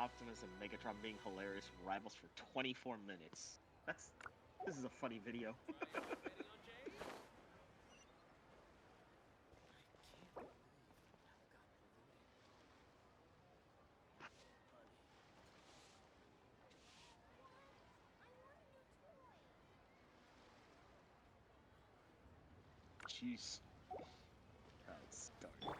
Optimus and Megatron being hilarious rivals for 24 minutes. This is a funny video. Jeez. God, it's dark.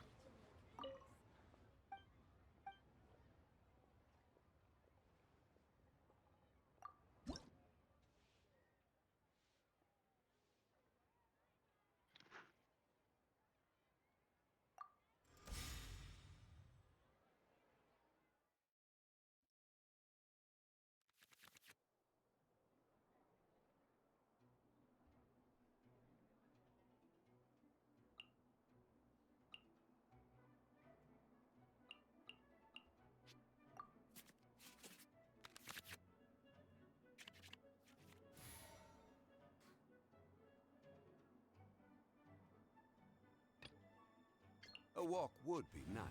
A walk would be nice.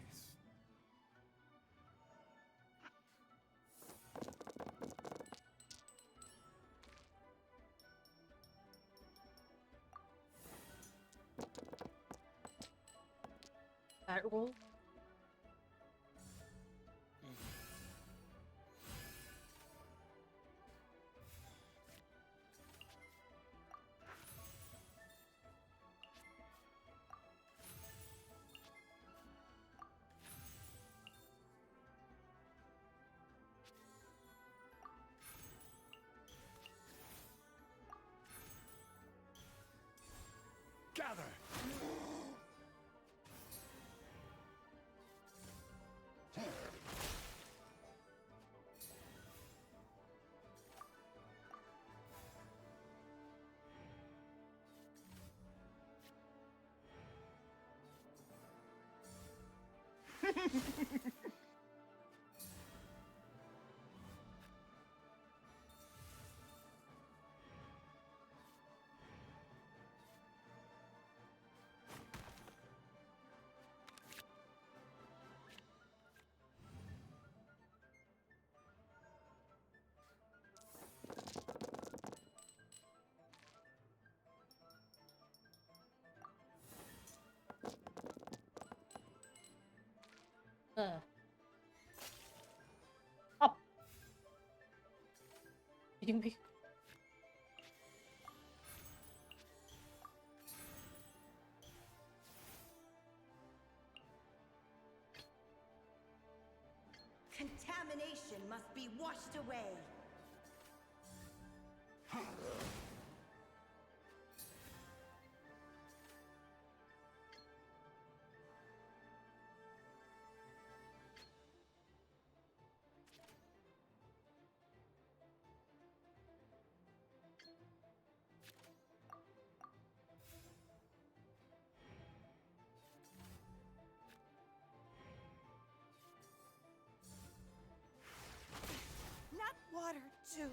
That roll? Gather! Up. Eating me. Contamination must be washed away. Not water, too.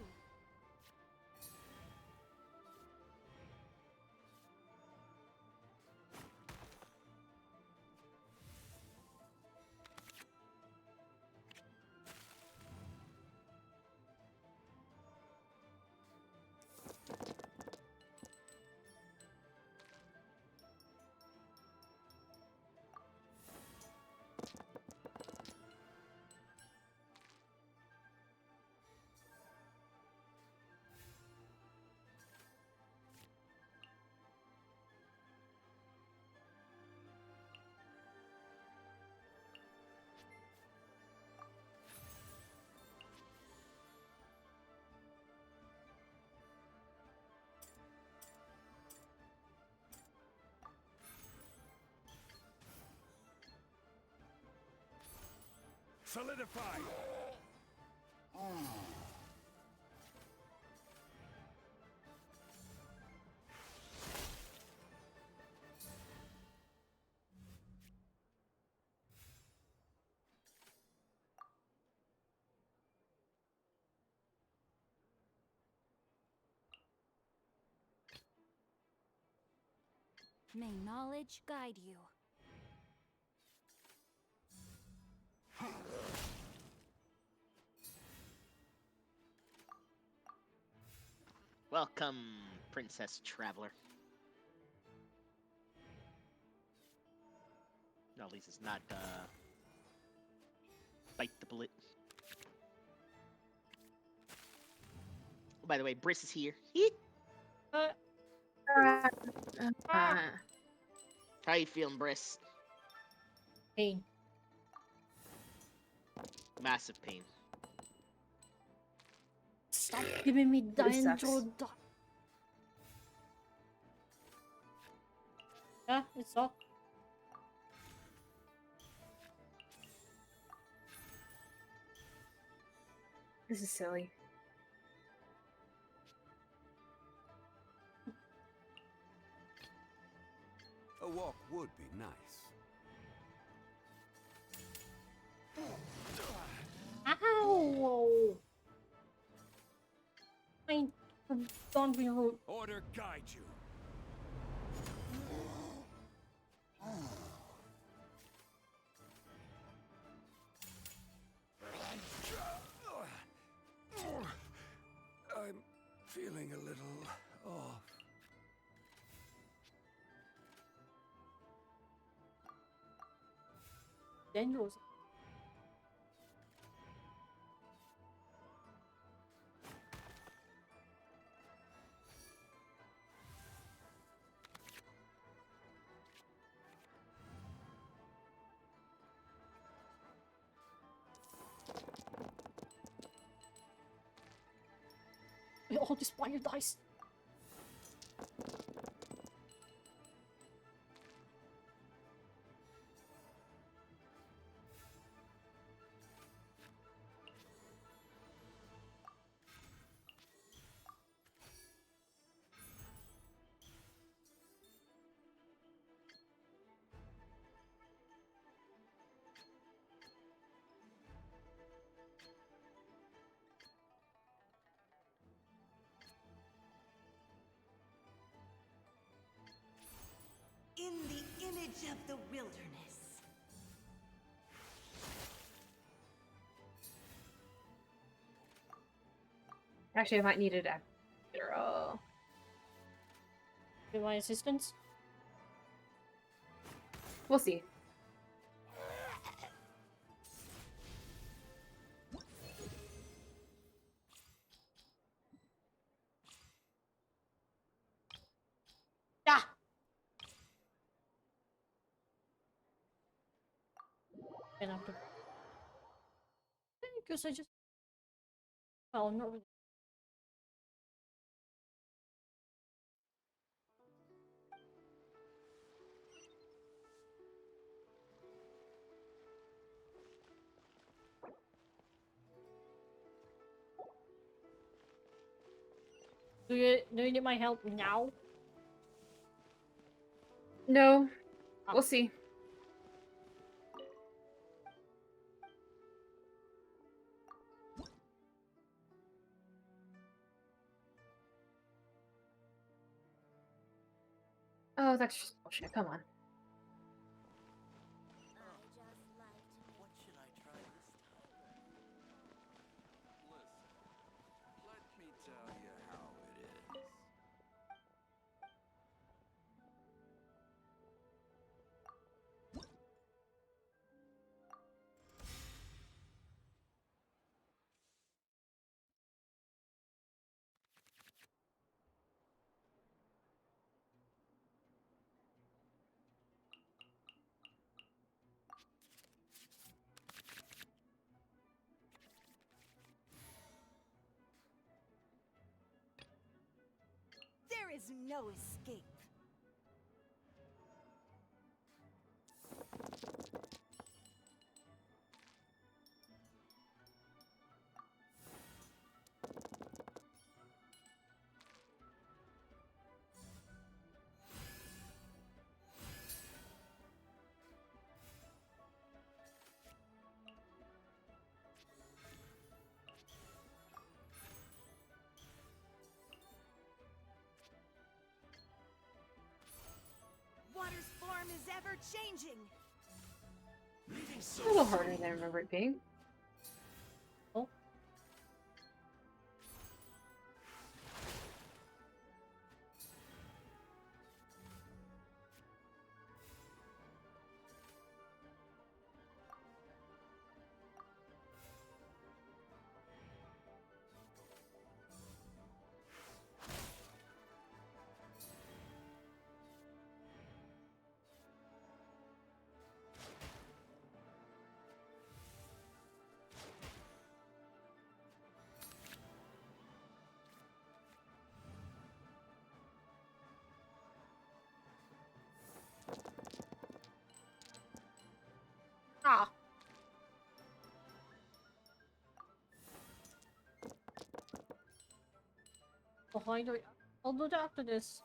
Solidify! May knowledge guide you. Welcome, Princess Traveler. No, at least it's not, bite the bullet. Oh, by the way, Briss is here. Uh, How you feeling, Briss? pain. Massive pain. Stop giving me This sucks. dendro. Yeah, it's all. This is silly. A walk would be nice. Ow! I don't be rude. Order guide you. I'm feeling a little off. Dendros. We all just buy your dice. In the image of the wilderness. Actually, I might need it after all. Give my assistance. We'll see. Yeah. And after. I guess I just. Well, not really. Do you need my help now? No, we'll see. Oh, that's just bullshit. Come on. What should I try this time? Listen, let me tell you how it is. There is no escape. Water's form is ever changing. A little harder than I remember it being. Oh. Ah. Behind her. I'll do that after this.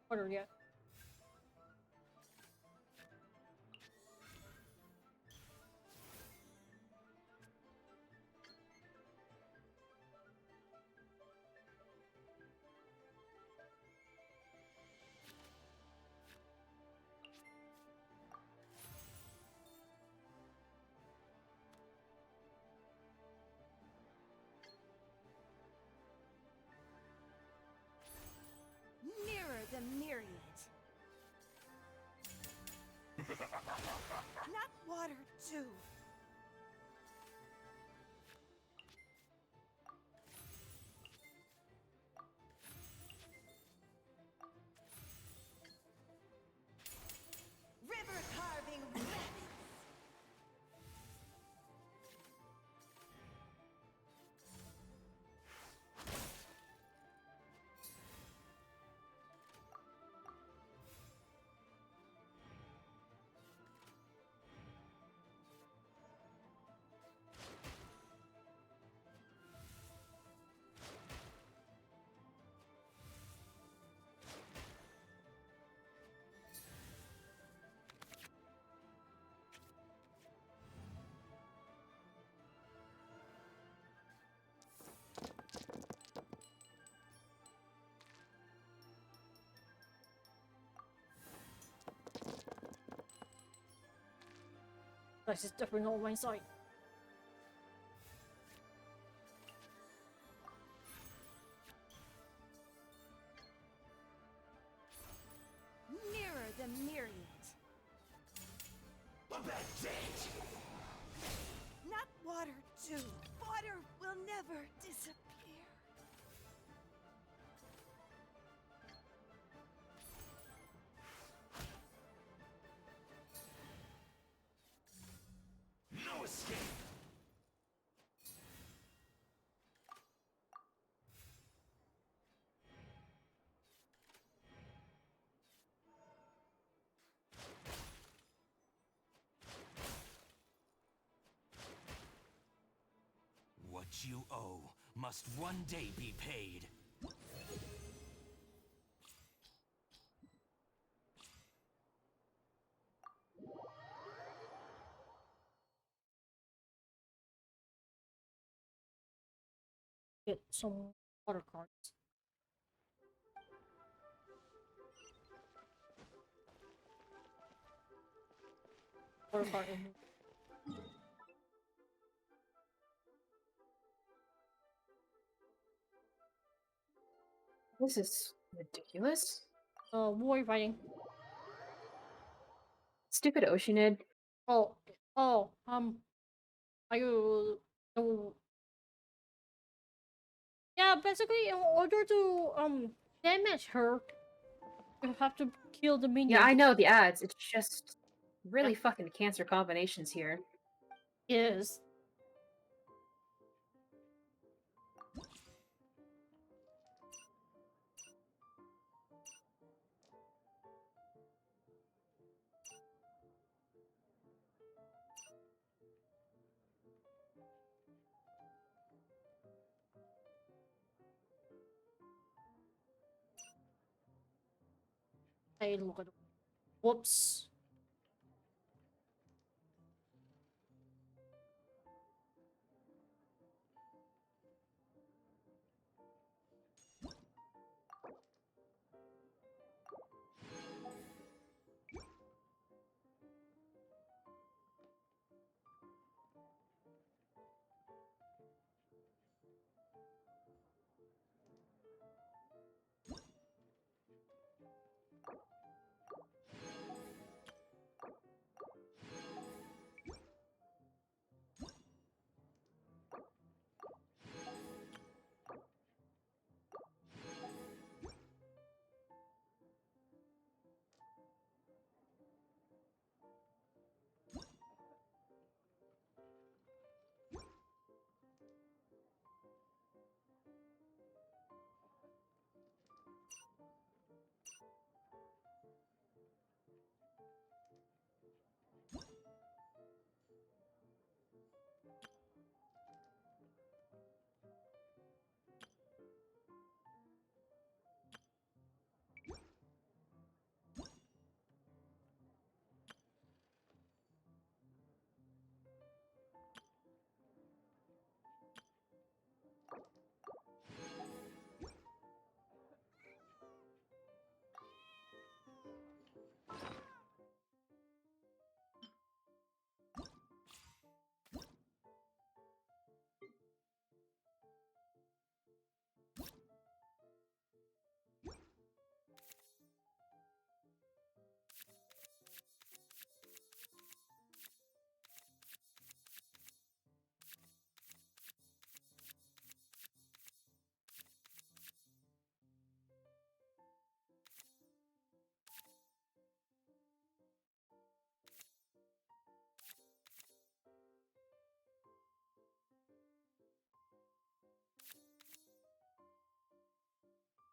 Order yet. Mirror the myriad. Not water, too. River carving rabbits. This is definitely not my side. Mirror the myriad. Not water, too. Water will never disappear. No escape. What you owe must one day be paid. Get some water cards. Water card. This is ridiculous. War fighting. Stupid Oceanid. Oh, oh, are you, oh, yeah, basically, in order to, damage her, you have to kill the minion. Yeah, I know the ads. It's just really Yeah. fucking cancer combinations here. Is. Hey, look at it. Whoops.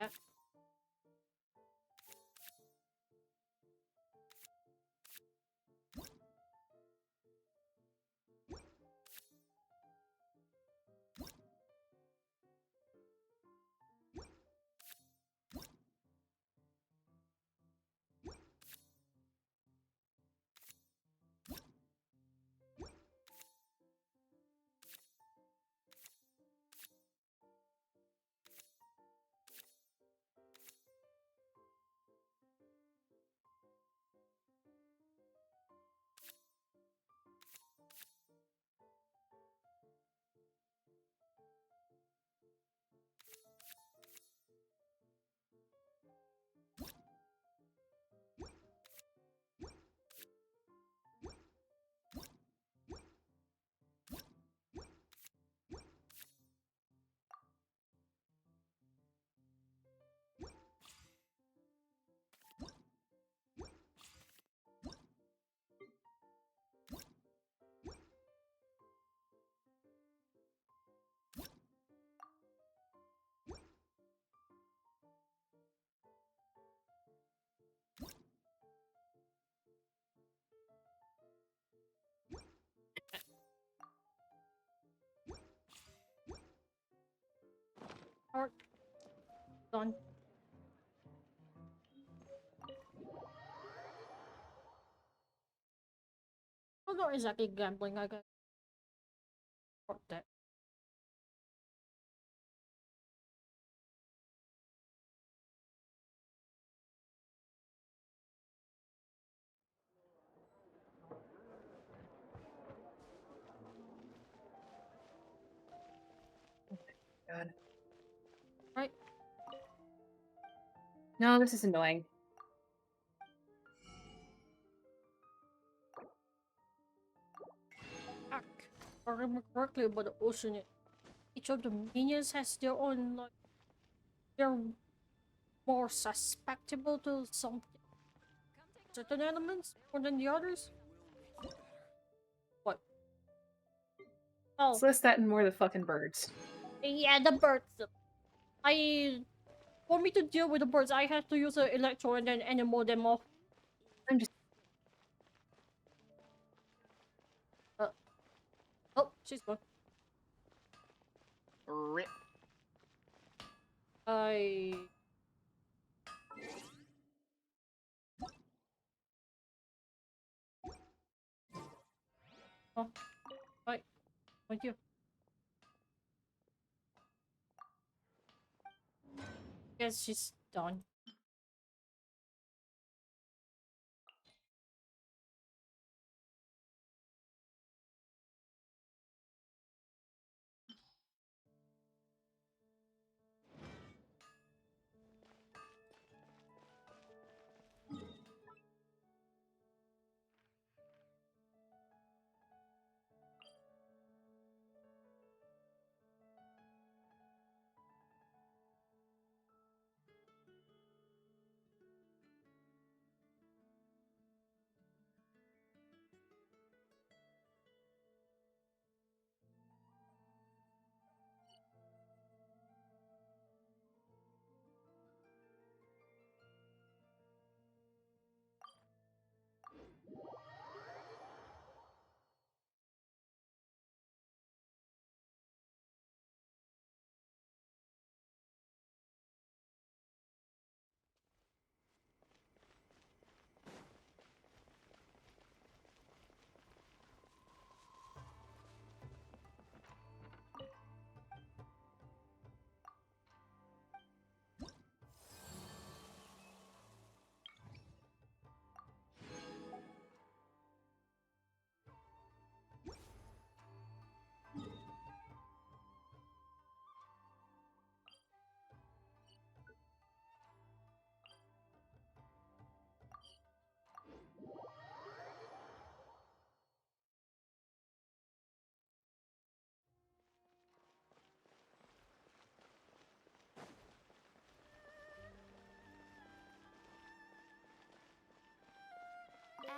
Yeah. Alright. Done. I'm not exactly gambling, I guess. Fuck that. God. Right? No, this is annoying. Fuck. If I remember correctly about the ocean, each of the minions has their own, like, they're more susceptible to some certain elements more than the others. What? Oh, Let's list that and more of the fucking birds. yeah, the birds. For me to deal with the birds, I have to use an electro and then animal them off. I'm just Oh, she's gone. Rip. I. Oh, right. Thank you. Guess she's done.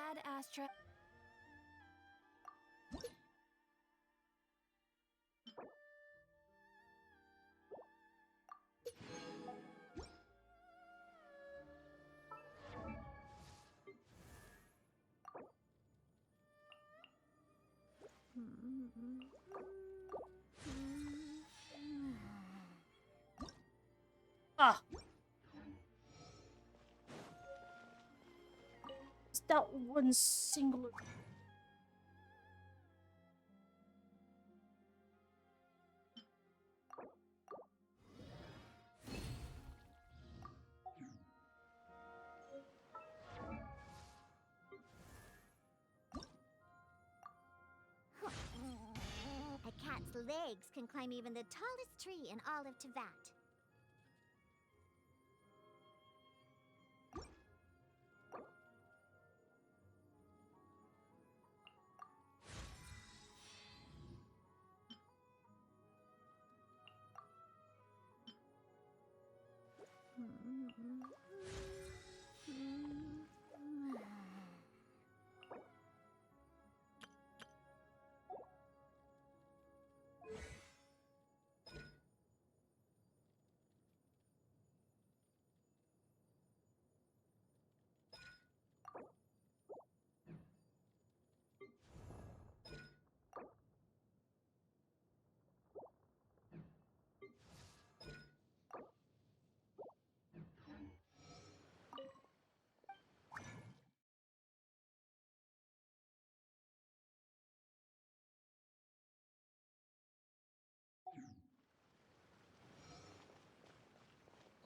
Add Astra. Ah! Is that one singular? A cat's legs can climb even the tallest tree in all of Teyvat.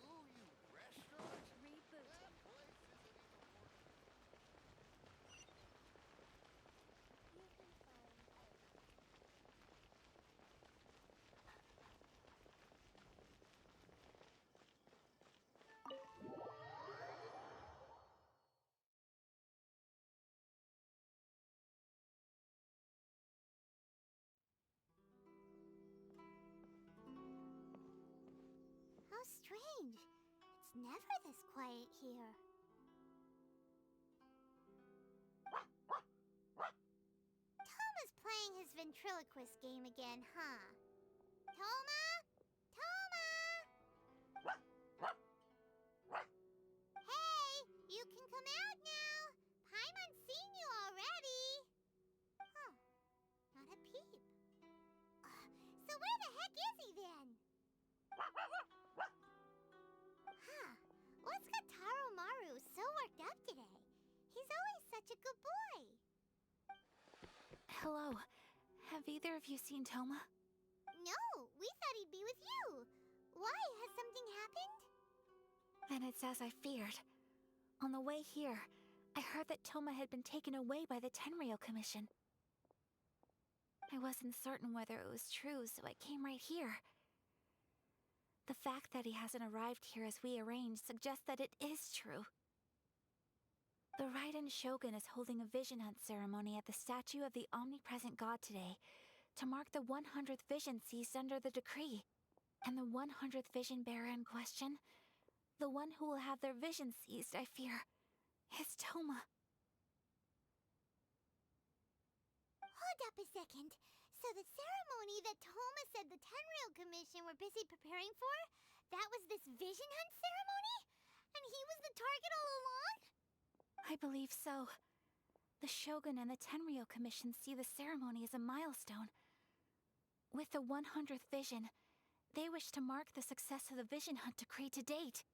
Ooh, you restaurant? Reboot. That place isn't even worth You can find How strange. It's never this quiet here. Toma's playing his ventriloquist game again, huh? Toma? Toma! Hey, you can come out now. Paimon's seen you already. Huh, not a peep. So where the heck is he then? Huh, what's got Taro Maru so worked up today? He's always such a good boy. Hello. Have either of you seen Toma? No, we thought he'd be with you. Why? Has something happened? Then it's as I feared. On the way here, I heard that Toma had been taken away by the Tenryou Commission. I wasn't certain whether it was true, so I came right here. The fact that he hasn't arrived here as we arranged suggests that it is true. The Raiden Shogun is holding a vision hunt ceremony at the statue of the omnipresent god today to mark the 100th vision seized under the decree. And the 100th vision bearer in question, the one who will have their vision seized, I fear, is Toma. Hold up a second. So the ceremony that Toma said the Tenryou Commission were busy preparing for, that was this vision hunt ceremony? And he was the target all along? I believe so. The Shogun and the Tenryou Commission see the ceremony as a milestone. With the 100th vision, they wish to mark the success of the vision hunt decree to date.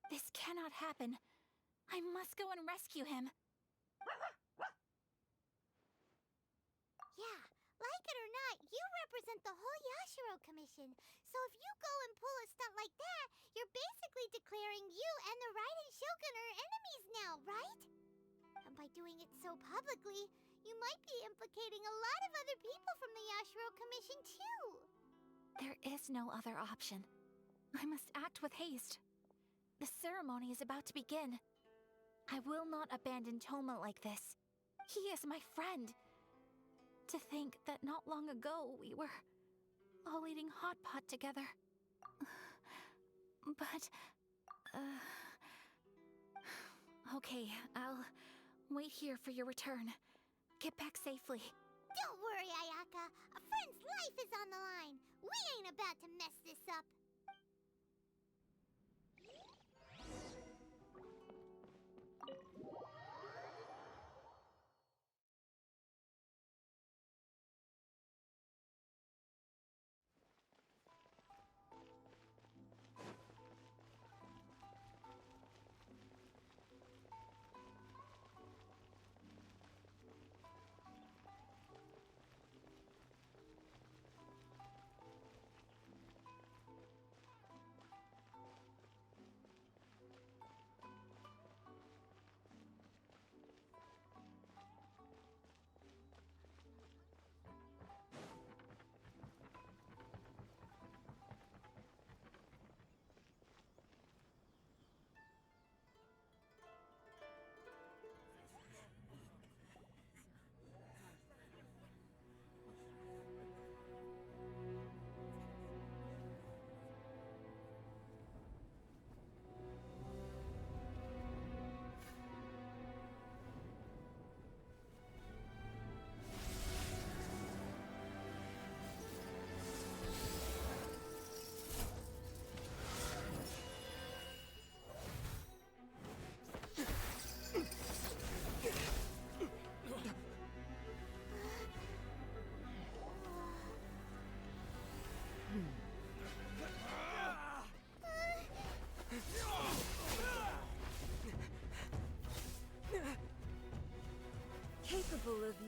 This cannot happen. I must go and rescue him. Yeah, like it or not, you represent the whole Yashiro Commission. So if you go and pull a stunt like that, you're basically declaring you and the Raiden Shogun are enemies now, right? And by doing it so publicly, you might be implicating a lot of other people from the Yashiro Commission too. There is no other option. I must act with haste. The ceremony is about to begin. I will not abandon Toma like this. He is my friend. To think that not long ago we were all eating hot pot together. But, okay, I'll wait here for your return. Get back safely. Don't worry, Ayaka. A friend's life is on the line. We ain't about to mess this up.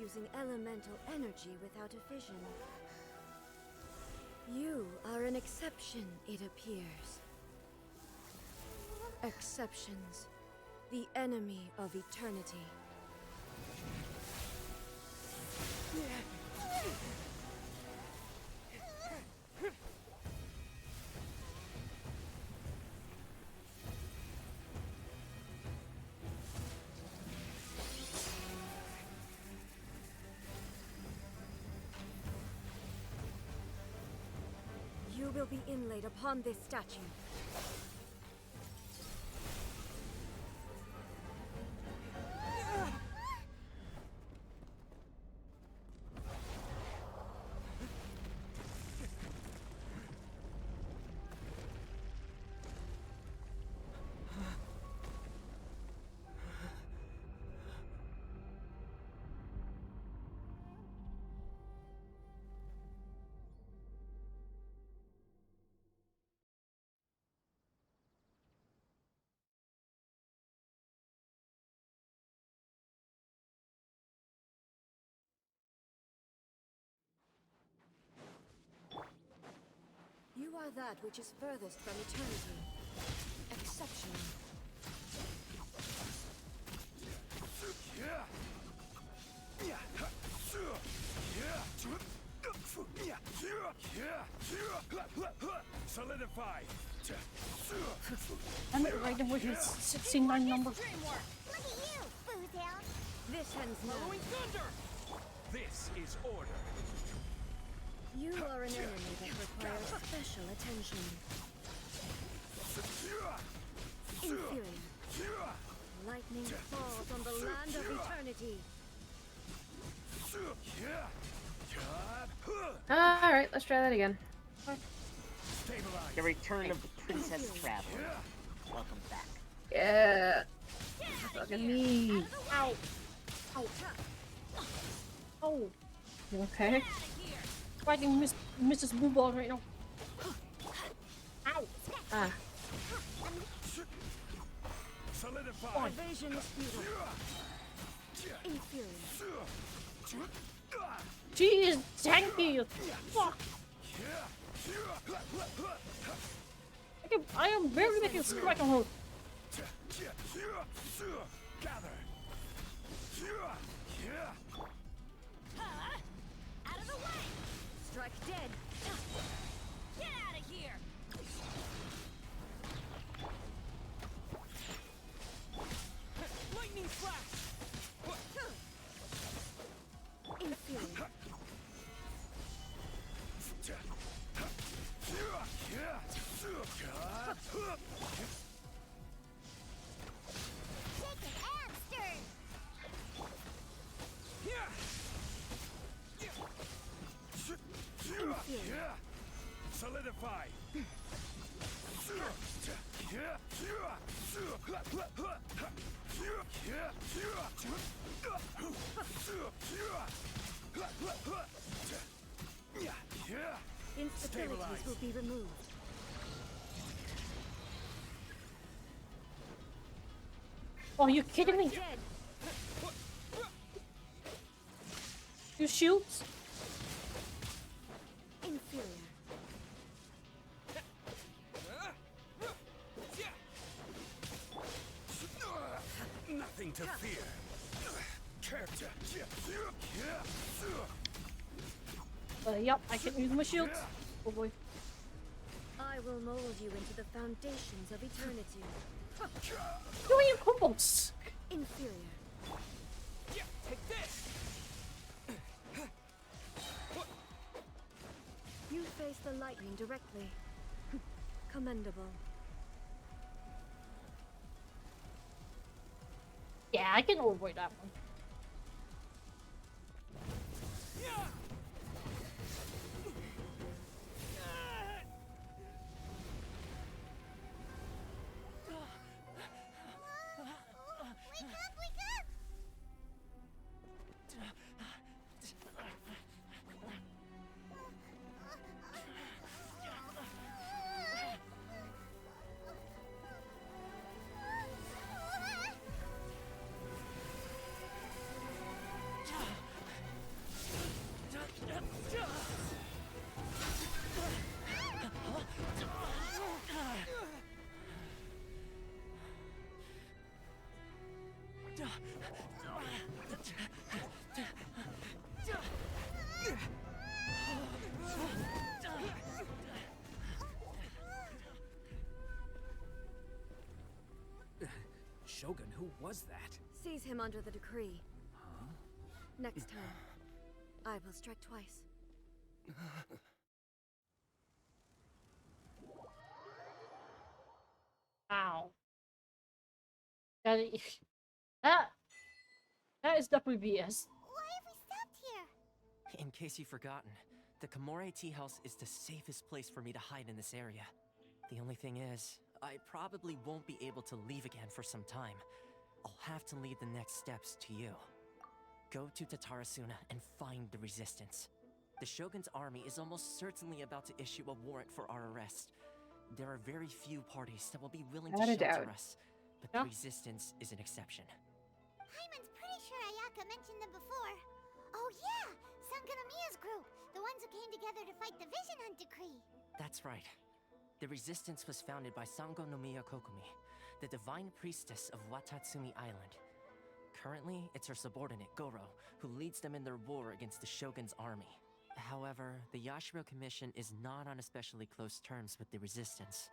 using elemental energy without a fission. You are an exception, it appears. Exceptions. The enemy of eternity. You will be inlaid upon this statue. You are that which is furthest from eternity. Exceptional. Solidify. I'm right with his 69 number. Look at you, Boozle. This ends now. This is order. You are an enemy that requires special attention. Inferior. Lightning falls on the land of eternity. Alright, let's try that again. The return of the Princess Traveler. Welcome back. Yeah. Fucking me. Ow. Ow. Oh. You okay? Fighting Mrs. Boo Ball right now. Ow. Ah. Solidify. Evasion is futile. Inferior. She is tanky as fuck. I am barely making strike on her. Gather. Out of the way! Strike dead. Get out of here! Lightning flash. Inferior. Shaken and stirred. Inferior. Solidify. Instabilities will be removed. Oh, you kidding me? Dead. You shields? Inferior. Nothing to fear. Yep, I can use my shields. Oh boy. I will mold you into the foundations of eternity. Doing your combos. Inferior. Take this. You face the lightning directly. Commendable. Yeah, I can avoid that one. Wake up, wake up! Shogun, who was that? Seize him under the decree. Next time, I will strike twice. Wow. That is, that that is definitely BS. Why have we stopped here? In case you've forgotten, the Komore Tea House is the safest place for me to hide in this area. The only thing is, I probably won't be able to leave again for some time. I'll have to leave the next steps to you. Go to Tatarasuna and find the resistance. The Shogun's army is almost certainly about to issue a warrant for our arrest. There are very few parties that will be willing to Without a shelter doubt. us, but Yeah. the resistance is an exception. Hyman's pretty sure Ayaka mentioned them before. Oh yeah, Sangonomiya's group, the ones who came together to fight the Vision Hunt Decree. That's right. The resistance was founded by Sango Nomiya Kokumi, the divine priestess of Watatsumi Island. Currently, it's her subordinate, Goro, who leads them in their war against the Shogun's army. However, the Yashiro Commission is not on especially close terms with the resistance,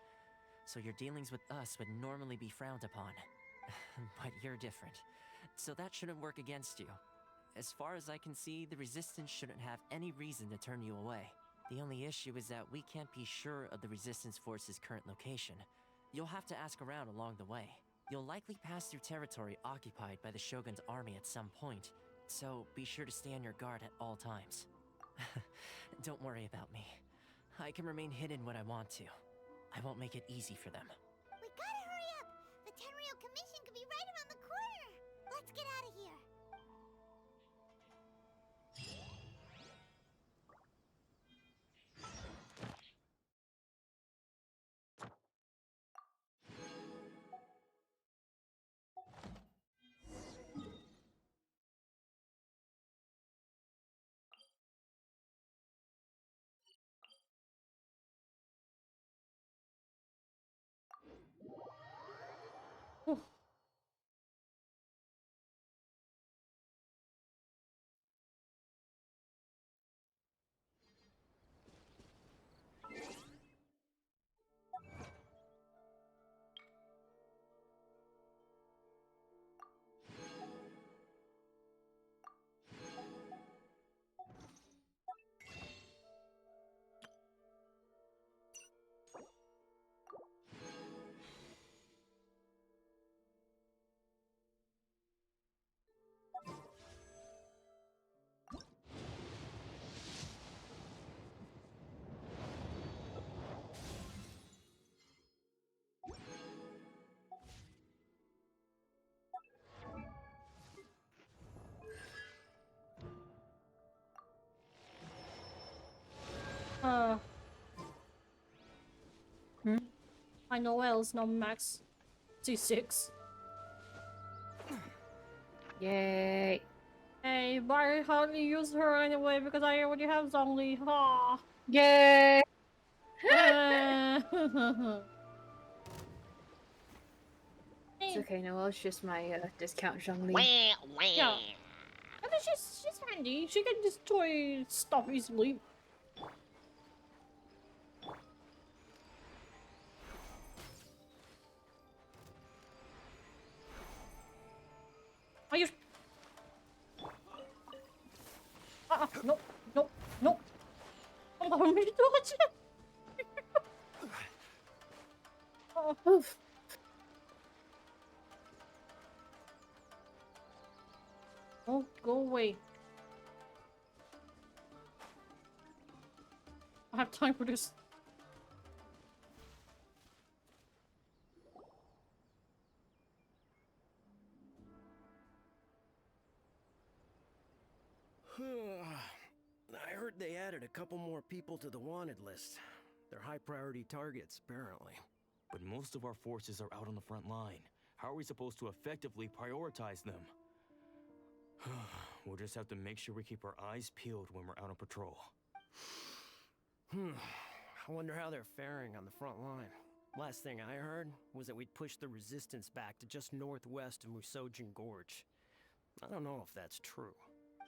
so your dealings with us would normally be frowned upon. But you're different, so that shouldn't work against you. As far as I can see, the resistance shouldn't have any reason to turn you away. The only issue is that we can't be sure of the resistance force's current location. You'll have to ask around along the way. You'll likely pass through territory occupied by the Shogun's army at some point, so be sure to stay on your guard at all times. Don't worry about me. I can remain hidden when I want to. I won't make it easy for them. We gotta hurry up. The Tenryou Commission could be right around the corner. Let's get out of here. Whew. Uh. I know L's now max C6. Yay. Hey, but I hardly use her anyway because I already have Zhongli. Ha. Yay! It's okay, Noel. It's just my discount Zhongli. Yeah. I mean, she's handy. She can destroy stuff easily. Are you? No, no, no. I'm going to dodge it. Oof. Oh, go away. I have time for this. I heard they added a couple more people to the wanted list. They're high priority targets, apparently. But most of our forces are out on the front line. How are we supposed to effectively prioritize them? We'll just have to make sure we keep our eyes peeled when we're out on patrol. I wonder how they're faring on the front line. Last thing I heard was that we'd pushed the resistance back to just northwest of Musojin Gorge. I don't know if that's true.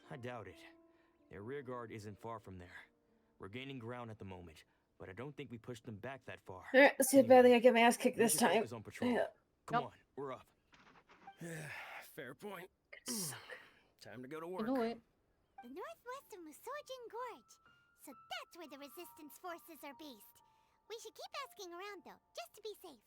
I doubt it. Their rear guard isn't far from there. We're gaining ground at the moment, but I don't think we pushed them back that far. Alright, let's see how badly I get my ass kicked We this should time. focus on patrol. Yeah. Come Yep. on, we're up. Fair point. Suck. Time to go to You work. know it. The northwest of Musojin Gorge. So that's where the resistance forces are based. We should keep asking around though, just to be safe.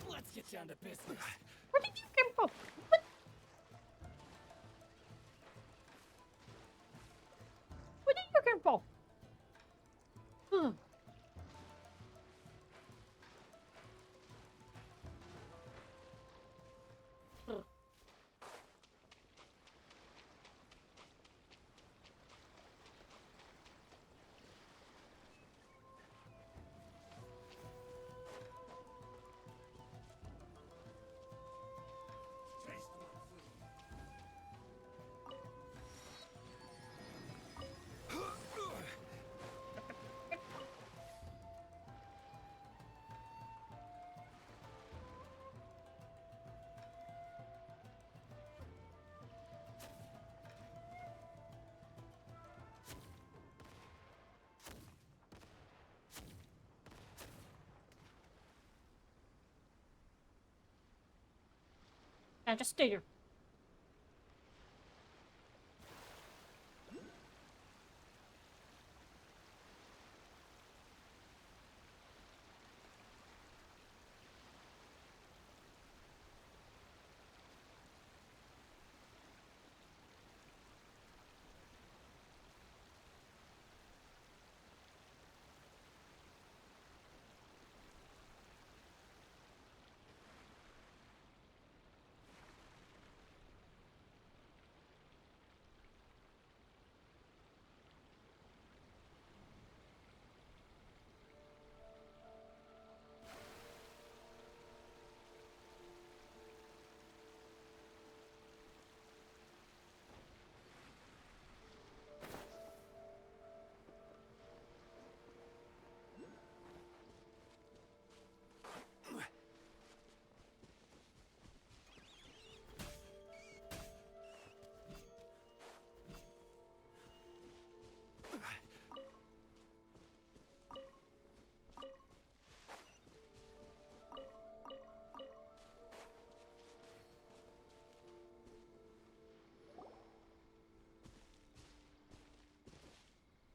Let's get down to business. Where did you come from? Where did you come from? Hmm. I just stay here.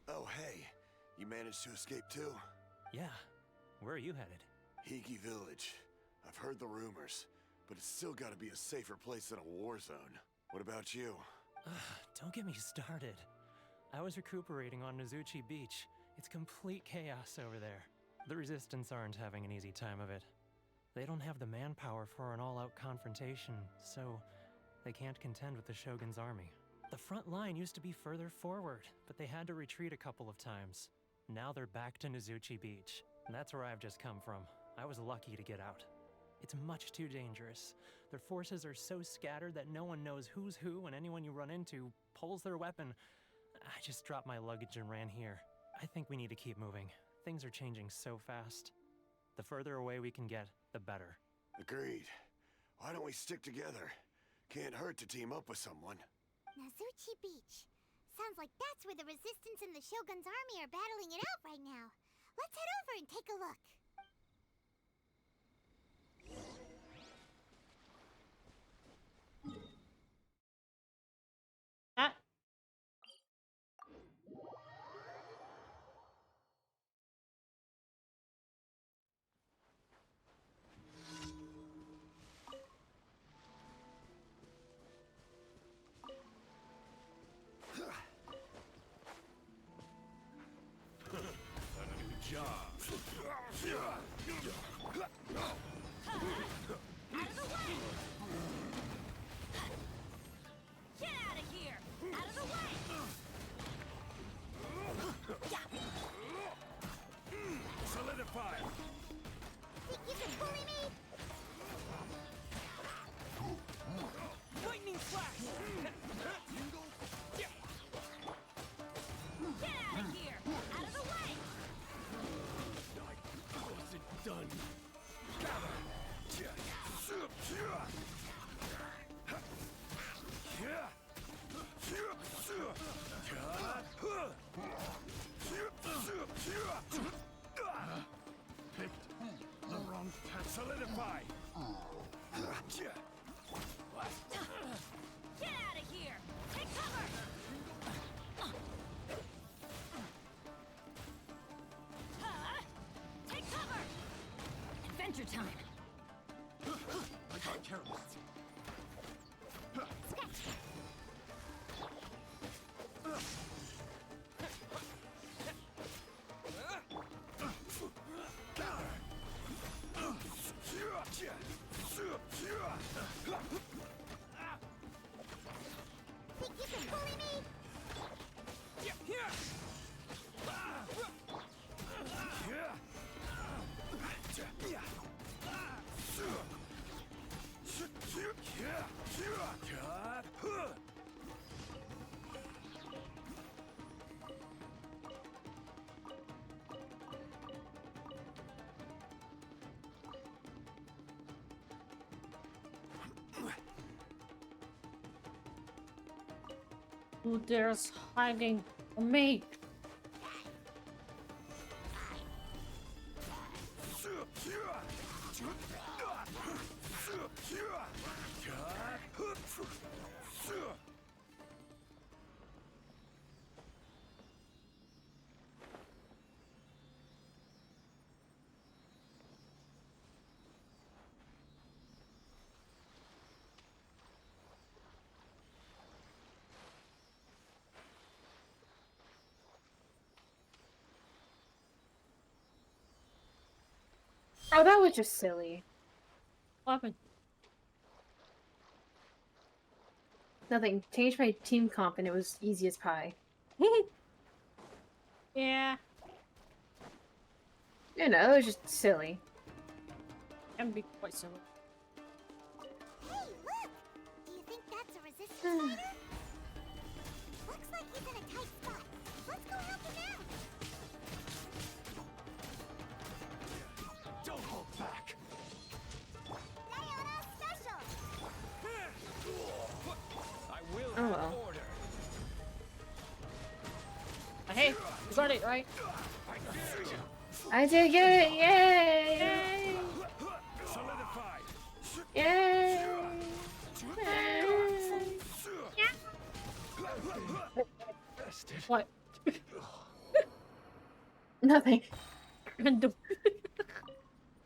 Oh, hey. You managed to escape too? Yeah. Where are you headed? Hiki Village. I've heard the rumors, but it's still gotta be a safer place than a war zone. What about you? Don't get me started. I was recuperating on Nozuchi Beach. It's complete chaos over there. The Resistance aren't having an easy time of it. They don't have the manpower for an all-out confrontation, so they can't contend with the Shogun's army. The front line used to be further forward, but they had to retreat a couple of times. Now they're back to Nozuchi Beach. And that's where I've just come from. I was lucky to get out. It's much too dangerous. Their forces are so scattered that no one knows who's who, and anyone you run into pulls their weapon. I just dropped my luggage and ran here. I think we need to keep moving. Things are changing so fast. The further away we can get, the better. Agreed. Why don't we stick together? Can't hurt to team up with someone. Nozuchi Beach. Sounds like that's where the Resistance and the Shogun's army are battling it out right now. Let's head over and take a look. Ah. A new job. Who dares hiding from me? Oh, that was just silly. What happened? Nothing. Changed my team comp and it was easy as pie. Yeah, You know, it was just silly. can be quite silly. Hey, look! Do you think that's a resistance fighter? Looks like he's in a tight spot. Let's go help him out. Don't hold back. Diana Special! I will Oh, have well. order. Hey, you got it, right? I did get it! Yay! Solidified. Yay! What? Nothing. And the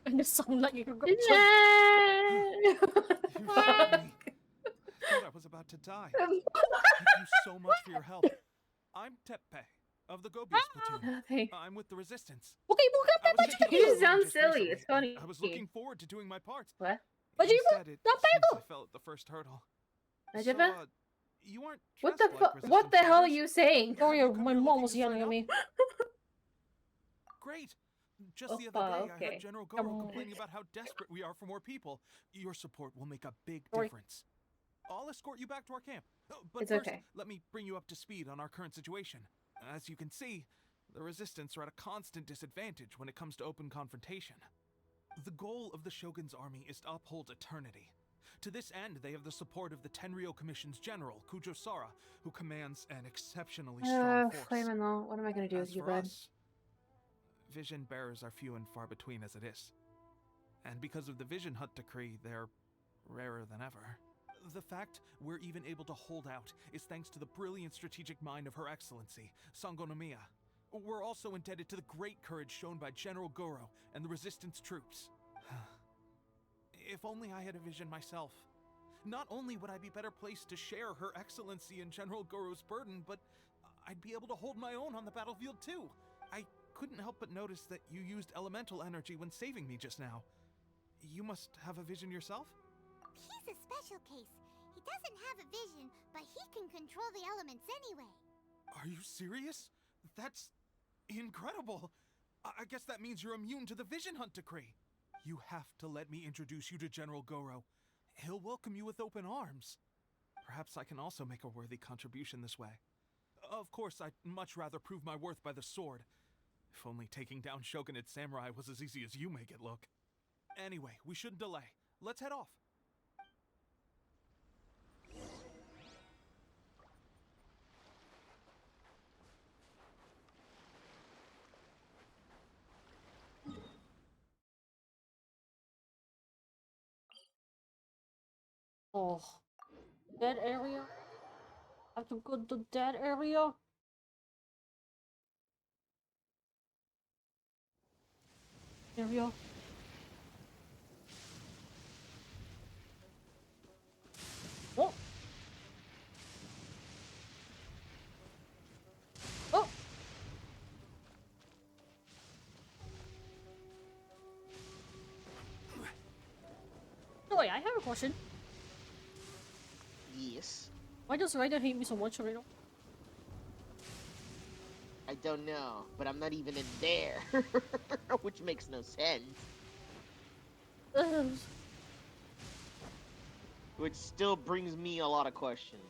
and the sound like you got Yay! You saved me. I thought I was about to die. Thank you so much for your help. I'm Teppe of the Gobius platoon. Nothing. I'm with the Resistance. Okay, I was taking You a just sound just silly. recently, It's funny. and I was looking forward to doing my part. What? But you Instead, it not seems bagel. I fell at the first hurdle. Ajibba? So, you aren't What the dressed like fu- What the Resistance hell are fighters? you saying? Sorry, Have you come my here mom looking was to yelling sign at up? me. Great. Just the Oppa, other day, I okay. heard General Goro Um, complaining about how desperate we are for more people. Your support will make a big Sorry. difference. I'll escort you back to our camp. But It's first, okay. let me bring you up to speed on our current situation. As you can see, the Resistance are at a constant disadvantage when it comes to open confrontation. The goal of the Shogun's army is to uphold eternity. To this end, they have the support of the Tenryou Commission's general, Kujo Sara, who commands an exceptionally strong force. Flamin' Law. What am I gonna do As with you, for bud? us, vision bearers are few and far between as it is. And because of the Vision Hut decree, they're rarer than ever. The fact we're even able to hold out is thanks to the brilliant strategic mind of Her Excellency, Sango Nomiya. We're also indebted to the great courage shown by General Goro and the Resistance troops. If only I had a vision myself. Not only would I be better placed to share Her Excellency and General Goro's burden, but I'd be able to hold my own on the battlefield too. I couldn't help but notice that you used elemental energy when saving me just now. You must have a vision yourself? He's a special case. He doesn't have a vision, but he can control the elements anyway. Are you serious? That's incredible. I guess that means you're immune to the Vision Hunt decree. You have to let me introduce you to General Goro. He'll welcome you with open arms. Perhaps I can also make a worthy contribution this way. Of course, I'd much rather prove my worth by the sword. If only taking down Shogunate samurai was as easy as you make it look. Anyway, we shouldn't delay. Let's head off. Oh, that area? I have to go to that area? Area? Oh! Oh! No, wait, I have a question. Yes. Why does Raiden hate me so much right now? I don't know, but I'm not even in there. Which makes no sense. Ugh. Which still brings me a lot of questions.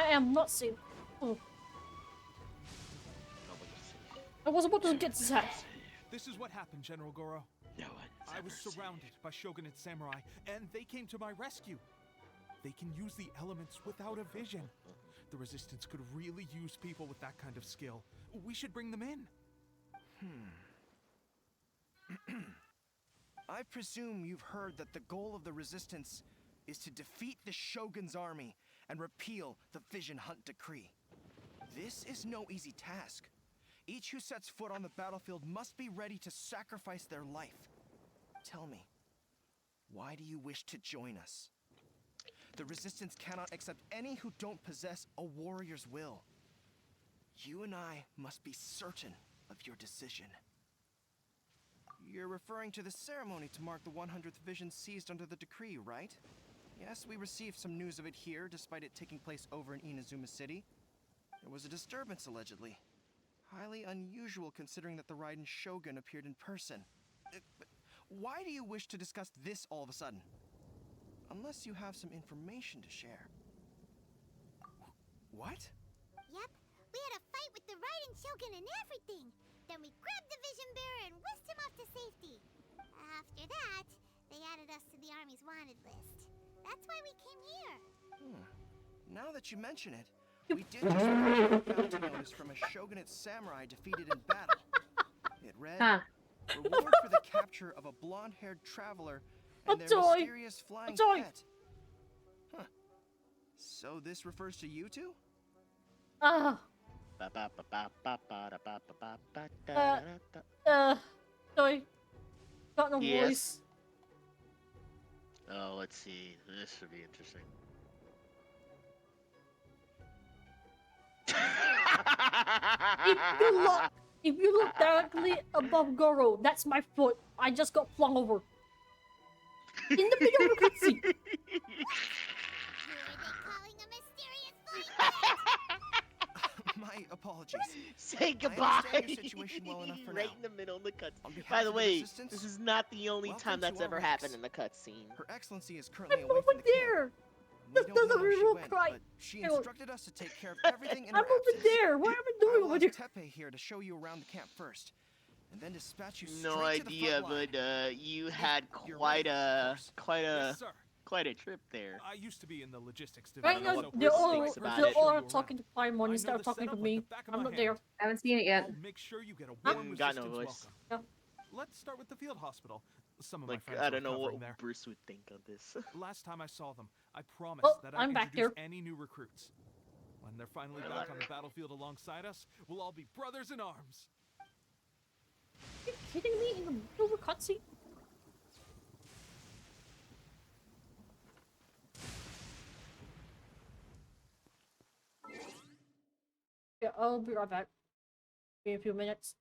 I am not safe. Oh. I was about to get that. This is what happened, General Goro. No one's I was ever surrounded safe. by Shogunate samurai, and they came to my rescue. They can use the elements without a vision. The Resistance could really use people with that kind of skill. We should bring them in. I presume you've heard that the goal of the Resistance is to defeat the Shogun's army and repeal the Vision Hunt Decree. This is no easy task. Each who sets foot on the battlefield must be ready to sacrifice their life. Tell me, why do you wish to join us? The Resistance cannot accept any who don't possess a warrior's will. You and I must be certain of your decision. You're referring to the ceremony to mark the 100th Vision seized under the decree, right? Yes, we received some news of it here, despite it taking place over in Inazuma City. There was a disturbance, allegedly. Highly unusual considering that the Raiden Shogun appeared in person. But why do you wish to discuss this all of a sudden? Unless you have some information to share. What? Yep, we had a fight with the Raiden Shogun and everything. Then we grabbed the Vision Bearer and whisked him off to safety. After that, they added us to the Army's wanted list. That's why we came here. Now that you mention it, we did just receive a bounty notice from a Shogunate samurai defeated in battle. It read, reward for the capture of a blonde-haired traveler and their mysterious flying pet. Huh. So this refers to you two? Sorry. Got no Yes. voice. Oh, let's see. This should be interesting. If you look directly above Goro, that's my foot. I just got flung over. In the middle of the cutscene. My apologies. Say goodbye. I understand your situation well enough for right now. in the middle of the cutscene. On behalf By the of way, Resistance, this is not the only welcome time that's to our ever ranks. happened in the cutscene. Her Excellency is currently I'm away over from the camp. there. We This don't know doesn't where she even went, cry. but she Hang on. instructed us to take care of everything in her I'm over absence. there. What am I doing over I'll there? ask Tepe here to show you around the camp first, and then dispatch you straight No to the idea, front line. but you had you're quite ready, a of Yes, sir. quite a trip there. I used to be in the logistics Right division. now, what so they're Bruce all, thinks about they're it. all Show you talking to around. Paimon I instead know of the talking to setup me. like the back of I'm my not hand. there. I haven't seen it yet. I'll make sure you get a Huh? warm Got no resistance voice. welcome. Let's start with the field hospital. Some of Like, my friends I were don't know covering what there. Bruce would think of this. Last time I saw them, I promised Oh, that I'm I'd back introduce here. any new recruits. When they're finally back on the battlefield alongside us, we'll all be brothers in arms. Are you kidding me? In the middle of a cutscene? Yeah, I'll be right back. In a few minutes.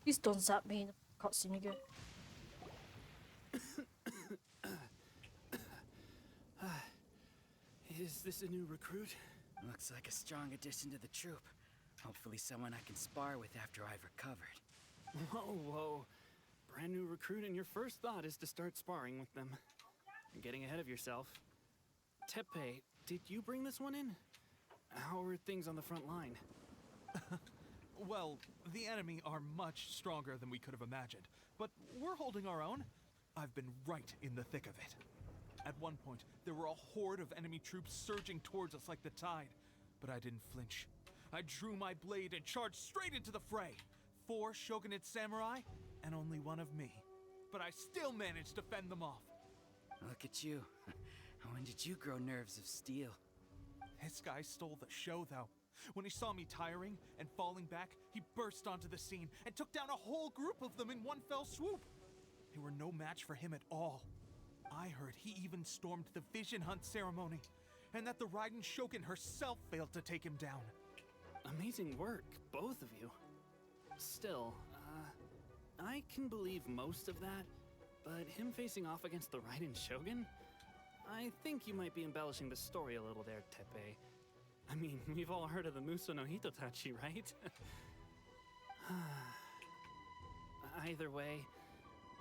Please don't zap me in the cutscene again. Is this a new recruit? Looks like a strong addition to the troop. Hopefully someone I can spar with after I've recovered. Whoa. Brand new recruit and your first thought is to start sparring with them. You're getting ahead of yourself. Tepe, did you bring this one in? How are things on the front line? Well, the enemy are much stronger than we could have imagined, but we're holding our own. I've been right in the thick of it. At one point, there were a horde of enemy troops surging towards us like the tide, but I didn't flinch. I drew my blade and charged straight into the fray. 4 shogunate samurai, and only one of me. But I still managed to fend them off. Look at you. When did you grow nerves of steel? This guy stole the show, though. When he saw me tiring and falling back, he burst onto the scene and took down a whole group of them in one fell swoop. They were no match for him at all. I heard he even stormed the vision hunt ceremony, and that the Raiden Shogun herself failed to take him down. Amazing work, both of you. Still, I can believe most of that, but him facing off against the Raiden Shogun? I think you might be embellishing the story a little there, Tepe. I mean, we've all heard of the Muso no Hitotachi, right? Either way,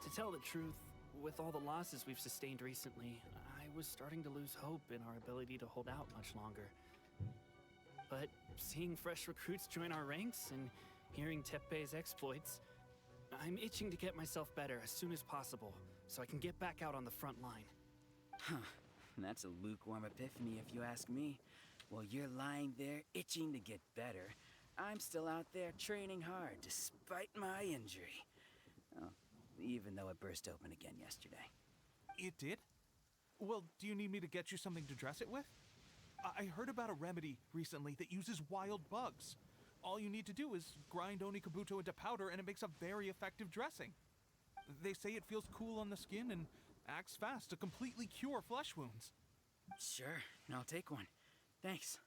to tell the truth, with all the losses we've sustained recently, I was starting to lose hope in our ability to hold out much longer. But seeing fresh recruits join our ranks and hearing Tepe's exploits, I'm itching to get myself better as soon as possible, so I can get back out on the front line. Huh. That's a lukewarm epiphany if you ask me. While you're lying there itching to get better, I'm still out there training hard despite my injury. Oh, even though it burst open again yesterday. It did? Well, do you need me to get you something to dress it with? I heard about a remedy recently that uses wild bugs. All you need to do is grind Onikabuto into powder and it makes a very effective dressing. They say it feels cool on the skin and acts fast to completely cure flesh wounds. Sure, I'll take one. Thanks.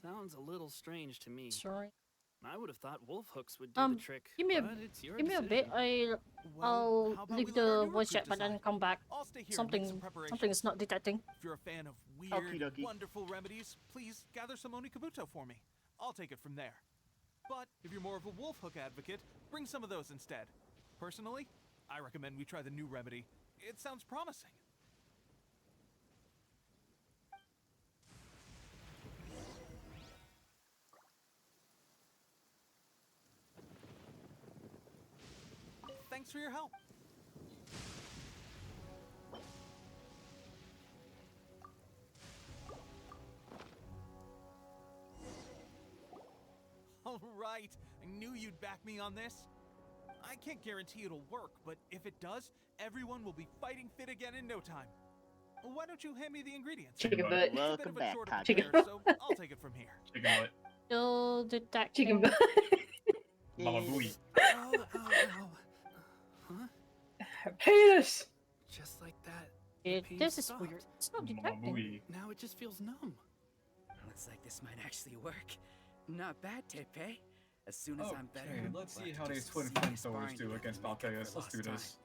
Sounds a little strange to me. Sorry. I would have thought wolf hooks would do the trick, Give me but it's your a bit. decision. I'll leave the voice chat, but then come back. I'll stay here Something is not detecting. If you're a fan of weird, Okie dokie. wonderful remedies, please gather some Onikabuto for me. I'll take it from there. But if you're more of a wolf hook advocate, bring some of those instead. Personally, I recommend we try the new remedy. It sounds promising. Thanks for your help. right. I knew you'd back me on this. I can't guarantee it'll work, but if it does, everyone will be fighting fit again in no time. Why don't you hand me the ingredients? Chicken butt. It's a bit Welcome of a back, chore to Kaji. prepare, so I'll take it from here. Chicken butt. Still detecting. Chicken butt. Mama Booey. Ow, ow, ow. Huh? Penis! Just like that. This is weird. It's not Mama detecting. Booey. Now it just feels numb. Looks like this might actually work. Not bad, Tepe. As soon as I'm better, Okay, let's we'll see have how to do these some twin serious flamethrowers sparring do together against to make up for Valkyrius. Let's do lost this.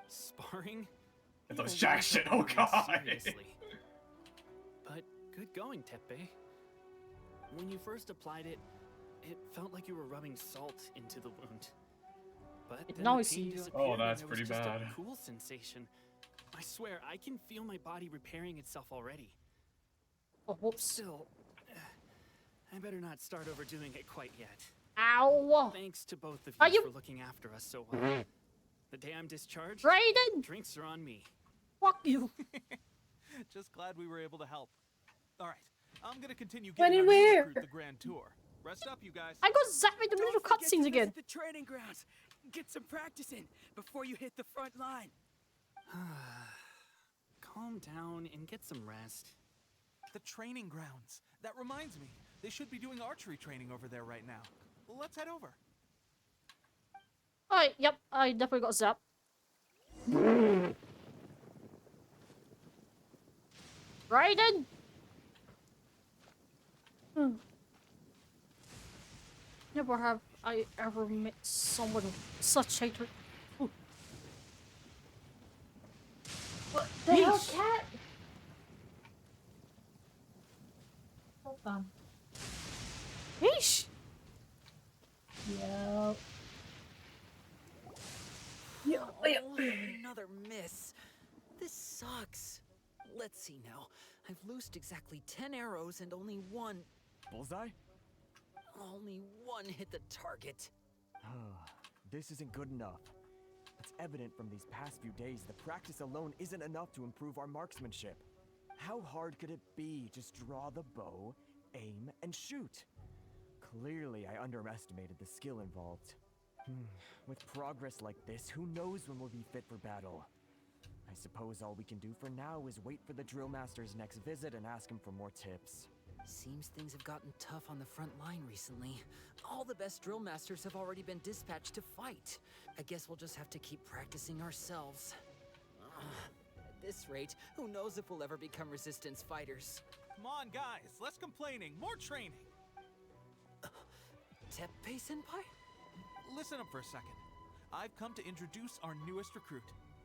Sparring? Get You those don't jack want shit, to oh take god! it seriously. But good going, Tepe. When you first applied it, it felt like you were rubbing salt into the wound. But then now the I see pain you. disappeared Oh, and that's there was pretty just bad. a cool sensation. I swear, I can feel my body repairing itself already. Oh, whoops. Still, I better not start overdoing it quite yet. Ow! Thanks to both of Are you you- for looking after us so well. The day I'm discharged, Raiden! drinks are on me. Fuck you. Just glad we were able to help. All right, I'm gonna continue When getting and our new where? recruit the grand tour. Rest up, you guys. I got zapped in the middle of Don't forget to cutscenes again. visit the training grounds. Get some practice in before you hit the front line. Calm down and get some rest. The training grounds. That reminds me, they should be doing archery training over there right now. Let's head over. Alright, yep, I definitely got zapped. Raiden! Never have I ever met someone with such hatred. Ooh. What the hell, Yeesh. cat? Hold on. Yeesh! Yo. Oh, another miss. This sucks. Let's see now. I've loosed exactly 10 arrows and only one Bullseye? hit the target. This isn't good enough. It's evident from these past few days that practice alone isn't enough to improve our marksmanship. How hard could it be? Just draw the bow, aim, and shoot. Clearly, I underestimated the skill involved. With progress like this, who knows when we'll be fit for battle? I suppose all we can do for now is wait for the drill master's next visit and ask him for more tips. Seems things have gotten tough on the front line recently. All the best drill masters have already been dispatched to fight. I guess we'll just have to keep practicing ourselves. At this rate, who knows if we'll ever become resistance fighters. Come on, guys, less complaining, more training. Teppei-senpai? Listen up for a second. I've come to introduce our newest recruit.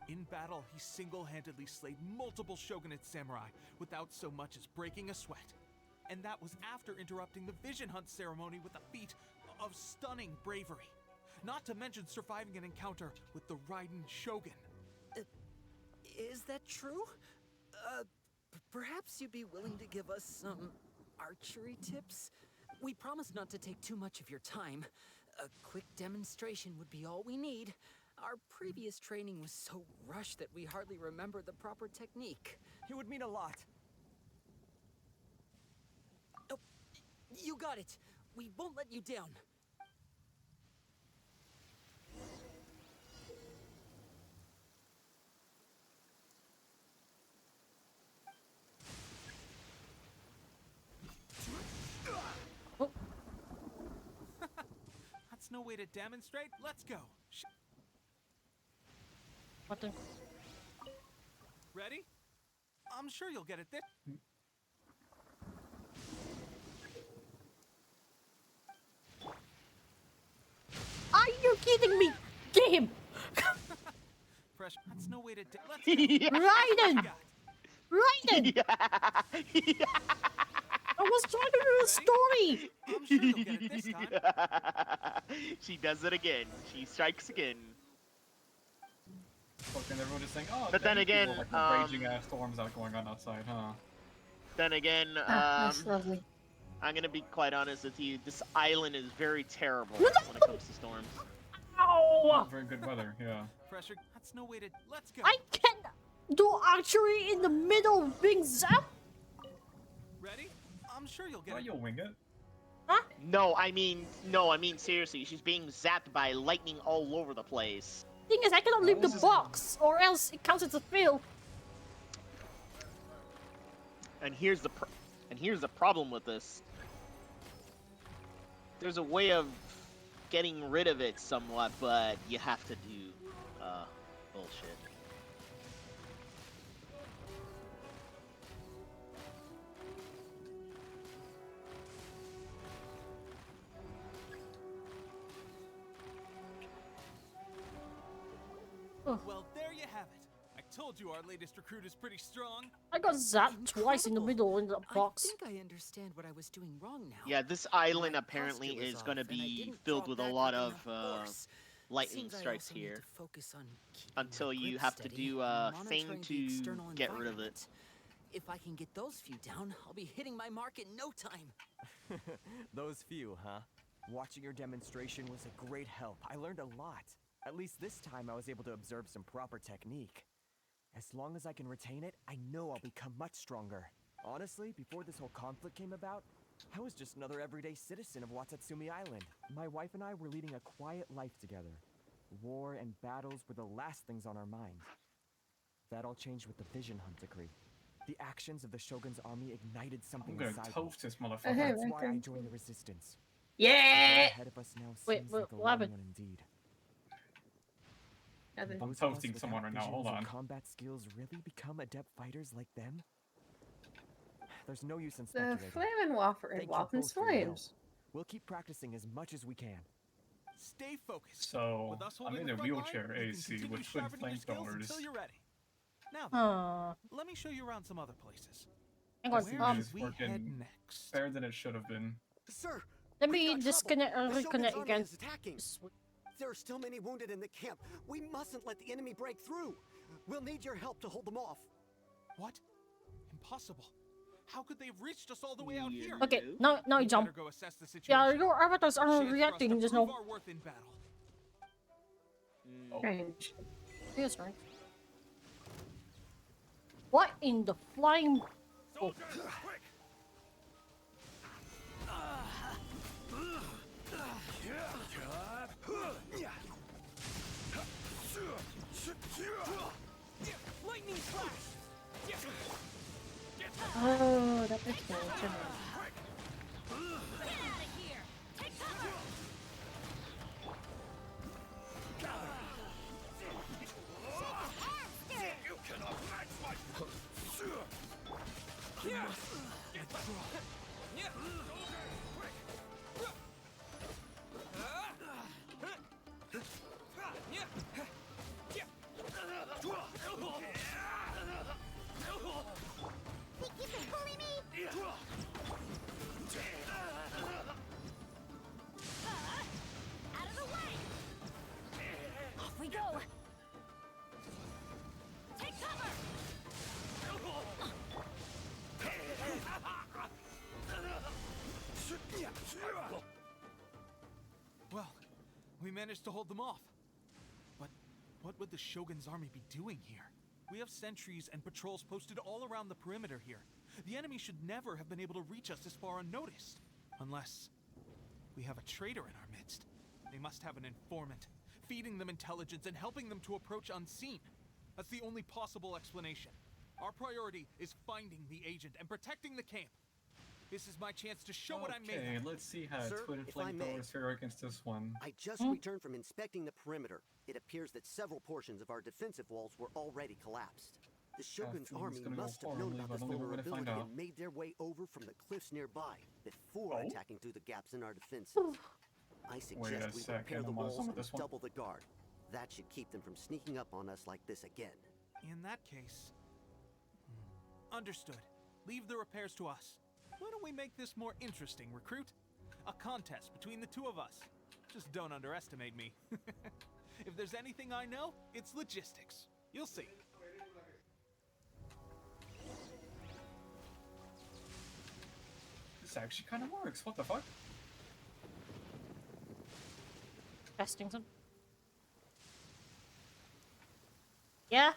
In battle, he single-handedly slayed multiple shogunate samurai without so much as breaking a sweat. And that was after interrupting the vision hunt ceremony with a feat of stunning bravery. Not to mention surviving an encounter with the Raiden Shogun. Is that true? Perhaps you'd be willing to give us some archery tips? We promise not to take too much of your time. A quick demonstration would be all we need. Our previous training was so rushed that we hardly remember the proper technique. It would mean a lot. Oh, you got it. We won't let you down. That's no way to demonstrate. Let's go. What the? Ready? I'm sure you'll get it this. Are you kidding me? Game! Fresh. That's no way to. Let's Yeah. Raiden! Raiden! Yeah. I was trying to do a story! I'm sure you'll get it this time. She does it again. She strikes again. Fucking everyone just saying, oh, But then dang, people again, like raging ass storms out going on outside, huh? Then again, That's lovely. I'm gonna be quite honest with you. This island is very terrible when it comes to storms. Ow! Very good weather, yeah. Pressure. That's no way to. Let's go. I can't do archery in the middle of being zapped! Ready? I'm sure you'll get Oh, it. you'll wing it. Huh? No, I mean seriously. She's being zapped by lightning all over the place. Thing is, I cannot leave the box, or else it counts as a fail. And here's the problem with this. There's a way of getting rid of it somewhat, but you have to do bullshit. Well, there you have it. I told you our latest recruit is pretty strong. I got zapped twice in the middle in the box. I think I understand what I was doing wrong now. Yeah, this island apparently is going to be filled with a lot of lightning strikes here. Until you have to do a thing to get rid of it. If I can get those few down, I'll be hitting my mark in no time. Those few, huh? Watching your demonstration was a great help. I learned a lot. At least this time I was able to observe some proper technique. As long as I can retain it, I know I'll become much stronger. Honestly, before this whole conflict came about, I was just another everyday citizen of Watatsumi Island. My wife and I were leading a quiet life together. War and battles were the last things on our mind. That all changed with the Vision Hunt decree. The actions of the Shogun's army ignited something I'm inside gonna me. toast this motherfucker. That's why I joined the resistance. Yeah! The road ahead of us now Wait, seems what like a long happened? one indeed. I'm Those of us toasting without someone right now. Hold visions and on. combat skills really become adept fighters like them? There's no use in The speculating. flaming waffle Thank you Waffen's both for your help. flames. We'll keep practicing as much as we can. Stay focused. So With us I'm holding in the a front wheelchair line, you can AC continue with twin sharpening your skills flamethrowers. until you're ready. Now then, let me show you around some other places. Hang Where on, should we head working next? better than it should have been. Sir, let we've me got disconnect trouble. or The Shogun's reconnect army again. is attacking. There are still many wounded in the camp. We mustn't let the enemy break through. We'll need your help to hold them off. What? Impossible. How could they have reached us all the way out here? Okay, now you jump. Better go assess the Yeah, situation. your avatars Chance aren't for us reacting to just prove now. our worth in battle. Strange. Yes, right. What in the flying? Oh. Lightning flash! Oh, that makes sense. You cannot match my... Off we go. Take cover. Well, we managed to hold them off. But what would the Shogun's army be doing here? We have sentries and patrols posted all around the perimeter here. The enemy should never have been able to reach us this far unnoticed. Unless we have a traitor in our midst. They must have an informant, feeding them intelligence and helping them to approach unseen. That's the only possible explanation. Our priority is finding the agent and protecting the camp. This is my chance to show what I'm made Okay, of. let's see how Sir, twin if I may. flamethrowers fare against this one. I just returned from inspecting the perimeter. It appears that several portions of our defensive walls were already collapsed. The Shogun's feeling army it's gonna go must have known horribly, about but this I don't think we're gonna find vulnerability out. and made their way over from the cliffs nearby before Oh? attacking through the gaps in our defenses. I suggest we repair the I'm gonna walls sum and this one. double the guard. That should keep them from sneaking up on us like this again. In that case... Understood. Leave the repairs to us. Why don't we make this more interesting, recruit? A contest between the two of us. Just don't underestimate me. If there's anything I know, it's logistics. You'll see. This actually kind of works. What the fuck? Testing some. Yeah.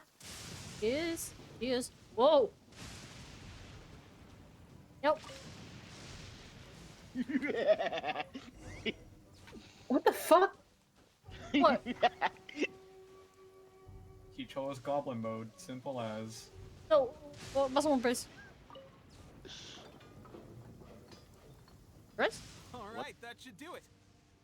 Is. Is. Whoa. Nope. What the fuck? What? He chose goblin mode, simple as. No, basta mo, Chris. Chris? Alright, that should do it.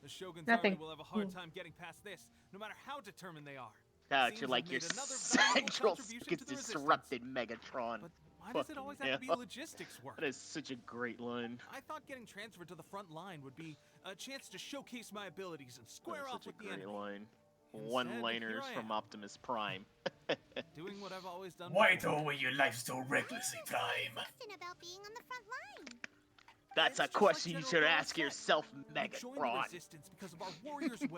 The Shogun's Nothing. army will have a hard time getting past this, no matter how determined they are. God, Seems you're we've like your made another valuable central contribution gets to the disrupted, Megatron. But why does it always have to be logistics work? That is such a great line. I thought getting transferred to the front line would be a chance to showcase my abilities and square off with the enemy. Line. Instead, One-liners here I from am. Optimus Prime. Doing what I've always done. Why before. throw away your life so recklessly, Prime? Question about being on the front line. That's a question you should ask yourself, Megatron.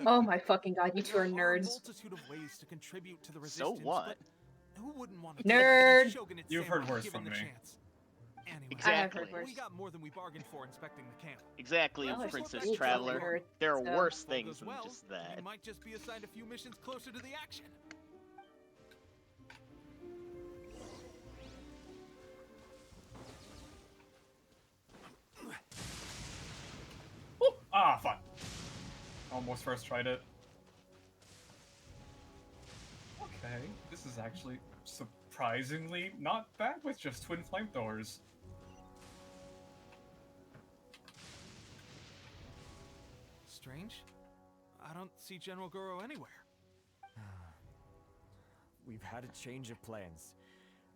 Oh my fucking god, you two are nerds. Multitude of ways to contribute to the So resistance, what? but who wouldn't want to Nerd. You've heard worse from me. Anyway, Exactly. we got more than we bargained for inspecting the camp. Exactly, Well, Princess it's Traveler. weird, There are so- worse All things goes than well, just that. we might just be assigned a few missions closer to the action. Ah, fuck. Almost first tried it. Okay, this is actually surprisingly not bad with just twin flamethrowers. Strange. I don't see General Goro anywhere. We've had a change of plans.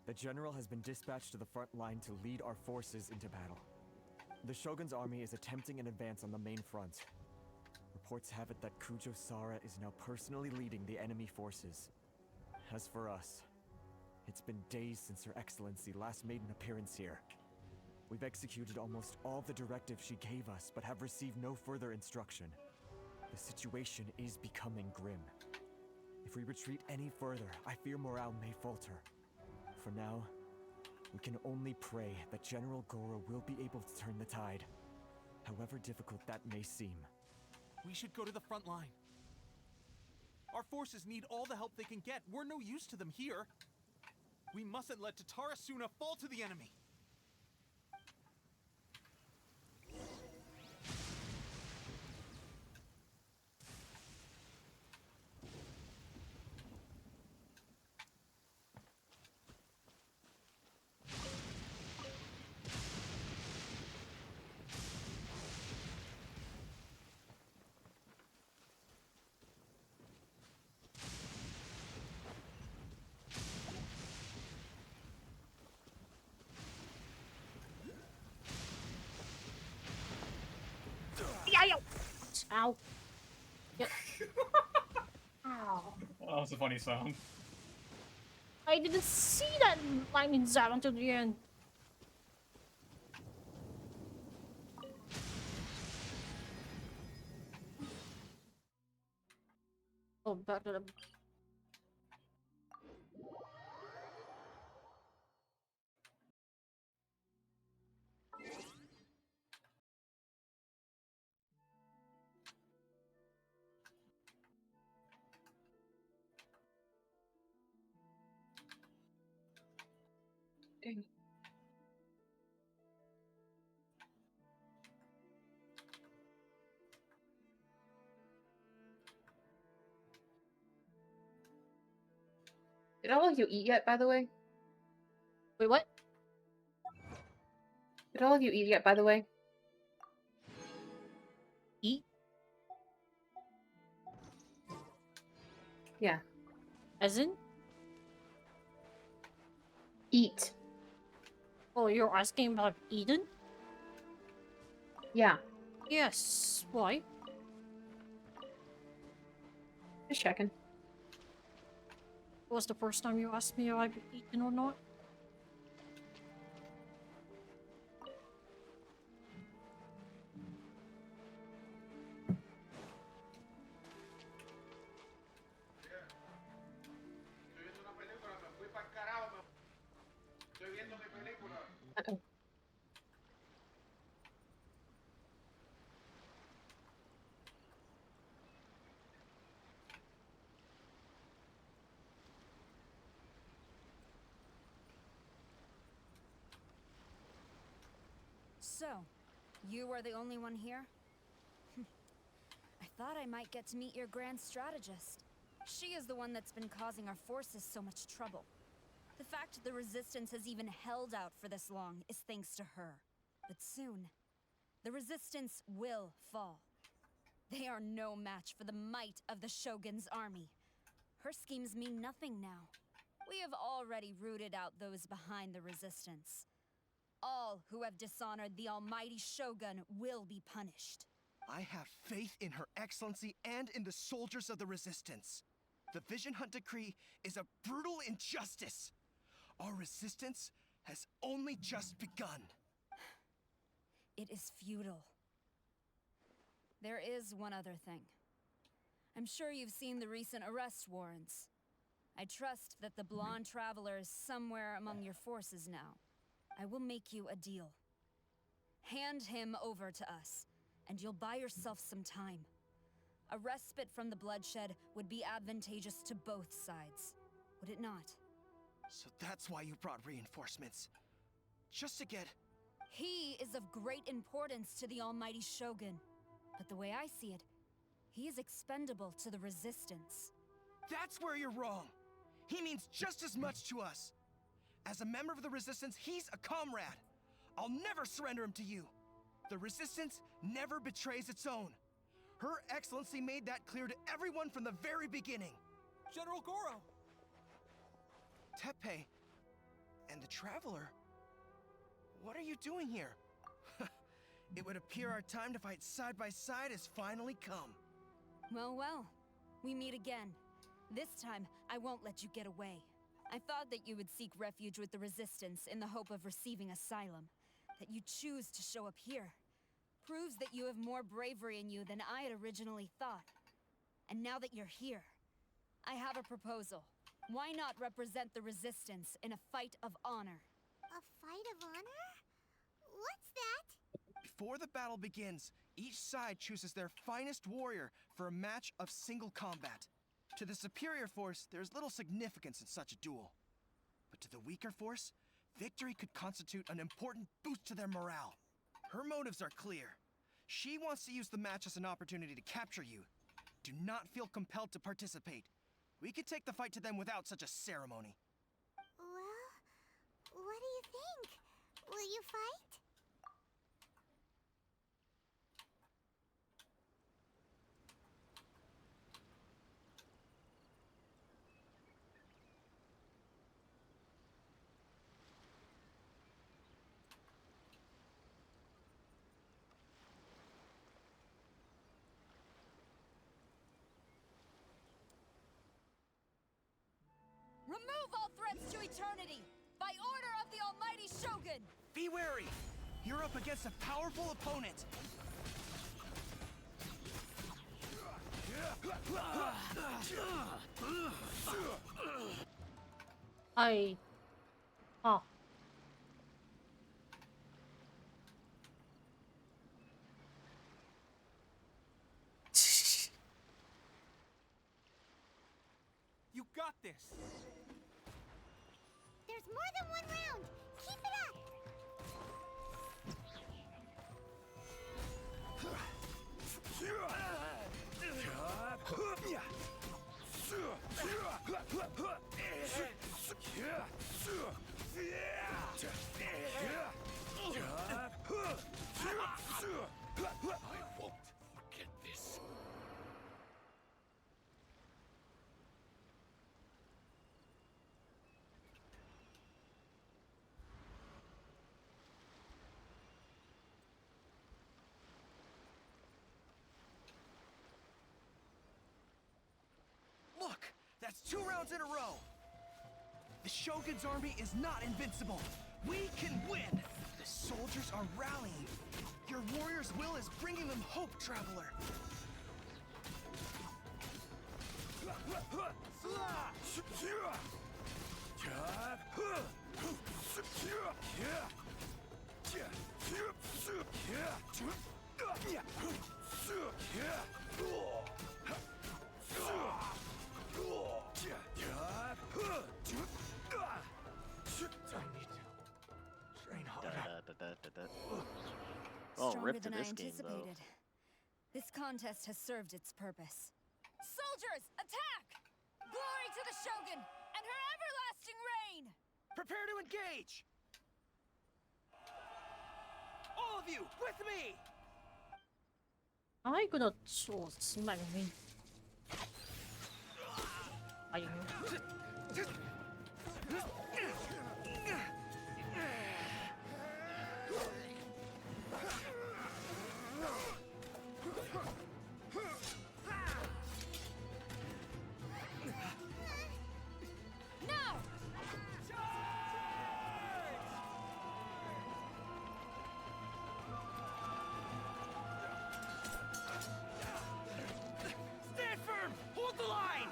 The general has been dispatched to the front line to lead our forces into battle. The Shogun's army is attempting an advance on the main front. Reports have it that Kujo Sara is now personally leading the enemy forces. As for us, it's been days since Her Excellency last made an appearance here. We've executed almost all the directives she gave us, but have received no further instruction. The situation is becoming grim. If we retreat any further, I fear morale may falter. For now, we can only pray that General Goro will be able to turn the tide, however difficult that may seem. We should go to the front line. Our forces need all the help they can get. We're no use to them here. We mustn't let Tatarasuna fall to the enemy. Ow. Yep. Ow. That was a funny sound. I didn't see that lightning zap until the end. Oh, back to the... Dang. Did all of you eat yet, by the way? Wait, what? Did all of you eat yet, by the way? Eat? Yeah. As in? Eat. Oh, you're asking about Eden? Yeah. Yes. Why? Just checking. Was the first time you asked me if I've eaten or not? Uh-oh. So, You are the only one here? I thought I might get to meet your grand strategist. She is the one that's been causing our forces so much trouble. The fact the Resistance has even held out for this long is thanks to her. But soon, the Resistance will fall. They are no match for the might of the Shogun's army. Her schemes mean nothing now. We have already rooted out those behind the Resistance. All who have dishonored the almighty Shogun will be punished. I have faith in Her Excellency and in the soldiers of the Resistance. The Vision Hunt Decree is a brutal injustice. Our resistance has only just begun. It is futile. There is one other thing. I'm sure you've seen the recent arrest warrants. I trust that the blonde traveler is somewhere among your forces now. I will make you a deal. Hand him over to us, and you'll buy yourself some time. A respite from the bloodshed would be advantageous to both sides, would it not? So that's why you brought reinforcements. Just to get... He is of great importance to the almighty Shogun. But the way I see it, he is expendable to the Resistance. That's where you're wrong. He means just as much to us. As a member of the Resistance, he's a comrade. I'll never surrender him to you. The Resistance never betrays its own. Her Excellency made that clear to everyone from the very beginning. General Goro! Teppei and the Traveler? What are you doing here? It would appear our time to fight side by side has finally come. Well, well. We meet again. This time, I won't let you get away. I thought that you would seek refuge with the Resistance in the hope of receiving asylum. That you choose to show up here proves that you have more bravery in you than I had originally thought. And now that you're here, I have a proposal. Why not represent the Resistance in a fight of honor? A fight of honor? What's that? Before the battle begins, each side chooses their finest warrior for a match of single combat. To the superior force, there's little significance in such a duel. But to the weaker force, victory could constitute an important boost to their morale. Her motives are clear. She wants to use the match as an opportunity to capture you. Do not feel compelled to participate. We could take the fight to them without such a ceremony. Well, what do you think? Will you fight? Remove all threats to eternity! By order of the almighty Shogun! Be wary! You're up against a powerful opponent! Oh. You got this! There's more than one round! Keep it up! I won't forget this. Look! That's 2 rounds in a row! The Shogun's army is not invincible! We can win! The soldiers are rallying! Your warrior's will is bringing them hope, Traveler! Oh, stronger rip to than I this game, though. anticipated. This contest has served its purpose. Soldiers, attack! Glory to the Shogun and her everlasting reign! Prepare to engage! All of you, with me! I gonna smack me. Are you? Now! Stand firm! Hold the line!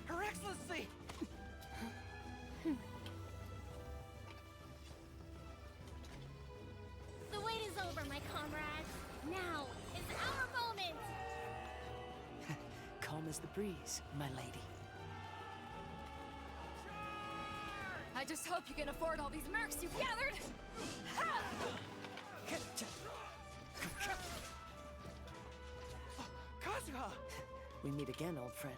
Her Excellency! The wait is over, my comrades. Now is our moment. Calm as the breeze, my lady. I just hope you can afford all these mercs you've gathered! Ha! Kazuha! We meet again, old friend.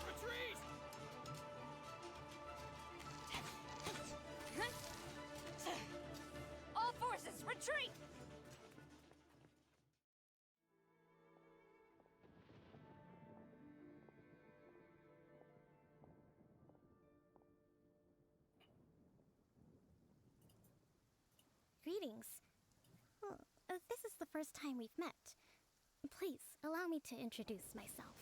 Retreat! All forces, retreat! Greetings. Well, this is the first time we've met. Please, allow me to introduce myself.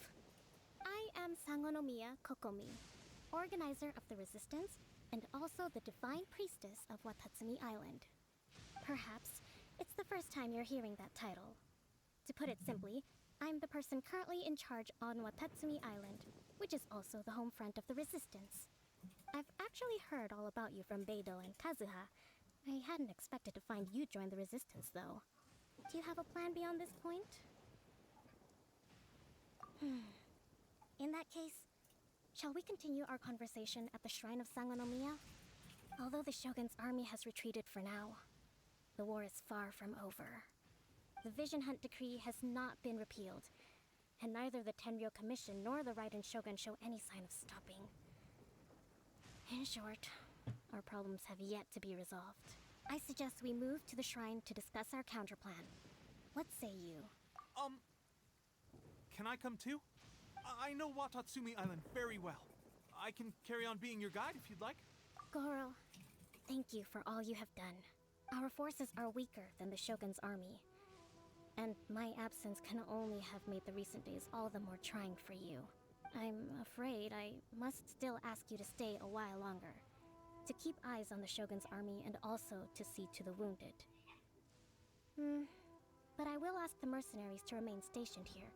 I am Sangonomiya Kokomi, organizer of the Resistance and also the Divine Priestess of Watatsumi Island. Perhaps it's the first time you're hearing that title. To put it simply, I'm the person currently in charge on Watatsumi Island, which is also the home front of the Resistance. I've actually heard all about you from Beidou and Kazuha. I hadn't expected to find you join the Resistance, though. Do you have a plan beyond this point? In that case, shall we continue our conversation at the Shrine of Sangonomiya? Although the Shogun's army has retreated for now, the war is far from over. The Vision Hunt Decree has not been repealed, and neither the Tenryou Commission nor the Raiden Shogun show any sign of stopping. In short, our problems have yet to be resolved. I suggest we move to the shrine to discuss our counterplan. What say you? Can I come too? I know Watatsumi Island very well. I can carry on being your guide if you'd like. Goro, thank you for all you have done. Our forces are weaker than the Shogun's army, and my absence can only have made the recent days all the more trying for you. I'm afraid I must still ask you to stay a while longer, to keep eyes on the Shogun's army and also to see to the wounded. But I will ask the mercenaries to remain stationed here,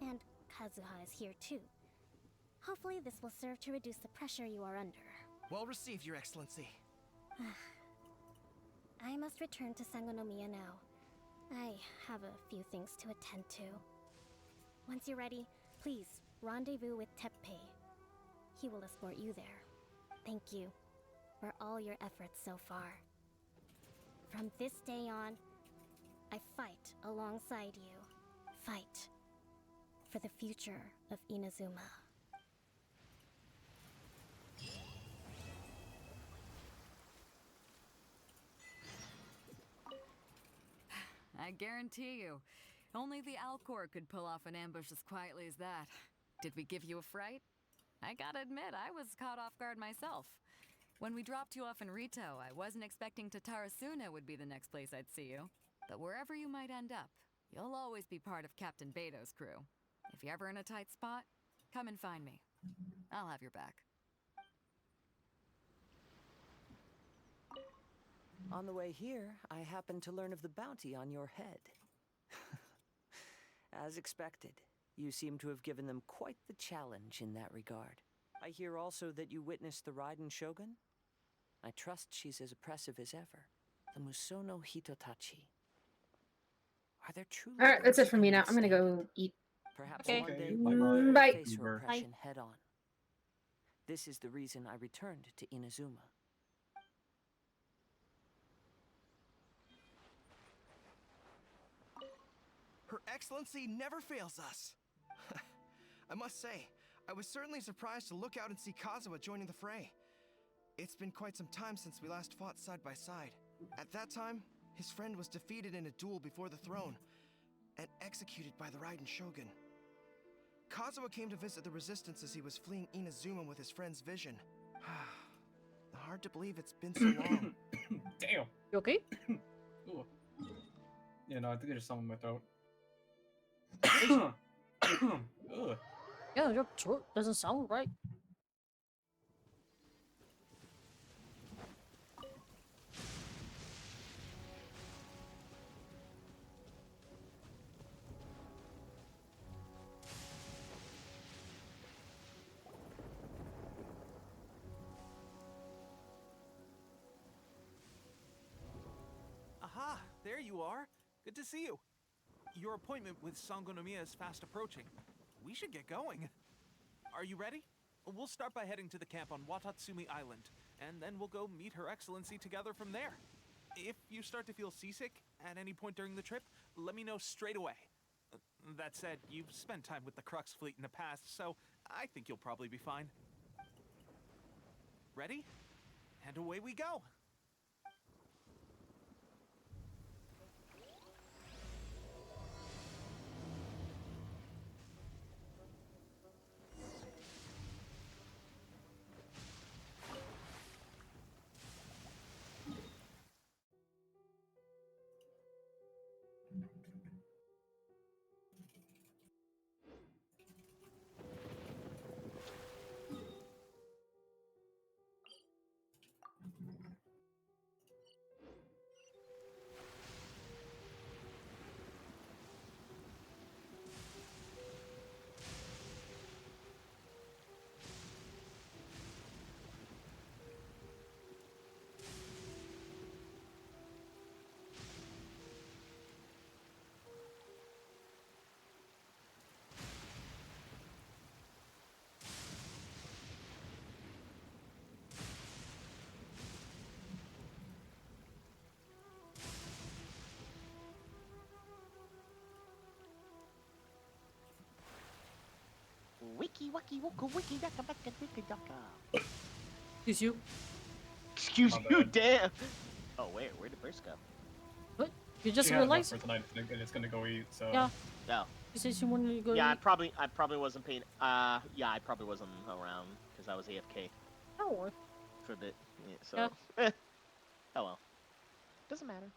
and Kazuha is here too. Hopefully this will serve to reduce the pressure you are under. Well received, Your Excellency. I must return to Sangonomiya now. I have a few things to attend to. Once you're ready, please rendezvous with Teppei. He will escort you there. Thank you for all your efforts so far. From this day on, I fight alongside you. Fight for the future of Inazuma. I guarantee you, only the Alcor could pull off an ambush as quietly as that. Did we give you a fright? I gotta admit, I was caught off guard myself. When we dropped you off in Rito, I wasn't expecting Tatarasuna would be the next place I'd see you. But wherever you might end up, you'll always be part of Captain Beidou's crew. If you're ever in a tight spot, come and find me. I'll have your back. On the way here, I happened to learn of the bounty on your head. As expected, You seem to have given them quite the challenge in that regard. I hear also that you witnessed the Raiden Shogun? I trust she's as oppressive as ever. The Musono Hitotachi. Are there truly Alright, that's those it for who me can now. I'm gonna withstand go it? eat. Perhaps Okay. one day Bye we'll be able Bye. to face her Bye. oppression head on. This is the reason I returned to Inazuma. Her Excellency never fails us. I must say, I was certainly surprised to look out and see Kazuha joining the fray. It's been quite some time since we last fought side by side. At that time, his friend was defeated in a duel before the throne and executed by the Raiden Shogun. Kazuha came to visit the resistance as he was fleeing Inazuma with his friend's vision. Hard to believe it's been so long. Damn. You okay? Ooh. Yeah, no, I think I just something in my throat. Ugh. Yeah, your throat doesn't sound right. Aha! There you are. Good to see you. Your appointment with Sangonomiya is fast approaching. We should get going. Are you ready? We'll start by heading to the camp on Watatsumi Island, and then we'll go meet Her Excellency together from there. If you start to feel seasick at any point during the trip, let me know straight away. That said, you've spent time with the Crux fleet in the past, so I think you'll probably be fine. Ready? And away we go! Wiki waki waka wiki daka baka wiki daka. Excuse you. Excuse My you, bad. damn. Oh, where'd the burst go? What? You just She had enough realized? for tonight, and it's gonna go eat. So Yeah. No. You said you wanted to go. Yeah, eat. I probably wasn't paying. Yeah, I probably wasn't around because I was AFK Oh. for a bit. Yeah, so. Yeah. Oh well. Doesn't matter.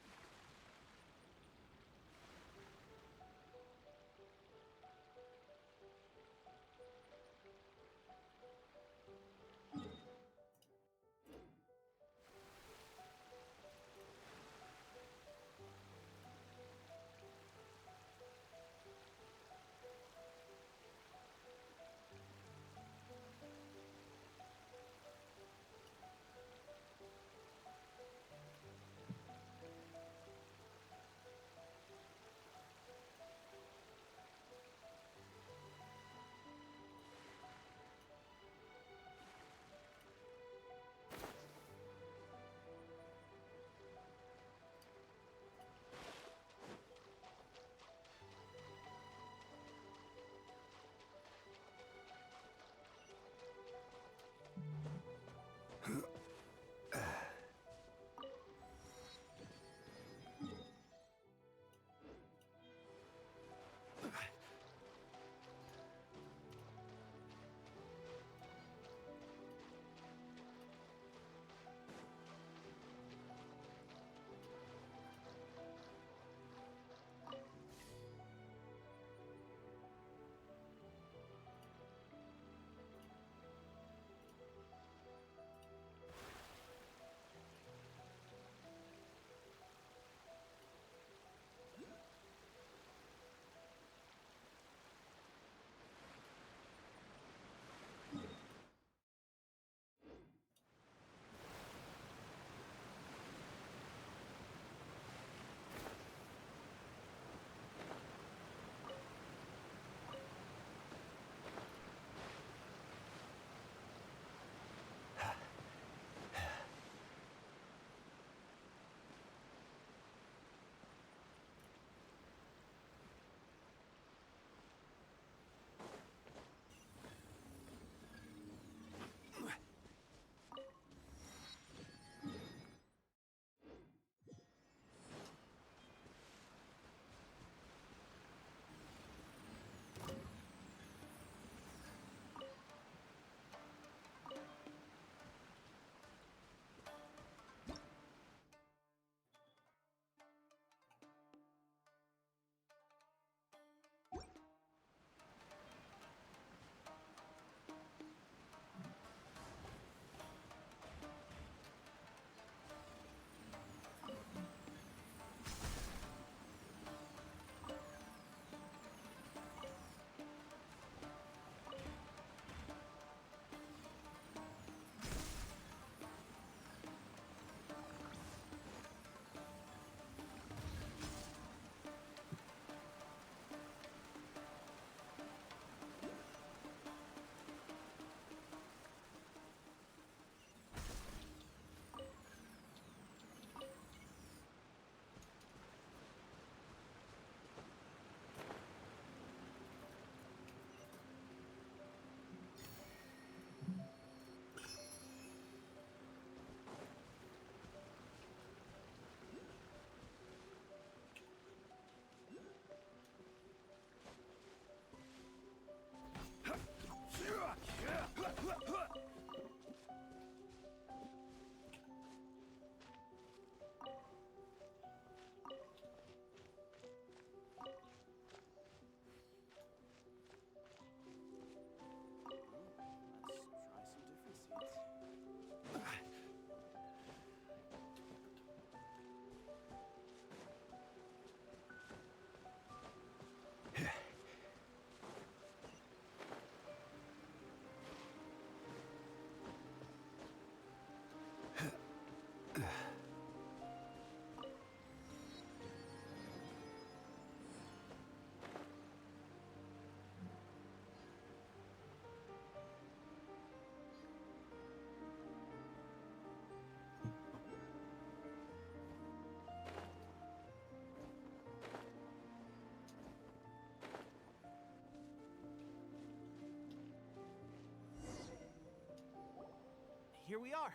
here we are.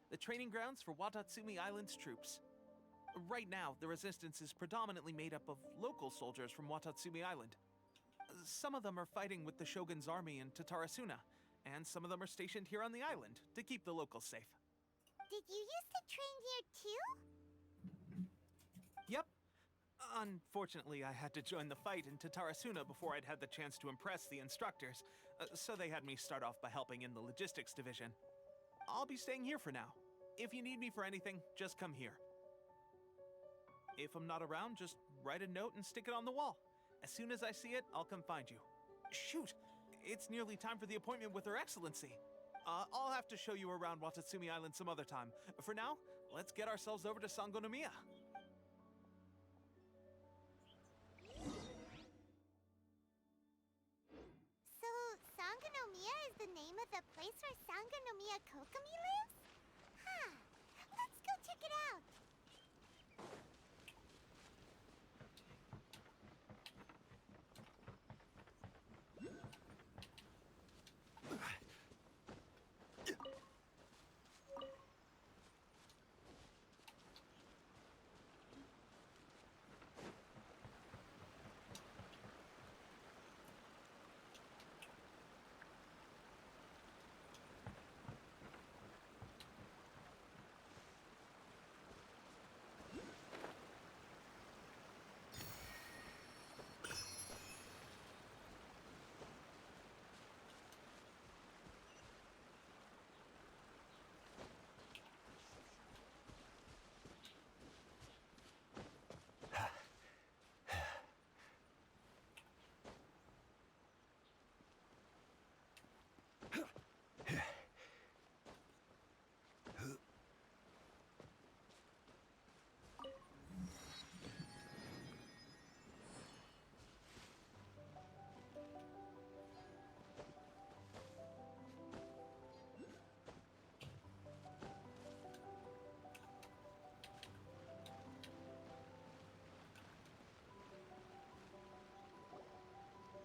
The training grounds for Watatsumi Island's troops. Right now, the resistance is predominantly made up of local soldiers from Watatsumi Island. Some of them are fighting with the Shogun's army in Tatarasuna, and some of them are stationed here on the island to keep the locals safe. Did you used to train here too? Yep. Unfortunately, I had to join the fight in Tatarasuna before I'd had the chance to impress the instructors, so they had me start off by helping in the logistics division. I'll be staying here for now. If you need me for anything, just come here. If I'm not around, just write a note and stick it on the wall. As soon as I see it, I'll come find you. Shoot! It's nearly time for the appointment with Her Excellency. I'll have to show you around Watatsumi Island some other time. For now, let's get ourselves over to Sangonomiya. So, Sangonomiya is the name of the place where Sangonomiya Kokomi lives? Huh. Let's go check it out.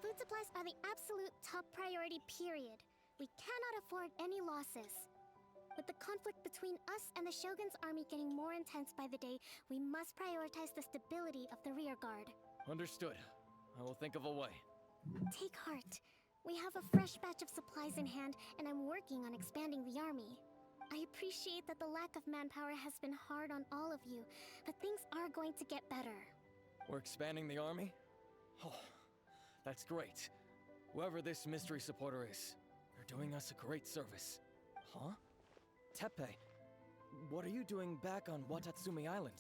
Food supplies are the absolute top priority, period. We cannot afford any losses. With the conflict between us and the Shogun's army getting more intense by the day, we must prioritize the stability of the rear guard. Understood. I will think of a way. Take heart. We have a fresh batch of supplies in hand, and I'm working on expanding the army. I appreciate that the lack of manpower has been hard on all of you, but things are going to get better. We're expanding the army? Oh, that's great. Whoever this mystery supporter is, they're doing us a great service. Huh? Teppei, what are you doing back on Watatsumi Island?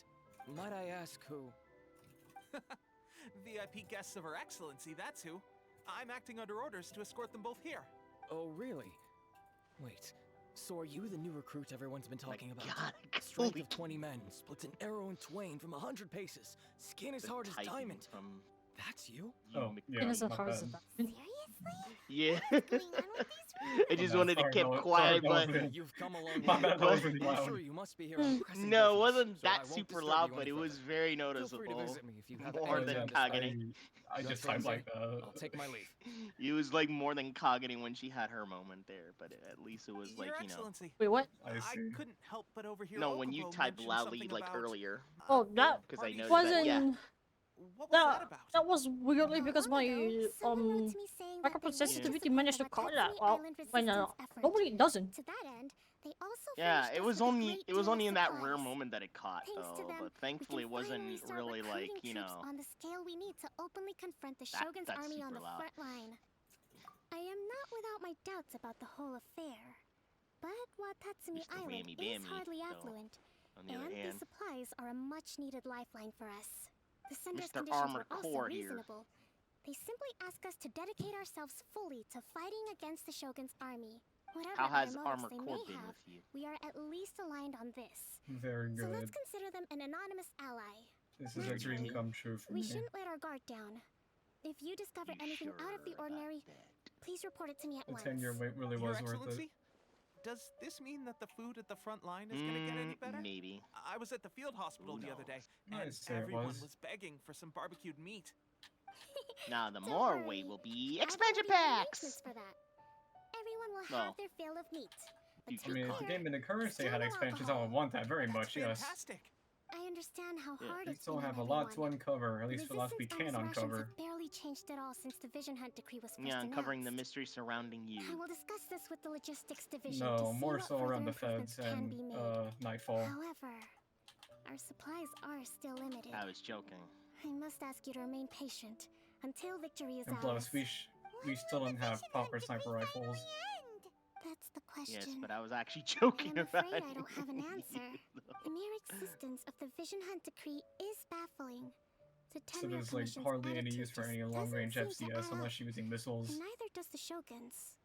Might I ask who? VIP guests of Her Excellency, that's who. I'm acting under orders to escort them both here. Oh, really? Wait, so are you the new recruit everyone's been talking about? God, Strength of 20 men, splits an arrow in twain from 100 paces, skin as hard as diamond. That's you? Oh, yeah. Skin as hard as a diamond. Yeah. What's going on with these I just wanted to keep quiet, but You've come a long My way. bad, that was really I'm loud. sure you must be here on pressing no, it business, wasn't so I that won't super disturb loud, you but any it was further. very Feel free noticeable. to visit me if you have More anything than to say. Kagane. I Your just typed Sensei, like that. I'll take my leave. It was like more than Kagane when she had her moment there, but at least it was like, Your you know. Excellency. Wait, what? I see. couldn't help but overhear No, when you Okubo typed mention loudly something like about, earlier. Oh, that Because I noticed wasn't. that, yeah. What was that about? That was weirdly because my backup they sensitivity want to managed to support call the that Watatsumi out Island when resistance effort. normally it doesn't. To that end, they also Yeah, furnished it us was with a only great it was deal only of in that supplies. rare moment that it caught Thanks to though, them, but thankfully it we can wasn't finally start really like, recruiting you troops know. on the scale we need to openly confront the That- Shogun's that's army on super the loud. front line. I am not without my doubts about the whole affair, but Watatsumi Mr. Island Whammy is Bammy, hardly though, affluent, on the other and the hand. supplies are a much-needed lifeline for us. The sender's Mr. conditions Armored were also Core here. reasonable. They simply ask us to dedicate ourselves fully to fighting against the Shogun's army. Whatever How has other motives Armored they Core may been have, with you? we are at least aligned on this. Very So let's good. consider them an anonymous ally. This is a dream Naturally, come true for we me. shouldn't let our guard down. If you discover anything out of the ordinary, please report it to me at The once. 10-year wait really Your was worth Excellency, it. does this mean that the food at the front line is gonna get any better? Maybe. I was at the field hospital Who the other day, knows? and I'd say it everyone was. was begging for some barbecued meat. Now the Don't more worry. weight will be I've expansion already made packs. arrangements for that. Everyone will Well. have their fill of meat, I mean, if the game didn't currency had expansions, I would want that very much, yes. I understand how hard We it's still been have a on lot to everyone. uncover, at least a lot we Resistance can arms rations uncover. have barely changed at all since the Vision Hunt decree was first Yeah, uncovering the announced. mystery surrounding you. I will discuss this with the logistics division to No, see more what so further around the improvements feds can and be made. Nightfall. However, our supplies are still limited. I was joking. I must ask you to remain patient until victory is And ours. plus, we still don't have proper sniper rifles. That's the question. Yes, but I was actually joking I'm about afraid it. I don't have an answer. The mere existence of the Vision Hunt decree is baffling. The So Tenryou there's like Commission's hardly any attitude use for just any doesn't long-range seem to FCS add unless you're using missiles. And neither does the Shogun's.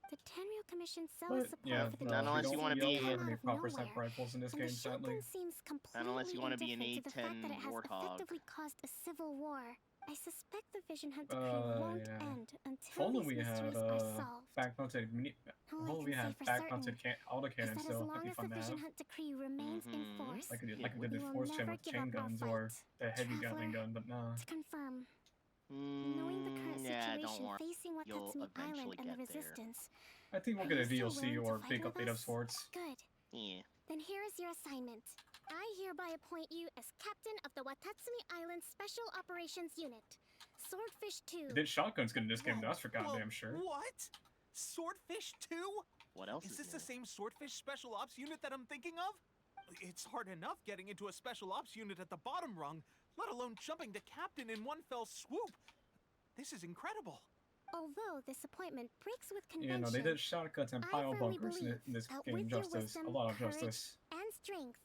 The Tenryou Commission's But zealous support yeah, for the no, Not unless we you want to don't be have out any of proper nowhere, sniper rifles in this and game, the sadly. Shogun seems Not unless you completely want to be an indifferent to the fact that it A10 has Warthog. effectively caused a civil war. I suspect the Vision Hunt decree won't Yeah. end If until only these we had mysteries are solved. back-mounted All I we can had say for back-mounted certain autocannons is that as still. long That'd be as the fun to Vision have. Hunt decree remains in force, Like we we did the will Force Gen never with give chain up our guns fight. or the heavy gatling Traveler, gun, but nah. to confirm, knowing the current Yeah, don't situation worry. facing You'll Watatsumi eventually Island and the get there. Resistance, I think we'll are get a you still DLC willing to or fight big with update of us? sorts. Good. Yeah. Then here is your assignment. I hereby appoint you as captain of the Watatsumi Island Special Operations Unit. Swordfish 2. They did shotguns good in this game, that's for goddamn sure. What? Swordfish 2? What else Is is this new? the same Swordfish Special Ops unit that I'm thinking of? It's hard enough getting into a Special Ops unit at the bottom rung, let alone jumping to captain in one fell swoop. This is incredible. Although this appointment breaks with You convention, know, they did shotguns and I pile firmly bunkers in believe this that game. with your Justice. wisdom, A lot of courage, justice. and strength,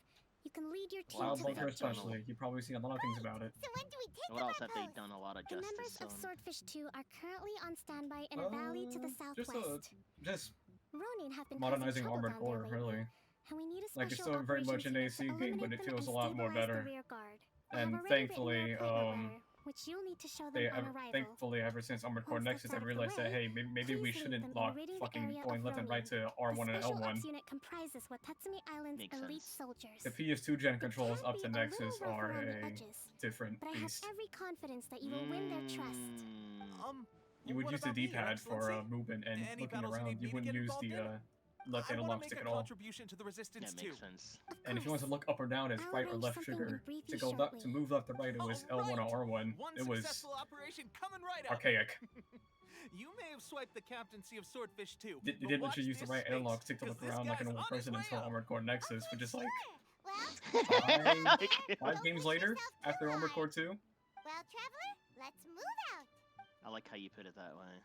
you can lead your team Pile to bunker victory. especially. You probably see a lot of things about it. So when do we take What else have they done a lot of The justice members of on? Swordfish 2 are currently on standby in a valley to the southwest. Just Ronin have been modernizing causing trouble Armored down there Core, lately, really. and we need a Like, it's special still very much an operations AC unit to game, but eliminate it them feels a and lot more stabilize better. the rear guard. I And have already written thankfully, your appointment letter, which you'll need to show them on arrival. thankfully, ever since Armored Core Once Nexus, that's I out of the realized that, way, hey, maybe we please lead shouldn't them in lock ridding the fucking area going of left and right Ronin. to R1 The and special L1. ops unit comprises Watatsumi Island's Makes elite sense. soldiers. The PS2 gen controls up to Can be a Nexus little rough are around the a edges, different but I have beast. every confidence that you will win their trust. You would what use the about me, Your D-pad for Excellency? movement and Any looking battles you around. need me You to wouldn't get use involved the in? left I analog want to stick make at a all. contribution to the Resistance That too. makes sense. And if you want to look up or down, it's I'll right or arrange left something trigger. brief To you go up, to shortly. move left or right, it was L1 or R1. One It was successful operation coming right up. archaic. You may have swiped the captaincy of Swordfish 2. You but didn't watch literally use the this right space, analog stick to 'cause look this around like an guy's old on his person way until up. Armored Core Nexus, which is like Well, five games later, after Armored Core 2. Well, traveler, let's move out. I like how you put it that way.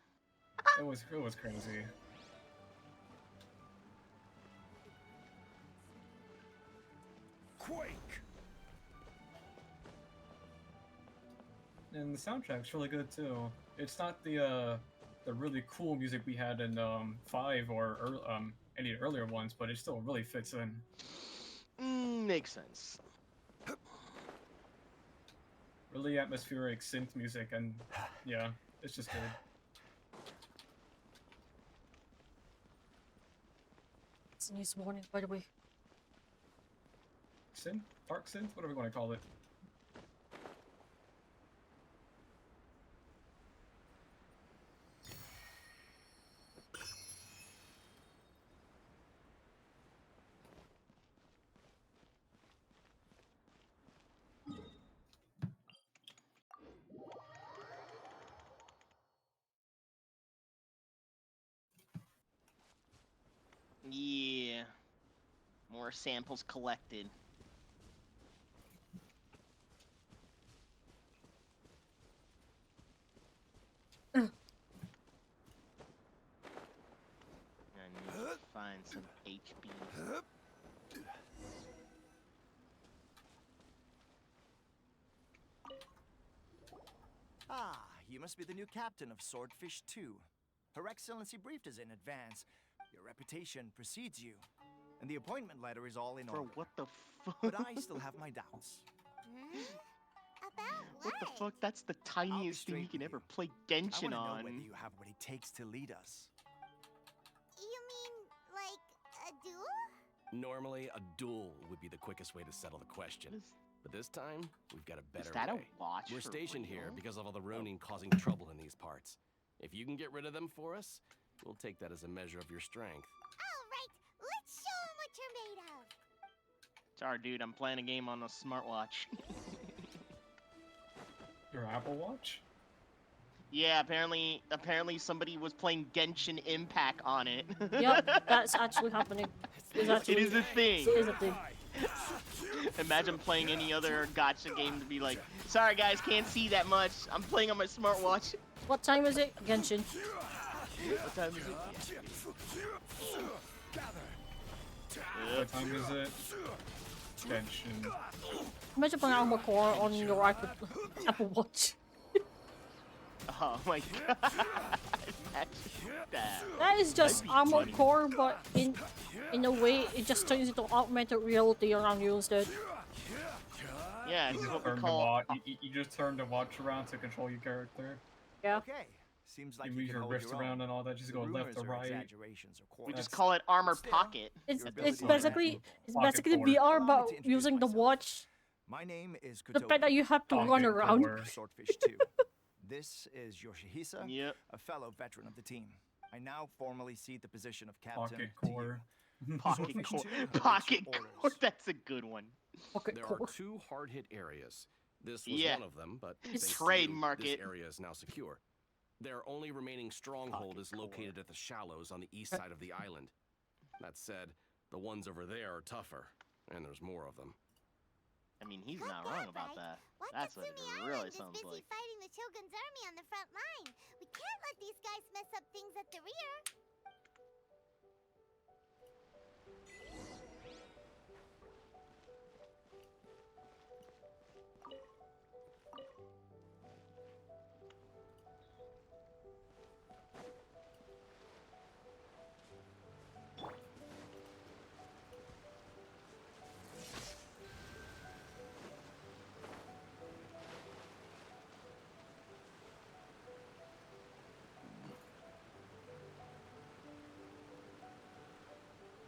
It was crazy. Quake! And the soundtrack's really good too. It's not the really cool music we had in 5 or any earlier ones, but it still really fits in. Makes sense. Really atmospheric synth music, and yeah, it's just good. It's news morning, by the way. Synth? Dark synth? Whatever you want to call it. Yeah. More samples collected. I need to find some HP. Ah, you must be the new captain of Swordfish 2. Her Excellency briefed us in advance. Your reputation precedes you. And the appointment letter is all in Bro, order. what the fuck? But I still have my doubts. About What the fuck? That's the tiniest thing you can ever play Genshin I on. want to know whether you have what it takes to lead us. You mean like a duel? Normally, a duel would be the quickest way to settle the question. But this time, we've got a better that a way. watch We're for stationed real? here because of all the Ronin causing trouble in these parts. If you can get rid of them for us, we'll take that as a measure of your strength. All right, let's are made of. Sorry, dude. I'm playing a game on a smartwatch. Your Apple Watch? Yeah, apparently somebody was playing Genshin Impact on it. Yep, that's actually happening. It is a thing. It is a thing. Imagine playing any other gacha game to be like, sorry guys, can't see that much. I'm playing on my smartwatch. What time is it? Genshin. What time is it? What time is it? Genshin. Imagine playing Armored Core on your Apple Watch. Oh my god. That is just Armored Core, but in a way, it just turns into augmented reality around you instead. Yeah, you it's just, what we turn call... you just turn the watch around to control your character. Yeah. Okay. Seems like you move your wrist around and all that. Just go left to right. We just call it Armor Pocket. It's basically VR, but using the watch. My name is The fact that you have to run around. Swordfish 2. This is Yoshihisa, a fellow veteran of the team. I now formally cede the position of captain Pocket to Core. Pocket Core. Pocket Core. That's a good one. There are 2 hard-hit areas. This was one of them, but It's thanks to trademark you, it. this area is now secure. Their only remaining stronghold is located at the shallows on the east side of the island. That said, the ones over there are tougher, and there's more of them. I mean, he's not wrong about that. That's what it really sounds busy like. fighting the Shogun's army on the front line. We can't let these guys mess up things at the rear.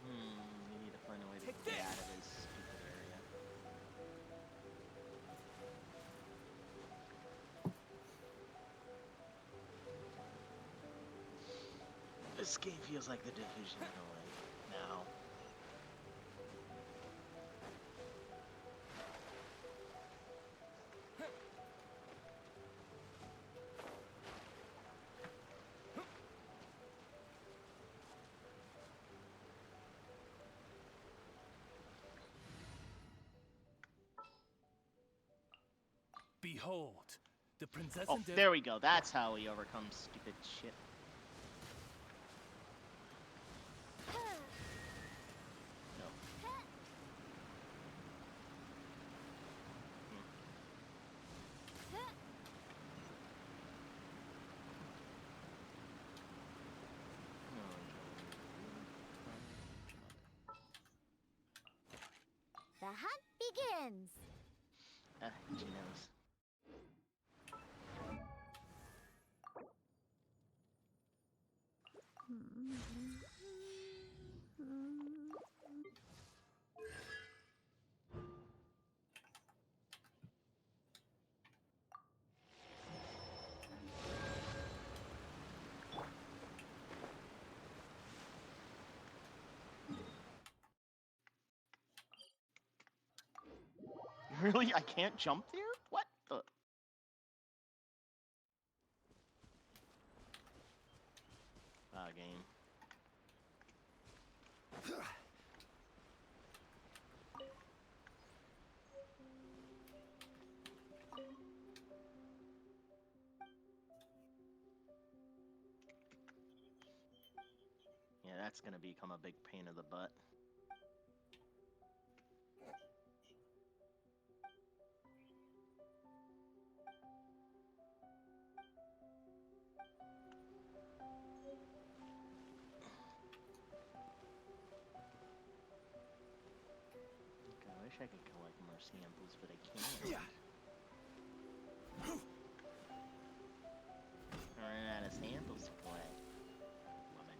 We need to find a way to get out of this stupid area. This game feels like the Division in a way now. Behold, the princess Oh, and there we go. That's how we overcome stupid shit. No. The hunt begins. She knows. Really? I can't jump there? What the? Game. Yeah, that's gonna become a big pain in the butt. I wish I could collect more samples, but I can't. I ran out of samples to collect. Woman.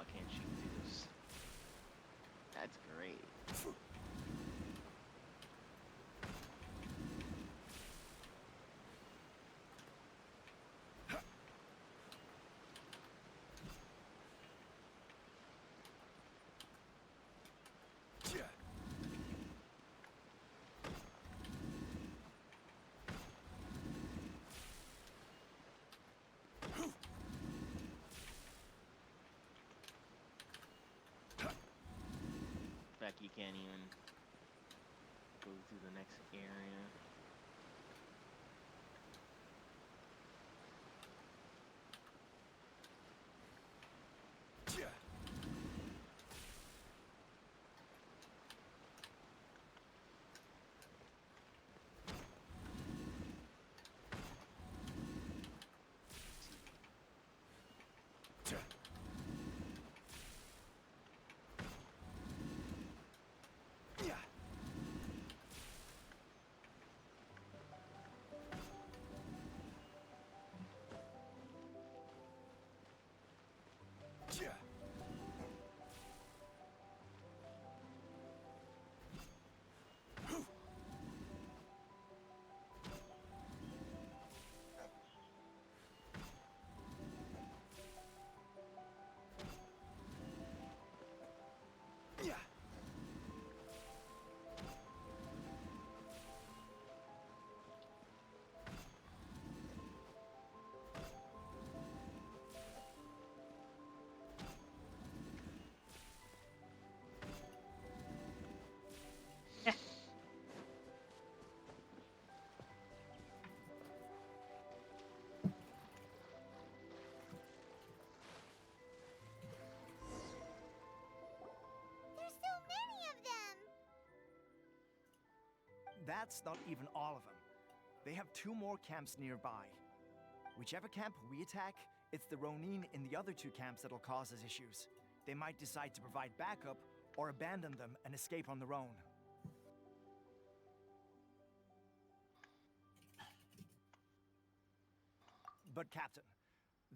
I can't shoot through this. That's great. In fact, you can't even go through the next area. There's so many of them! That's not even all of them. They have 2 more camps nearby. Whichever camp we attack, it's the Ronin in the other 2 camps that'll cause us issues. They might decide to provide backup or abandon them and escape on their own. But Captain,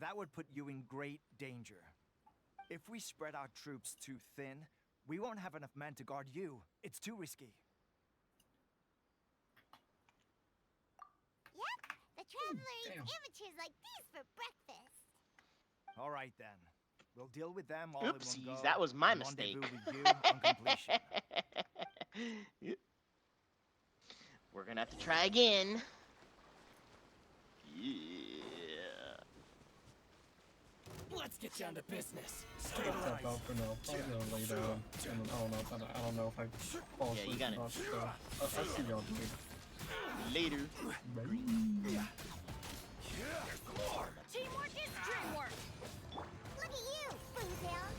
that would put you in great danger. If we spread our troops too thin, we won't have enough men to guard you. It's too risky. Yep, the Traveler eats amateurs like these for breakfast. All right then. We'll deal with them all in one Oopsies, go. that was my and mistake. rendezvous with you on completion. We're gonna have to try again. Yeah. Let's get down to business. Step out for now. Probably gonna lay down. And I don't know if I fall asleep. Yeah, you gotta. Or not, so I'll see y'all later. Later. Teamwork is dreamwork. Look at you, Booztown.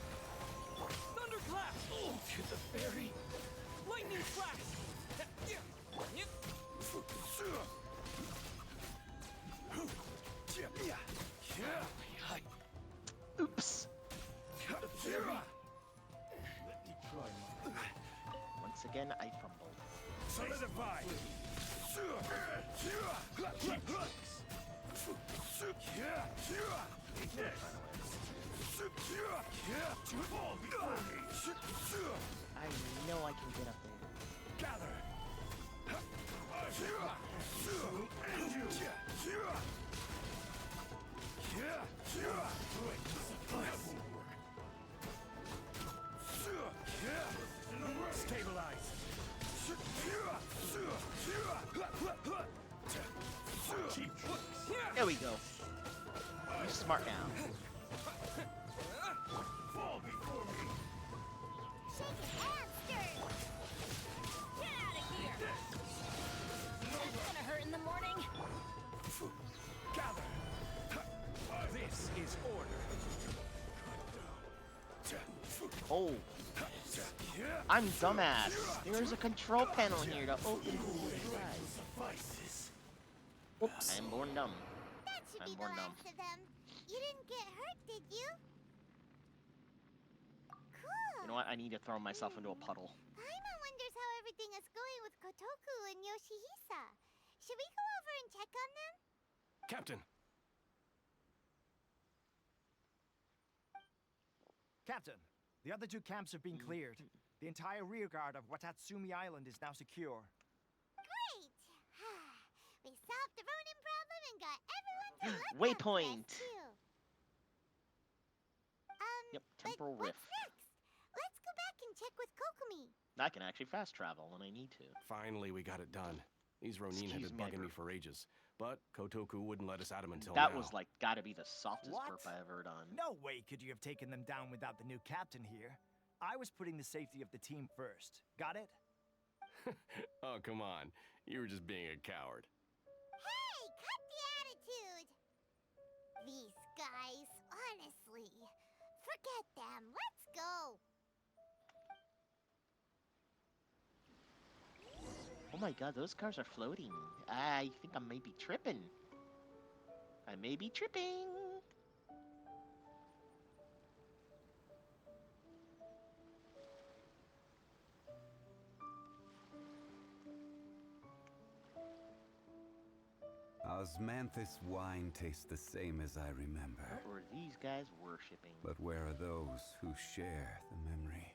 Thunderclap! Oh, to the fairy. Lightning flash. Oops. Once again, I fumbled. Solidify! I know I can get up there. Gather! Stabilize! There we go. You smart now. Fall before me! Shake it and stir. Get out of here. That's gonna hurt in the morning. Gather! This is order. Oh. I'm dumbass. There's a control panel here to open the Suffices. Oops. I'm born dumb. That should I'm be the born dumb. last of them. You didn't get hurt, did you? Cool. You know what? I need to throw myself into a puddle. Paimon wonders how everything is going with Kotoku and Yoshihisa. Should we go over and check on them? Captain! Captain, the other two camps have been cleared. The entire rearguard of Watatsumi Island is now secure. Great! We solved the Ronin problem and got everyone to look Waypoint. too. Yep, temporal What's rift. next? Let's go back and check with Kokomi. I can actually fast travel when I need to. Finally, we got it done. These Ronin have Excuse been me, bugging me for ages, but Kotoku wouldn't let us at him until That now. was like gotta be the softest What? burp I ever done. No way could you have taken them down without the new captain here. I was putting the safety of the team first. Got it? Oh, come on. You were just being a coward. Hey, cut the attitude! These guys, honestly. Forget them. Let's go. Oh my god, those cars are floating. I think I may be tripping. I may be tripping. Osmanthus wine tastes the same as I remember. What were these guys worshipping? But where are those who share the memory?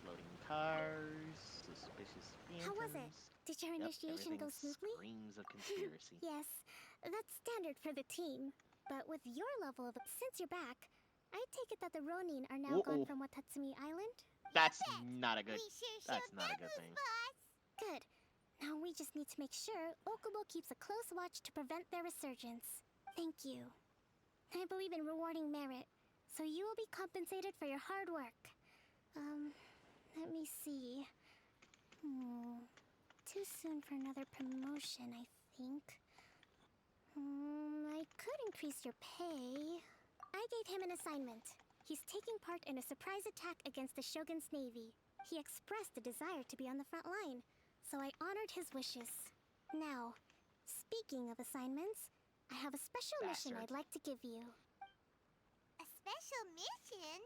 Floating cars, suspicious phantoms. How was it? Did your initiation go smoothly? Screams of conspiracy. Yes, that's standard for the team. But with your level of... Since you're back, I take it that the Ronin are now gone from Watatsumi Island? That's not a good. That's not a good thing. Good. Now we just need to make sure Okubo keeps a close watch to prevent their resurgence. Thank you. I believe in rewarding merit, so you will be compensated for your hard work. Let me see. Too soon for another promotion, I think. I could increase your pay. I gave him an assignment. He's taking part in a surprise attack against the Shogun's navy. He expressed a desire to be on the front line, so I honored his wishes. Now, speaking of assignments, I have a special mission I'd like to give you. A special mission?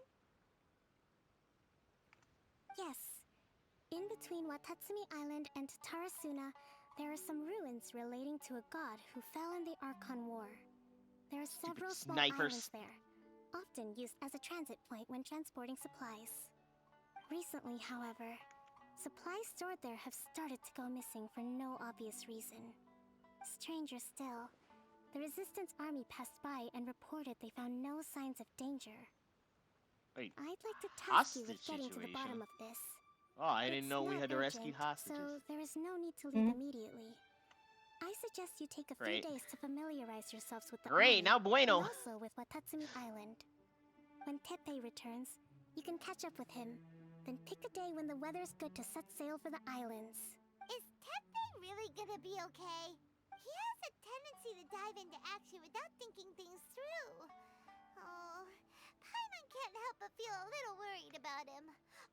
Yes. In between Watatsumi Island and Tatarasuna, there are some ruins relating to a god who fell in the Archon War. There are several small islands there, often used as a transit point when transporting supplies. Recently, however, supplies stored there have started to go missing for no obvious reason. Stranger still, the Resistance army passed by and reported they found no signs of danger. Wait, I'd like to task you with hostage getting to the bottom situation? of this. Oh, I didn't It's know we not had to rescue urgent, hostages. So there is no need to leave immediately. I suggest you take a few days to familiarize yourselves with the Great, army, now bueno. and also with Watatsumi Island. When Teppei returns, you can catch up with him. Then pick a day when the weather's good to set sail for the islands. Is Teppei really gonna be okay? He has a tendency to dive into action without thinking things through. Oh, Paimon can't help but feel a little worried about him.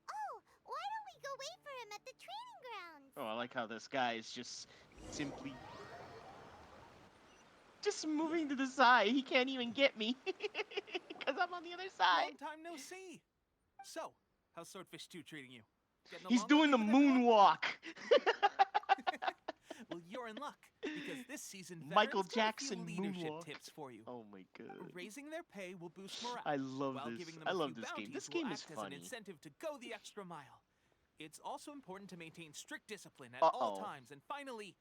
Oh, why don't we go wait for him at the training grounds? Oh, I like how this guy is just simply just moving to the side. He can't even get me because I'm on the other side. Long time no see. So, how's Swordfish 2 treating you? Getting He's along doing the okay with everyone? moonwalk. Well, you're in luck because this season Michael veterans got a few Jackson leadership moonwalk. tips for you. Oh my god. Raising their pay will boost morale. I love while this. Giving them I a love few this game. bounties This will game is act as funny. an incentive to go the extra mile. It's also important to maintain strict discipline at all times. And finally,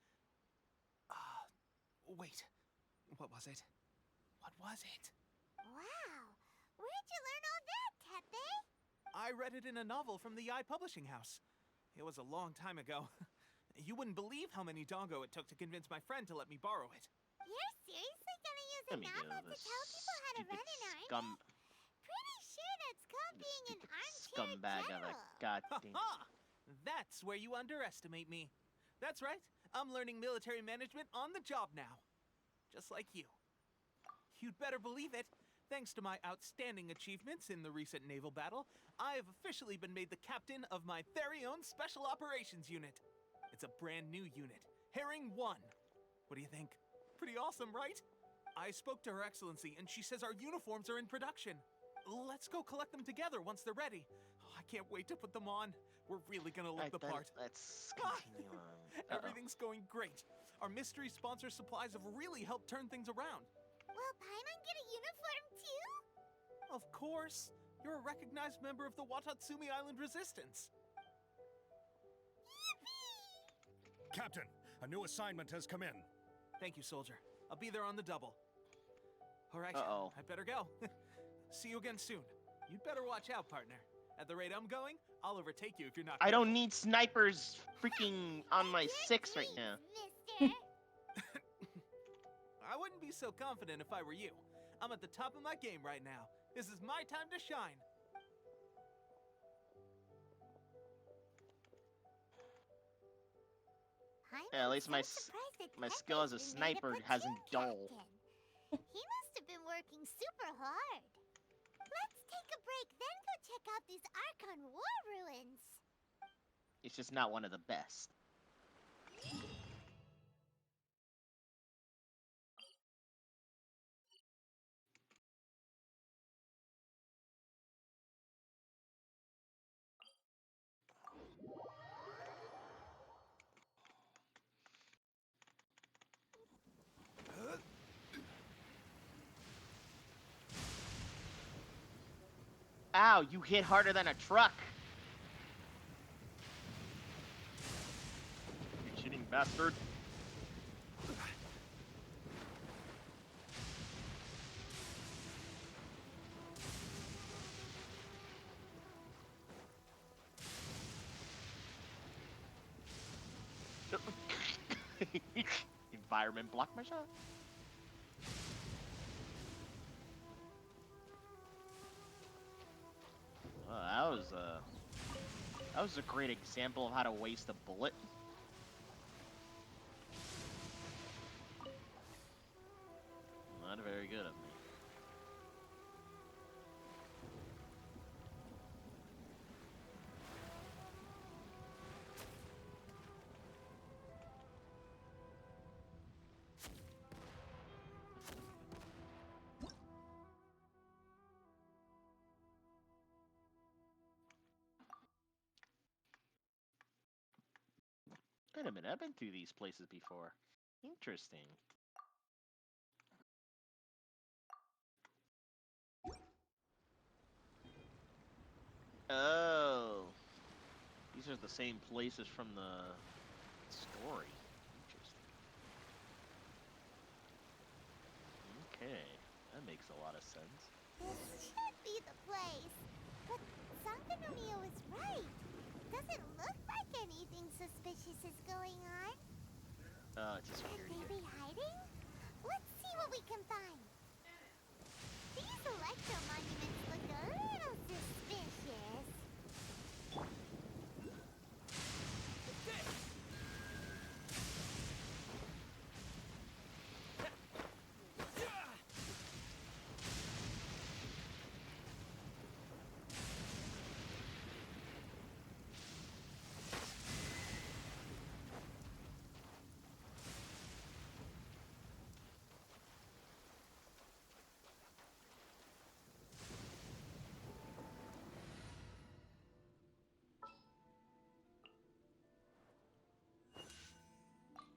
wait, what was it? What was it? Wow, where'd you learn all that, Teppei? I read it in a novel from the Eye Publishing House. It was a long time ago. You wouldn't believe how many dongo it took to convince my friend to let me borrow it. You're seriously gonna use a Let me novel go, to tell people how to run an army? Pretty sure that's called being an armchair Scumbag of a general. goddamn. Ha! That's where you underestimate me. That's right. I'm learning military management on the job now. Just like you. You'd better believe it. Thanks to my outstanding achievements in the recent naval battle, I have officially been made the captain of my very own Special Operations Unit. It's a brand new unit, Herring 1. What do you think? Pretty awesome, right? I spoke to Her Excellency, and she says our uniforms are in production. Let's go collect them together once they're ready. Oh, I can't wait to put them on. We're really gonna look the part. Let's continue on. Everything's going great. Our mystery sponsor supplies have really helped turn things around. Will Paimon get a uniform too? Of course. You're a recognized member of the Watatsumi Island Resistance. Captain, a new assignment has come in. Thank you, soldier. I'll be there on the double. All right, Uh-oh. I better go. See you again soon. You'd better watch out, partner. At the rate I'm going, I'll overtake you if you're not I careful. don't need snipers freaking on my 6 right now. Mister. I wouldn't be so confident if I were you. I'm at the top of my game right now. This is my time to shine. Yeah, at least my skill as a sniper hasn't dulled. He must have been working super hard. Let's take a break, then go check out these Archon War ruins. It's just not one of the best. Ow, you hit harder than a truck. You cheating bastard. Environment block my shot. Well, that was a great example of how to waste a bullet. Not very good of me. Wait a minute, I've been through these places before. Interesting. Oh. These are the same places from the story. Interesting. Okay, that makes a lot of sense. This should be the place. But Sangonomiya was right. Doesn't look like anything suspicious is going on. It's a Could security they be hiding? Let's see what we can find. These electro monuments look a little suspicious.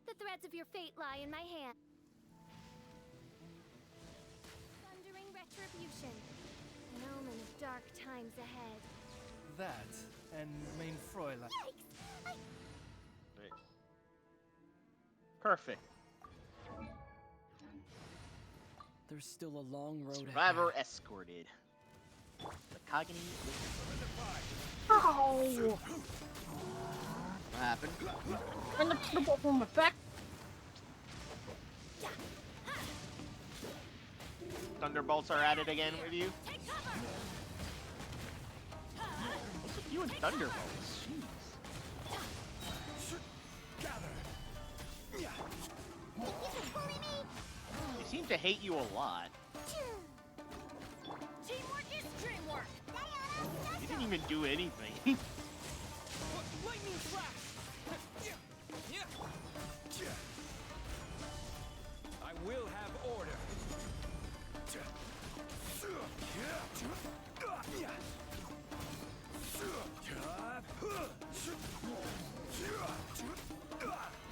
The threads of your fate lie in my hand. Thundering retribution. An omen of dark times ahead. That, and mein Fräulein. Yikes! Wait. Perfect. There's still a long road Survivor ahead. escorted. The Kagani. Ow! What happened? And the ball from my back. Thunderbolts are at it again with you? What's with you and Thunderbolts? Jeez. They seem to hate you a lot. Teamwork is dreamwork. You didn't even do anything. Lightning flash! I will have order.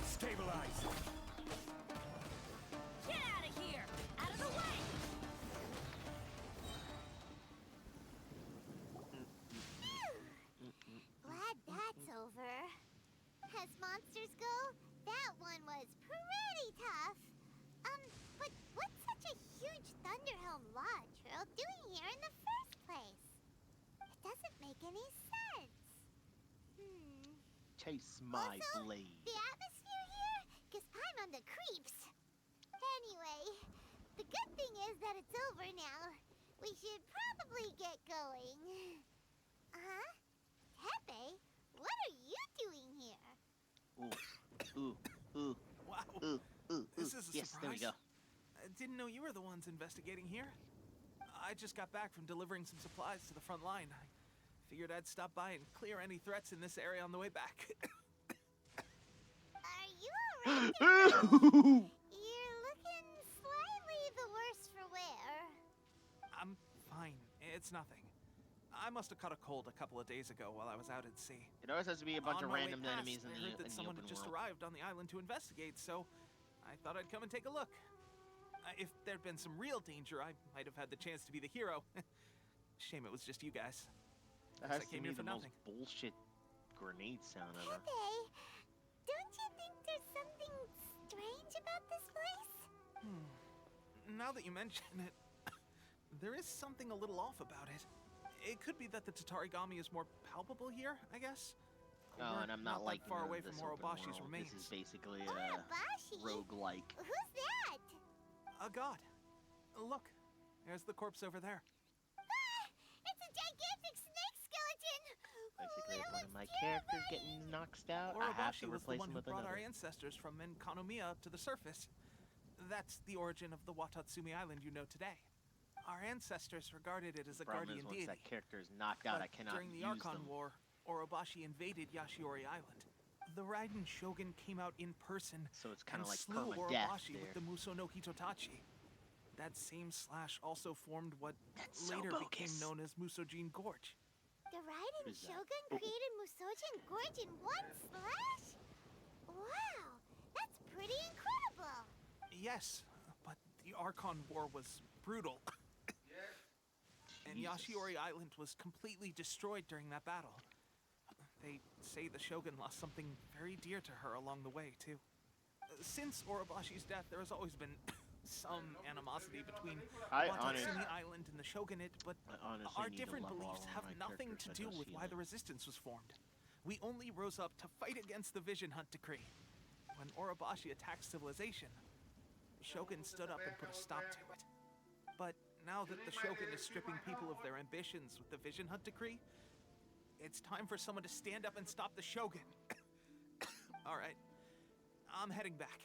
Stabilize. Get out of here! Out of the way! Glad that's over. As monsters go, that one was pretty tough. But what's such a huge Thunderhelm Lodge Trail doing here in the first place? It doesn't make any sense. Chase my Also, blade. the atmosphere here gives Paimon on the creeps. Anyway, the good thing is that it's over now. We should probably get going. Huh? Tepe, what are you doing here? Ooh. Wow. Ooh. This is a Yes, surprise. there we go. I didn't know you were the ones investigating here. I just got back from delivering some supplies to the front line. I figured I'd stop by and clear any threats in this area on the way back. Are you alright? You're looking slightly the worse for wear. I'm fine. It's nothing. I must have caught a cold a couple of days ago while I was out at sea. It always has to be a bunch On of my way random past, enemies in I the heard that in the someone open had just world. arrived on the island to investigate, so I thought I'd come and take a look. If there'd been some real danger, I might have had the chance to be the hero. Shame it was just you guys. That Guess has I to came be here the for most nothing. bullshit grenade sound ever. Tepe, don't you think there's something strange about this place? Now that you mention it, there is something a little off about it. It could be that the Tatarigami is more palpable here, I guess. Oh, We're and I'm not that like far away this from open Orobashi's world. remains. This is basically Orobashi? roguelike. Who's that? A god. Look, there's the corpse over there. Ah, it's a gigantic snake skeleton! Basically, It if one of looks my characters terrifying. getting knocked out, I have Orobashi to was the replace one him who with brought our another. ancestors from Enkanomiya up to the surface. That's the origin of the Watatsumi Island you know today. Our ancestors regarded it as a Problem guardian is, once deity. that character is knocked out, But I cannot during the use Archon them. War, Orobashi invaded Yashiori Island. The Raiden Shogun came out in person So it's kind and of like slew permadeath Orobashi there. with the Muso no Hitotachi. That same slash also formed what That's so later bogus. became known as Musojin Gorge. The Raiden What is that? Shogun Oh. created Musojin Gorge in one slash? Wow, that's pretty incredible. Yes, but the Archon War was brutal. And Yashiori Island was completely destroyed during that battle. They say the Shogun lost something very dear to her along the way, too. Since Orobashi's death, there has always been some animosity between Watatsumi Island and the Shogunate, but our different beliefs have nothing to do with why the resistance was formed. We only rose up to fight against the Vision Hunt Decree. When Orobashi attacked civilization, the Shogun stood up and put a stop to it. But now that the Shogun is stripping people of their ambitions with the Vision Hunt Decree, it's time for someone to stand up and stop the Shogun. Alright, I'm heading back.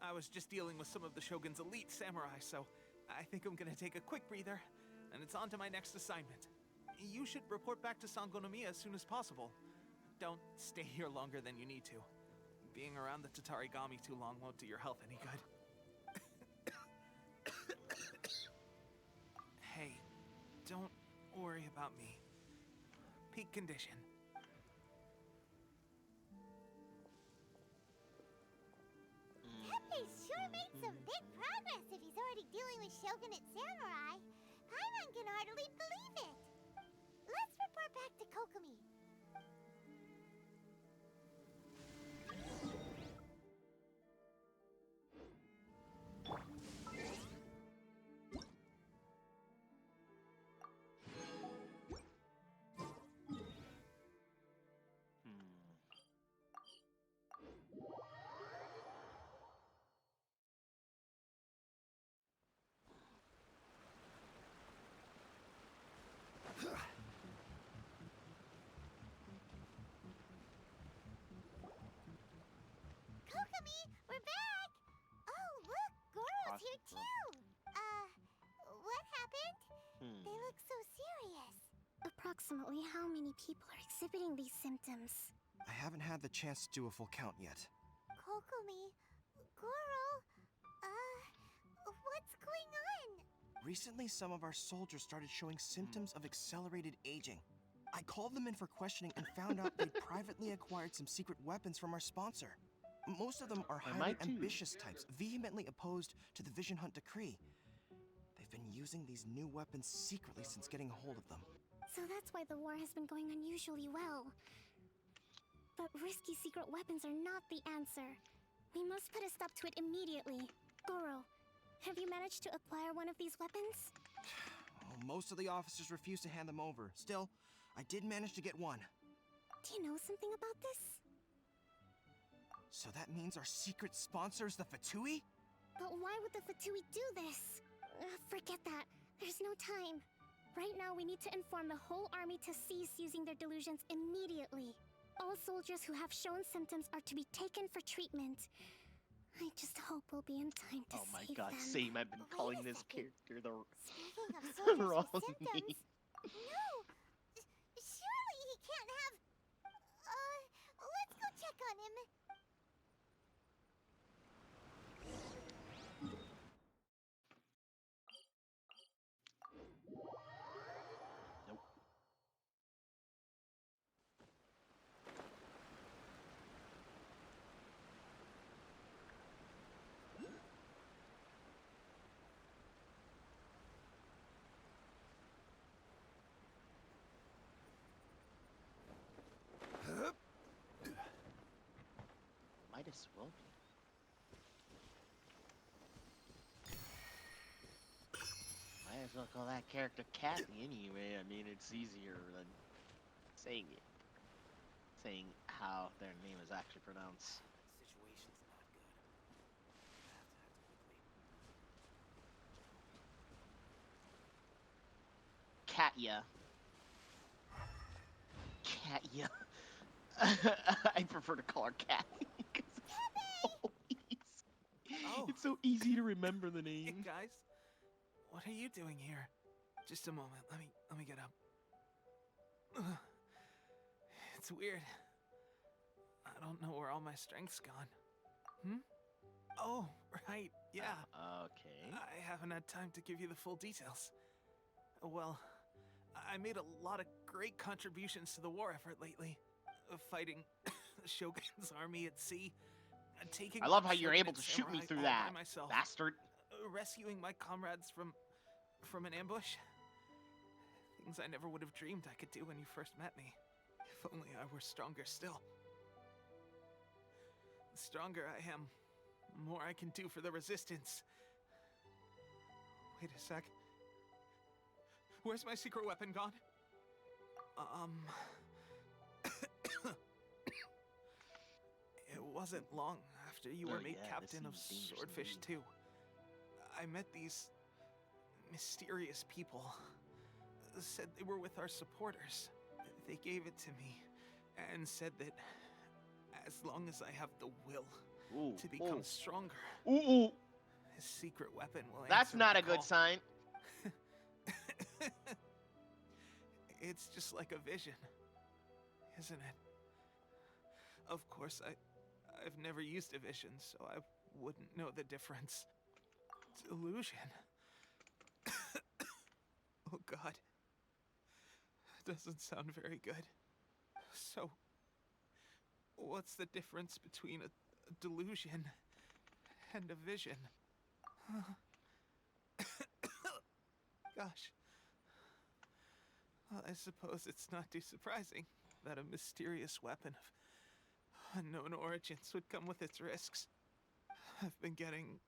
I was just dealing with some of the Shogun's elite samurai, so I think I'm gonna take a quick breather, and it's on to my next assignment. You should report back to Sangonomiya as soon as possible. Don't stay here longer than you need to. Being around the Tatarigami too long won't do your health any good. Hey, don't worry about me. Peak condition. Tepe sure made some big progress if he's already dealing with Shogunate samurai. Paimon can hardly believe it. Let's report back to Kokomi. Kokomi, we're back! Oh, look, Goro's here too! What happened? They look so serious. Approximately how many people are exhibiting these symptoms? I haven't had the chance to do a full count yet. Kokomi, Goro, what's going on? Recently, some of our soldiers started showing symptoms of accelerated aging. I called them in for questioning and found out they'd privately acquired some secret weapons from our sponsor. Most of them are highly ambitious types, vehemently opposed to the Vision Hunt decree. They've been using these new weapons secretly since getting a hold of them. So that's why the war has been going unusually well. But risky secret weapons are not the answer. We must put a stop to it immediately. Goro, have you managed to acquire one of these weapons? Most of the officers refuse to hand them over. Still, I did manage to get one. Do you know something about this? So that means our secret sponsor is the Fatui? But why would the Fatui do this? Forget that. There's no time. Right now, we need to inform the whole army to cease using their delusions immediately. All soldiers who have shown symptoms are to be taken for treatment. I just hope we'll be in time to Oh my save god, them. same. I've been calling this character the Speaking of soldiers wrong with symptoms, name. no, surely he can't have. Let's go check on him. Nope. Might as well be. Might as well call that character Kathy anyway. I mean, it's easier than saying it. Saying how their name is actually pronounced. Situation's not good. Katya. Katya. I prefer to call her Kathy. It's so easy to remember the name. Hey guys, what are you doing here? Just a moment. Let me get up. Ugh. It's weird. I don't know where all my strength's gone. Oh, right. Yeah. Okay. I haven't had time to give you the full details. Well, I made a lot of great contributions to the war effort lately. Fighting the Shogun's army at sea. Taking I love on how you're able to Shogunate shoot me samurai through all that, by myself. bastard. Rescuing my comrades from an ambush. Things I never would have dreamed I could do when you first met me. If only I were stronger still. The stronger I am, the more I can do for the Resistance. Wait a sec. Where's my secret weapon gone? It wasn't long after you were made captain of Swordfish 2. I met these mysterious people. Said they were with our supporters. They gave it to me and said that as long as I have the will to become stronger, his secret weapon will That's answer not my a good call. sign. It's just like a vision, isn't it? Of course, I've never used a vision, so I wouldn't know the difference. Delusion. Oh god. Doesn't sound very good. So, what's the difference between a delusion and a vision? Gosh. Well, I suppose it's not too surprising that a mysterious weapon of unknown origins would come with its risks. I've been getting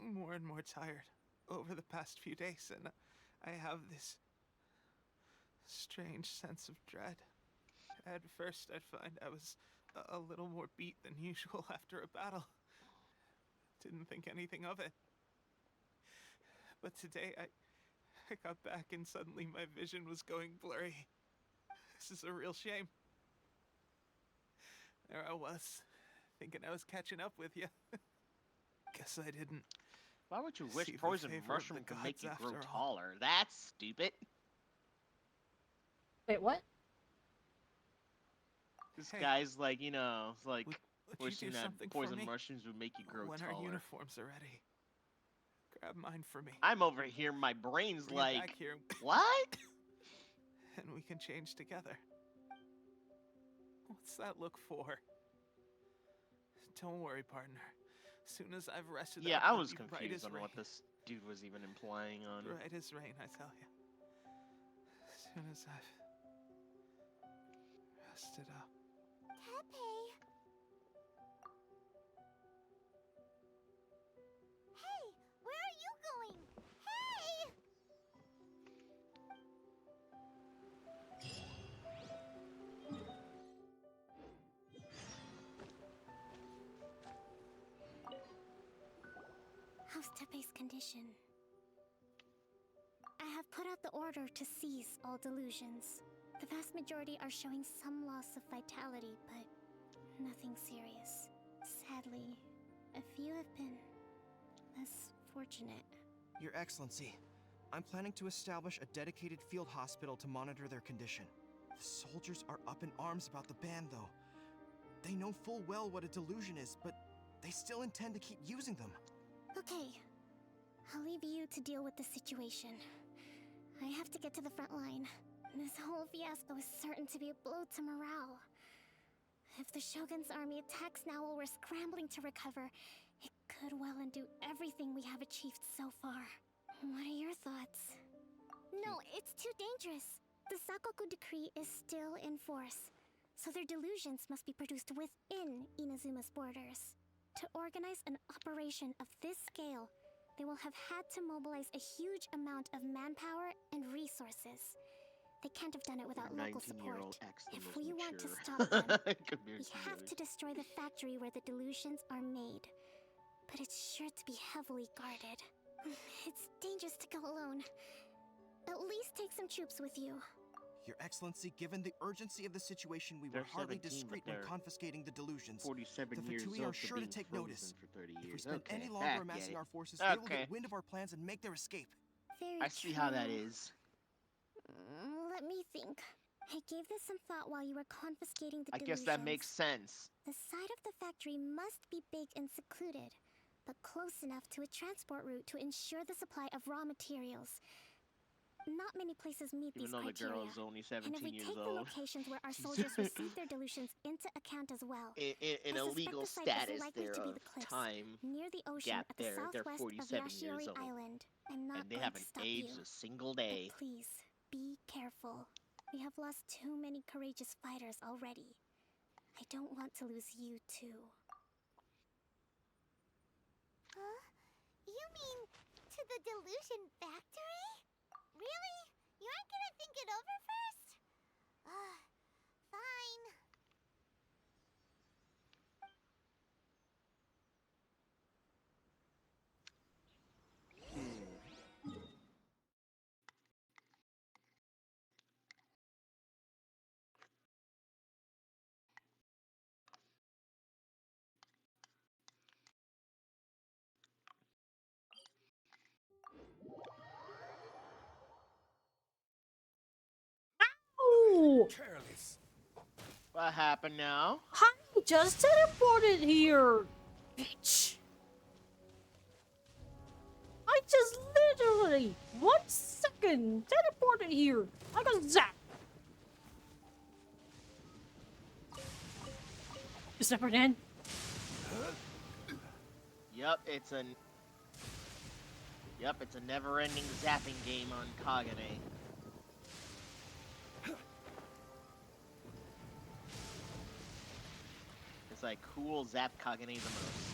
more and more tired over the past few days, and I have this strange sense of dread. At first, I'd find I was a little more beat than usual after a battle. Didn't think anything of it. But today, I got back and suddenly my vision was going blurry. This is a real shame. There I was, thinking I was catching up with you. Guess I didn't. Why would you wish See the poison favor of mushroom the could make gods you grow after all. taller? That's stupid. Wait, what? This Hey, guy's like, you know, it's like would you wishing do that something for poison me? mushrooms would make you grow When taller. our uniforms are ready. Grab mine for me. I'm over here, my brain's Bring it like, back here. what? And we can change together. What's that look for? Don't worry, partner. Soon as I've rested Yeah, up, I I'll was be bright confused as on rain. what this dude was even implying on. Bright as rain, I tell you. Soon as I've rested up. Tepe. Hey, where are you going? Hey! How's Tepe's condition? I have put out the order to cease all delusions. The vast majority are showing some loss of vitality, but nothing serious. Sadly, a few have been less fortunate. Your Excellency, I'm planning to establish a dedicated field hospital to monitor their condition. The soldiers are up in arms about the ban, though. They know full well what a delusion is, but they still intend to keep using them. Okay, I'll leave you to deal with the situation. I have to get to the front line. This whole fiasco is certain to be a blow to morale. If the Shogun's army attacks now while we're scrambling to recover, it could well undo everything we have achieved so far. What are your thoughts? No, it's too dangerous. The Sakoku decree is still in force, so their delusions must be produced within Inazuma's borders. To organize an operation of this scale, they will have had to mobilize a huge amount of manpower and resources. They can't have done it without local support. If we want to stop them, we have to destroy the factory where the delusions are made. But it's sure to be heavily guarded. It's dangerous to go alone. At least take some troops with you. Your Excellency, given the urgency of the situation, we were They're hardly 17, discreet but when they're confiscating the delusions. 47 The years Fatui old are for sure to being take frozen notice. for 30 If we years. spend Okay, any I longer get amassing it. our forces, they will Okay. get wind of our plans and make their escape. Very I see how that true. is. Let me think. I gave this some thought while you were confiscating the I delusions. guess that makes sense. The side of the factory must be big and secluded, but close enough to a transport route to ensure the supply of raw materials. Not many places meet Even these though the criteria. girl is only And 17 if we years take the old. locations where our She's soldiers receive their delusions into account as well, in I a suspect legal the site status is likely there to be of the cliffs, time near the ocean gap at the there. They're southwest of 47 years Yashiori old. Island. I'm not And they going haven't to stop aged you. a single day. But please, be careful. We have lost too many courageous fighters already. I don't want to lose you too. Huh? You mean to the delusion factory? Really? You aren't gonna think it over first? Fine. Oh! Careless. What happened now? I just teleported here, bitch. I just literally 1 second teleported here. I got zapped. Separate end. Yep, it's a never-ending zapping game on Kagane. It's like, who will zap Kagane the most?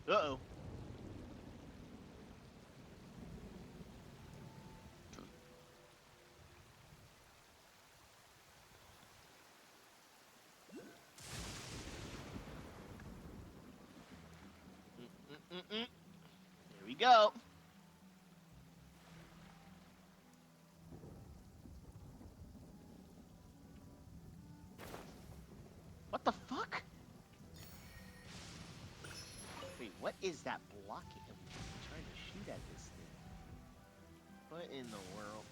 Uh-oh. Here we go. What the fuck? Wait, what is that blocking? I'm trying to shoot at this thing. What in the world?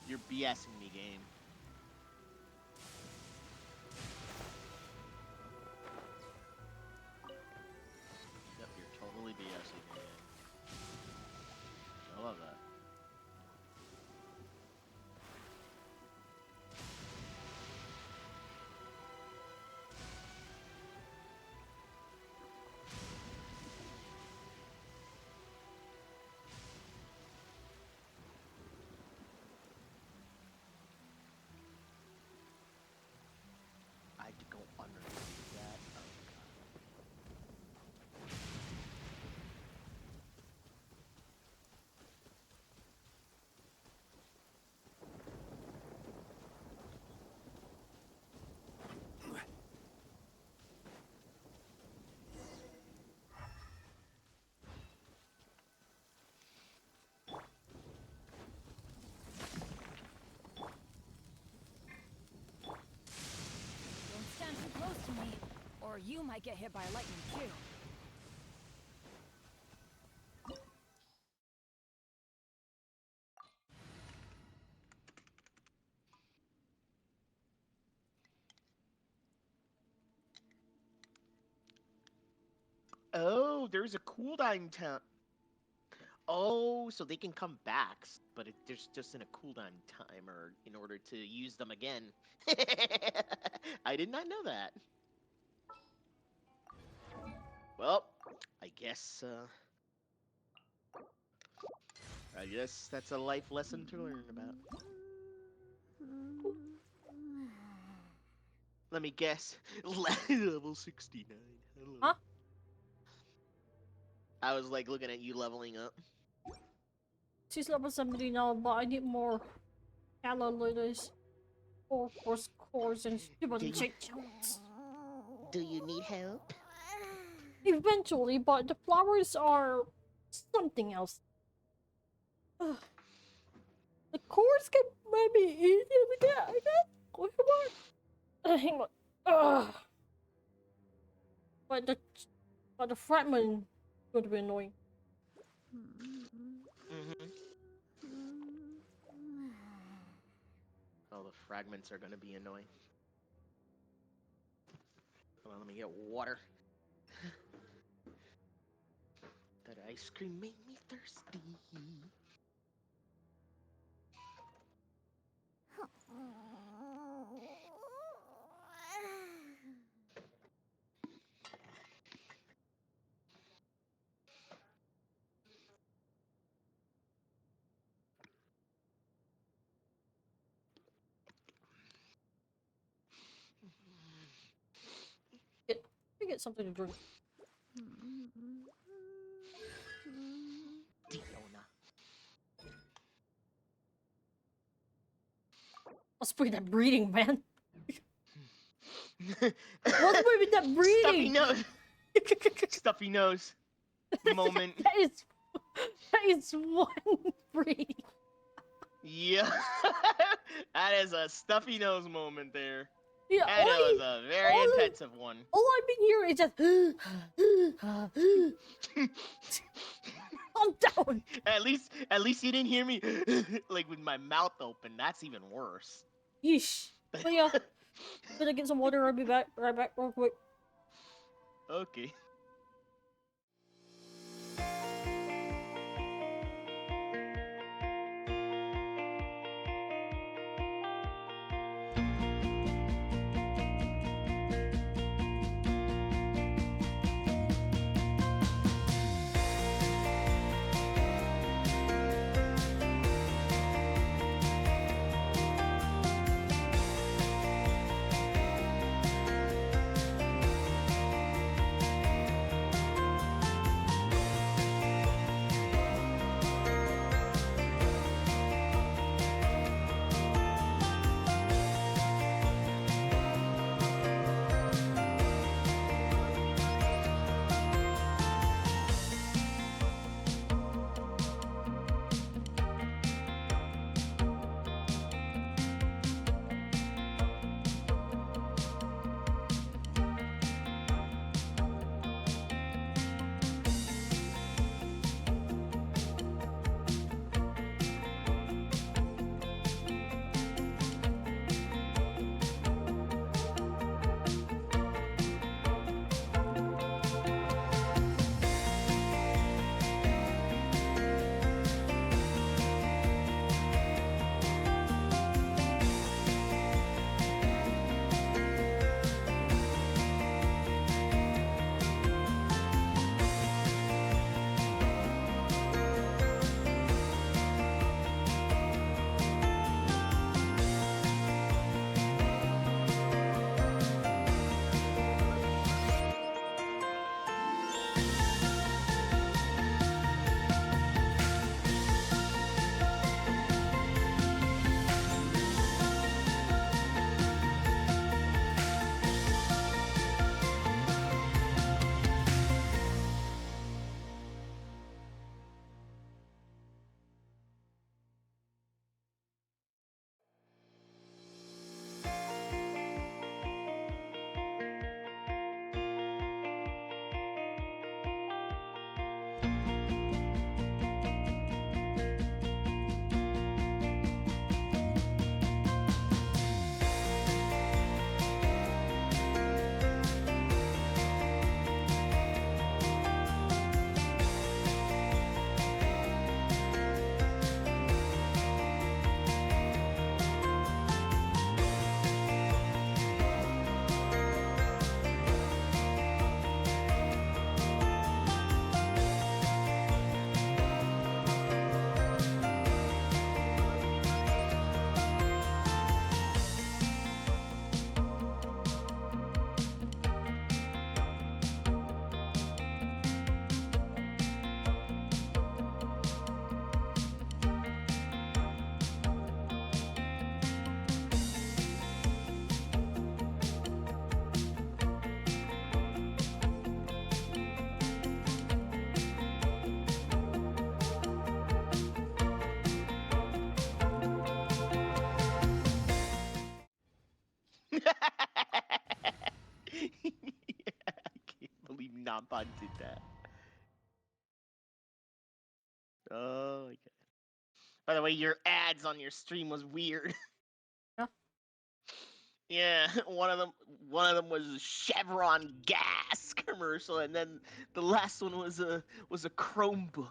You're BSing me, game. Yep, you're totally BSing me, game. I love that. I had to go underneath that. Oh, Don't stand too close to me, or you might get hit by lightning too. oh, there's a cooldown time. Oh, so they can come back, but there's just in a cooldown timer in order to use them again. I did not know that. Well, I guess that's a life lesson to learn about. Let me guess. Level 69. Hello. Huh? I was like looking at you leveling up. She's level 70 now, but I need more calorities. 4 course cores and stupid changes. Do you need help? Eventually, but the flowers are something else. Ugh. The cores can maybe easier to get, I guess? Question mark? Hang on. Ugh. But the fragment is going to be annoying. Oh, the fragments are gonna be annoying. Hold on, let me get water. That ice cream made me thirsty. Let me get something to drink. Diona. What's with that breeding, man? What's with that breeding? Stuffy nose. Stuffy nose. Moment. that is one breeding. Yeah. That is a stuffy nose moment there. Yeah, that was a very intensive one. All I've been hearing is just calm down. At least you didn't hear me like with my mouth open. That's even worse. Yeesh. But yeah, gonna get some water. I'll be back right back real quick. Okay. I can't believe Nampan did that. Oh my god. By the way, your ads on your stream was weird. Yeah. Yeah, one of them was a Chevron gas commercial, and then the last one was a Chromebook.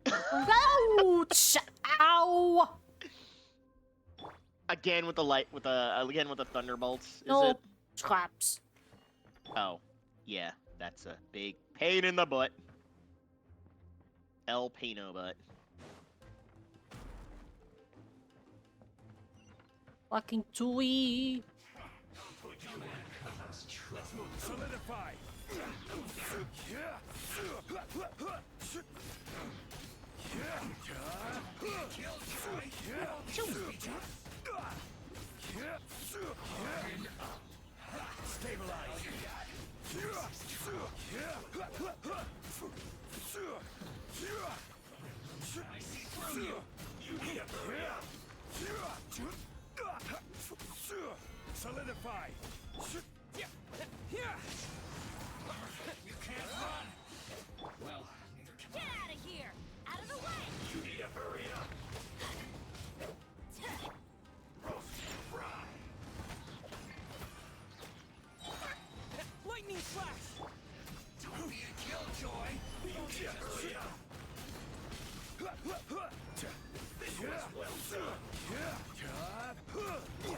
Ouch! Ow! Again with the thunderbolts. Is No it? traps. Oh, yeah, that's a big pain in the butt. El Pino butt. Fucking Tui. Solidify. Solidify. You can't run. Well, neither can Get out of here! Out of the way! you. Need to hurry up. Lightning flash! Don't be a killjoy. You need to hurry up. This was well done.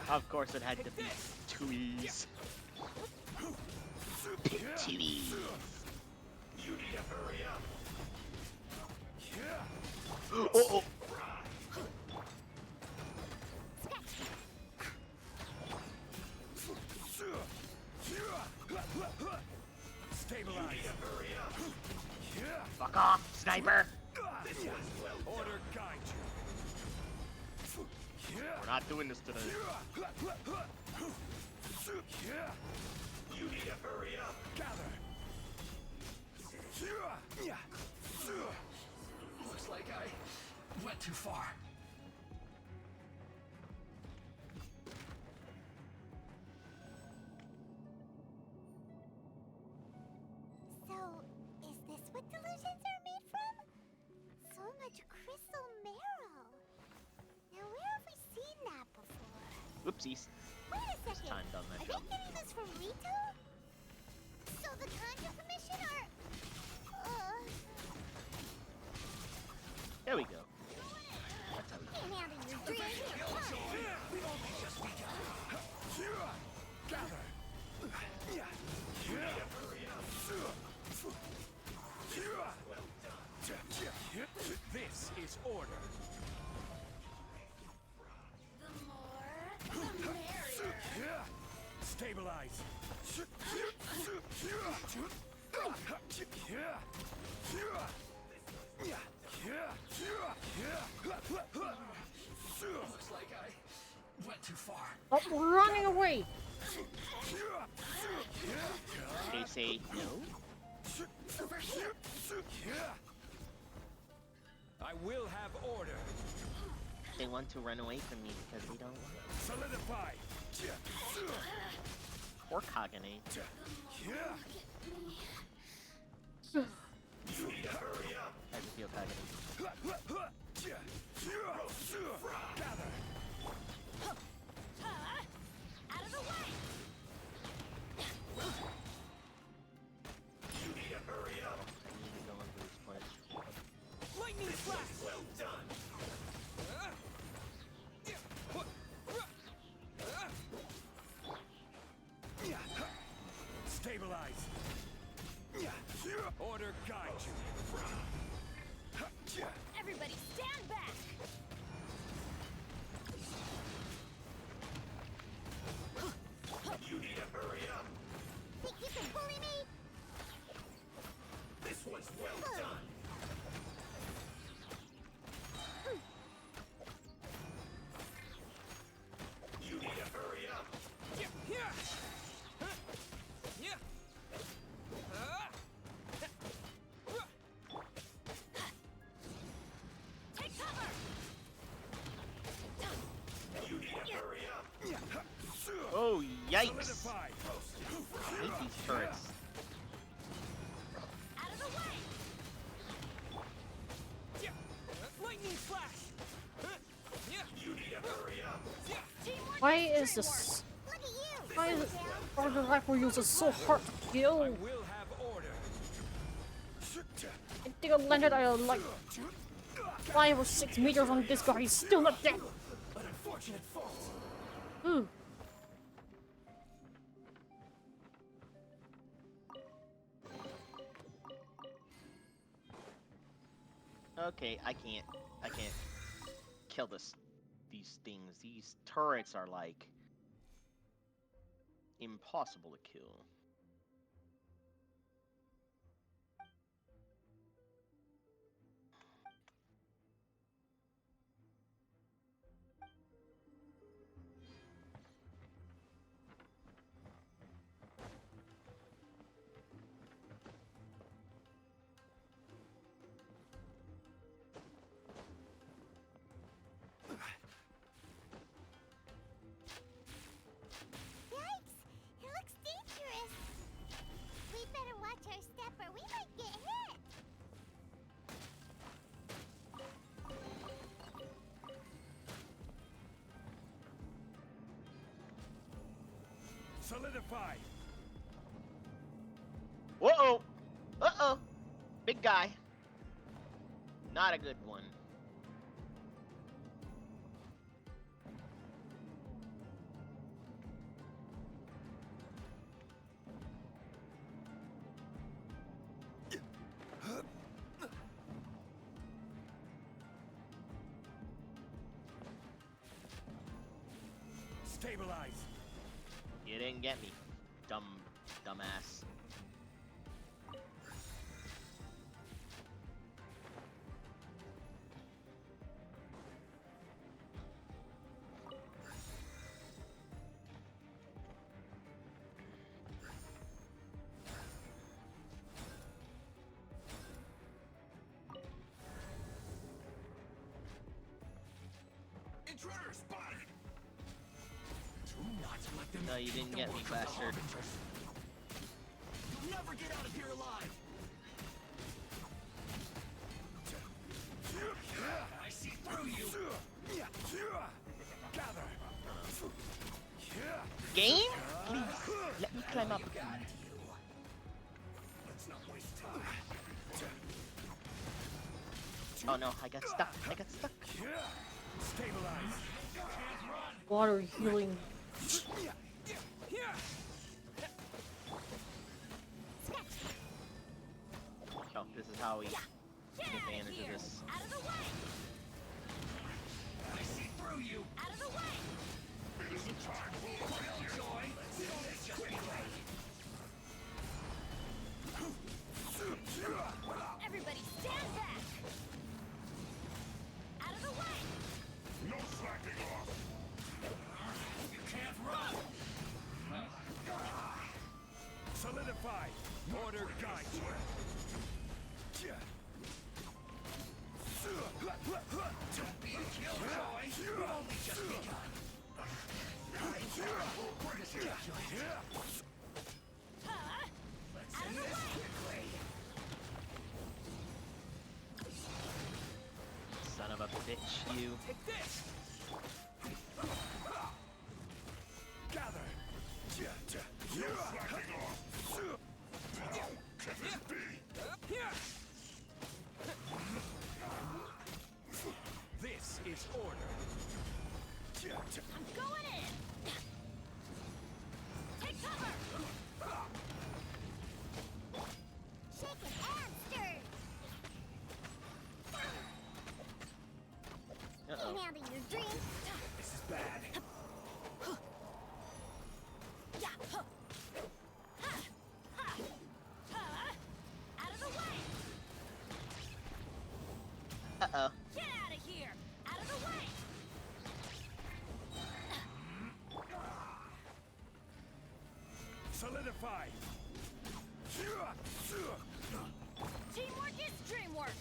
Of course, it had to be Tui's. Tui's. You need to hurry up. Oh. Stabilize. Fuck off, sniper. This was well order guide you. We're not doing this today. You need to hurry up. Gather. Looks like I went too far. So, is this what delusions are made from? So much crystal marrow. Now, where have we seen that before? Whoopsies. Wait a second. Time done that Are job. they getting this from Rito? So the Conjure Commission are... There we go. That's how we do it. Now that you're doing it, Gather. This is order. The more, the merrier. Stabilize. Stop running away! They say no. I will have order. They want to run away from me because they don't want Solidify. Poor Kagane. How do you feel, Kagane? Out of the way! You need to hurry up. I need to go into this place. Lightning flash. Well done. Stabilize. Order guide you. Everybody stand back! You need to hurry up. Think you can bully me? This one's well done. You need to hurry up. Take cover! You need to hurry up. Oh, yikes! Solidify. I hate these turrets. Out of the way! Lightning flash. You need to hurry up. Why is this? Why are the rifle users so hard to kill? I will have order. I think I landed at like 5 or 6 meters on this guy. He's still not dead. An unfortunate fault. Ooh. Okay, I can't kill these things. These turrets are like impossible to kill. Yikes! It looks dangerous. We better watch our step or we might get hit. Solidify. Whoa! Uh-oh! Big guy. Not a good one. Stabilize. You didn't get me, dumbass. Intruder spotted. Do not let them. No, you didn't get me, bastard. You'll never get out of here alive. I see through you. Gather. Game? Please, let me climb up. Let's not waste time. Oh no, I got stuck. Stabilize. Water healing. Oh, this is how we take advantage of this. Out of the way! I see through you. Out of the way! Everybody stand back! Out of the way! No slacking off. You can't bitch, you. Take this! Gather! This is order. I'm going in! Take cover! Shaken and stirred! Uh-oh. Ain't handling your dreams! This is bad. Yeah! Huh. Ha. Ha. Ha. Out of the way! Uh-oh. Get out of here! Out of the way! Solidify! Teamwork is dreamwork!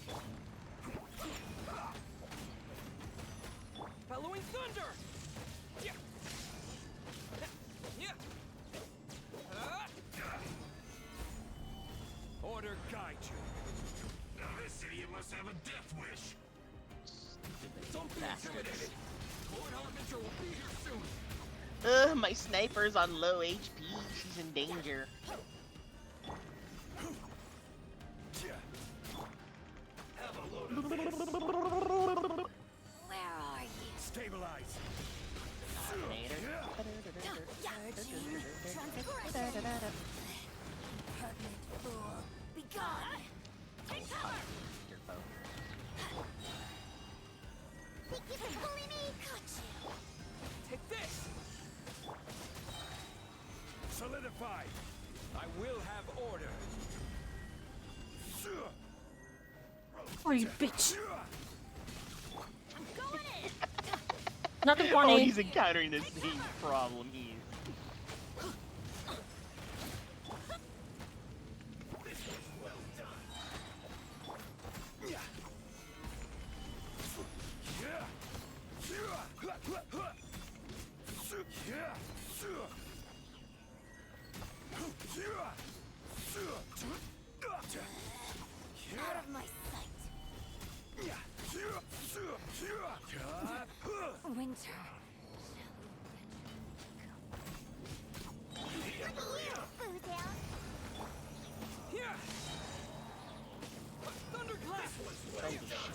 Bellowing thunder! Order guide you. Now this idiot must have a death wish. Don't be intimidated. Lord Harbinger will be here soon. My sniper's on low HP. She's in danger. Have a load of this. Where are you? Stabilize. Repugnant fool! Be gone! Take cover! Think you can bully me? Got you! Take this. Solidify. I will have order. Oh, you bitch. I'm going in! Nothing Oh, funny. he's encountering the same problem. He's. Out of my sight! Winter. Boo down.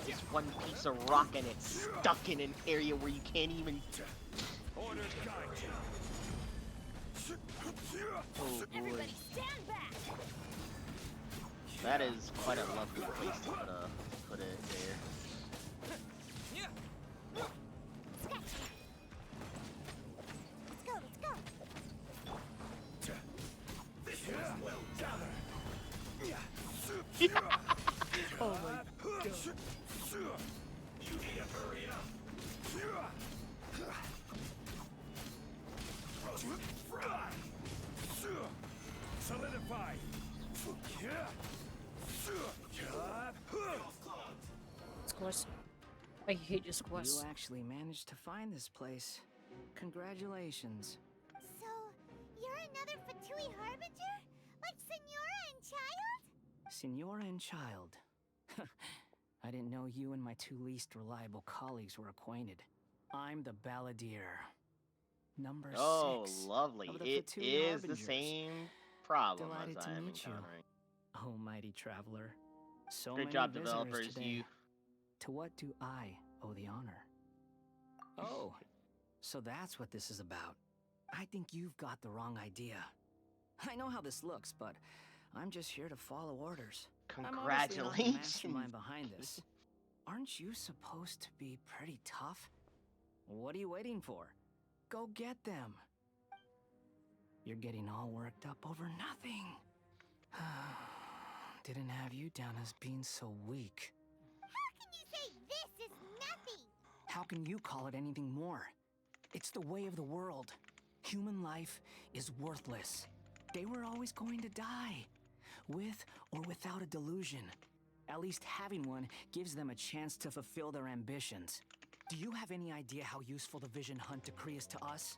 This one piece of rock and it's stuck in an area where you can't even. Order guide you. Oh boy. Everybody stand back! That is quite a lovely place to put it there. Scratch. Let's go, let's go! This was well gathered. Oh my god. You need to hurry up. Solidify. Squash. I hate you, Squash. You actually managed to find this place. Congratulations. So, you're another Fatui Harbinger? Like Senora and Child? Senora and Child. I didn't know you and my two least reliable colleagues were acquainted. I'm the Balladeer. Number Oh, 6. lovely. of the It Fatui is the Harbingers. same problem Delighted as to I'm meet you. encountering. Oh, mighty traveler. So Good many job, visitors developers. today. You. To what do I owe the honor? Oh, so that's what this is about. I think you've got the wrong idea. I know how this looks, but I'm just here to follow orders. I'm obviously not the Congratulations. mastermind behind this. Aren't you supposed to be pretty tough? What are you waiting for? Go get them. You're getting all worked up over nothing. Didn't have you down as being so weak. How can you say this is nothing? How can you call it anything more? It's the way of the world. Human life is worthless. They were always going to die, with or without a delusion. At least having one gives them a chance to fulfill their ambitions. Do you have any idea how useful the Vision Hunt Decree is to us?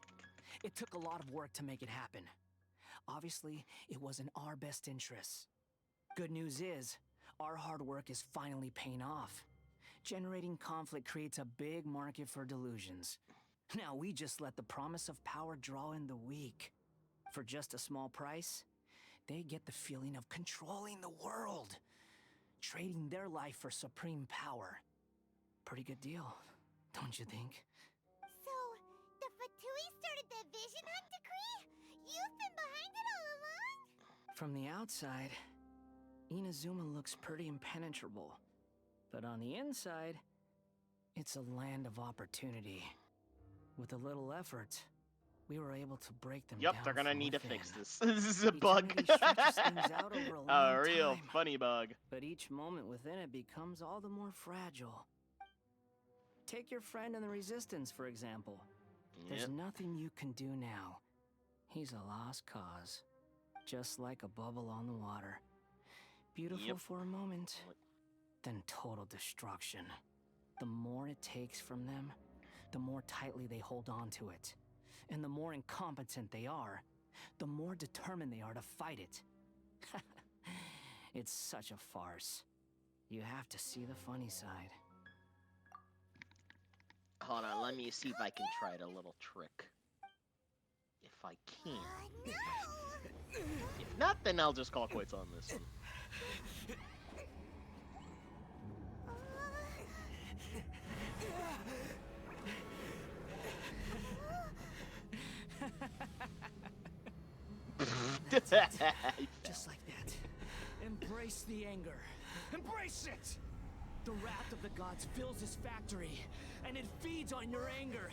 It took a lot of work to make it happen. Obviously, it was in our best interests. Good news is, our hard work is finally paying off. Generating conflict creates a big market for delusions. Now we just let the promise of power draw in the weak. For just a small price, they get the feeling of controlling the world, trading their life for supreme power. Pretty good deal, don't you think? So, the Fatui started the Vision Hunt decree? You've been behind it all along? From the outside, Inazuma looks pretty impenetrable. But on the inside, it's a land of opportunity. With a little effort, we were able to break them down. Yep, they're gonna from need to within. fix this. This is a bug. Eternity stretches things out over a long A real time. funny bug. But each moment within it becomes all the more fragile. Take your friend in the Resistance, for example. There's Yep. nothing you can do now. He's a lost cause. Just like a bubble on the water. Beautiful Yep. for a moment, then total destruction. The more it takes from them, the more tightly they hold on to it. And the more incompetent they are, the more determined they are to fight it. It's such a farce. You have to see the funny side. Hold on, let me see if I can try a little trick. If I can. If not, then I'll just call quits on this one. That's it. Just like that. Embrace the anger. Embrace it! The wrath of the gods fills this factory, and it feeds on your anger.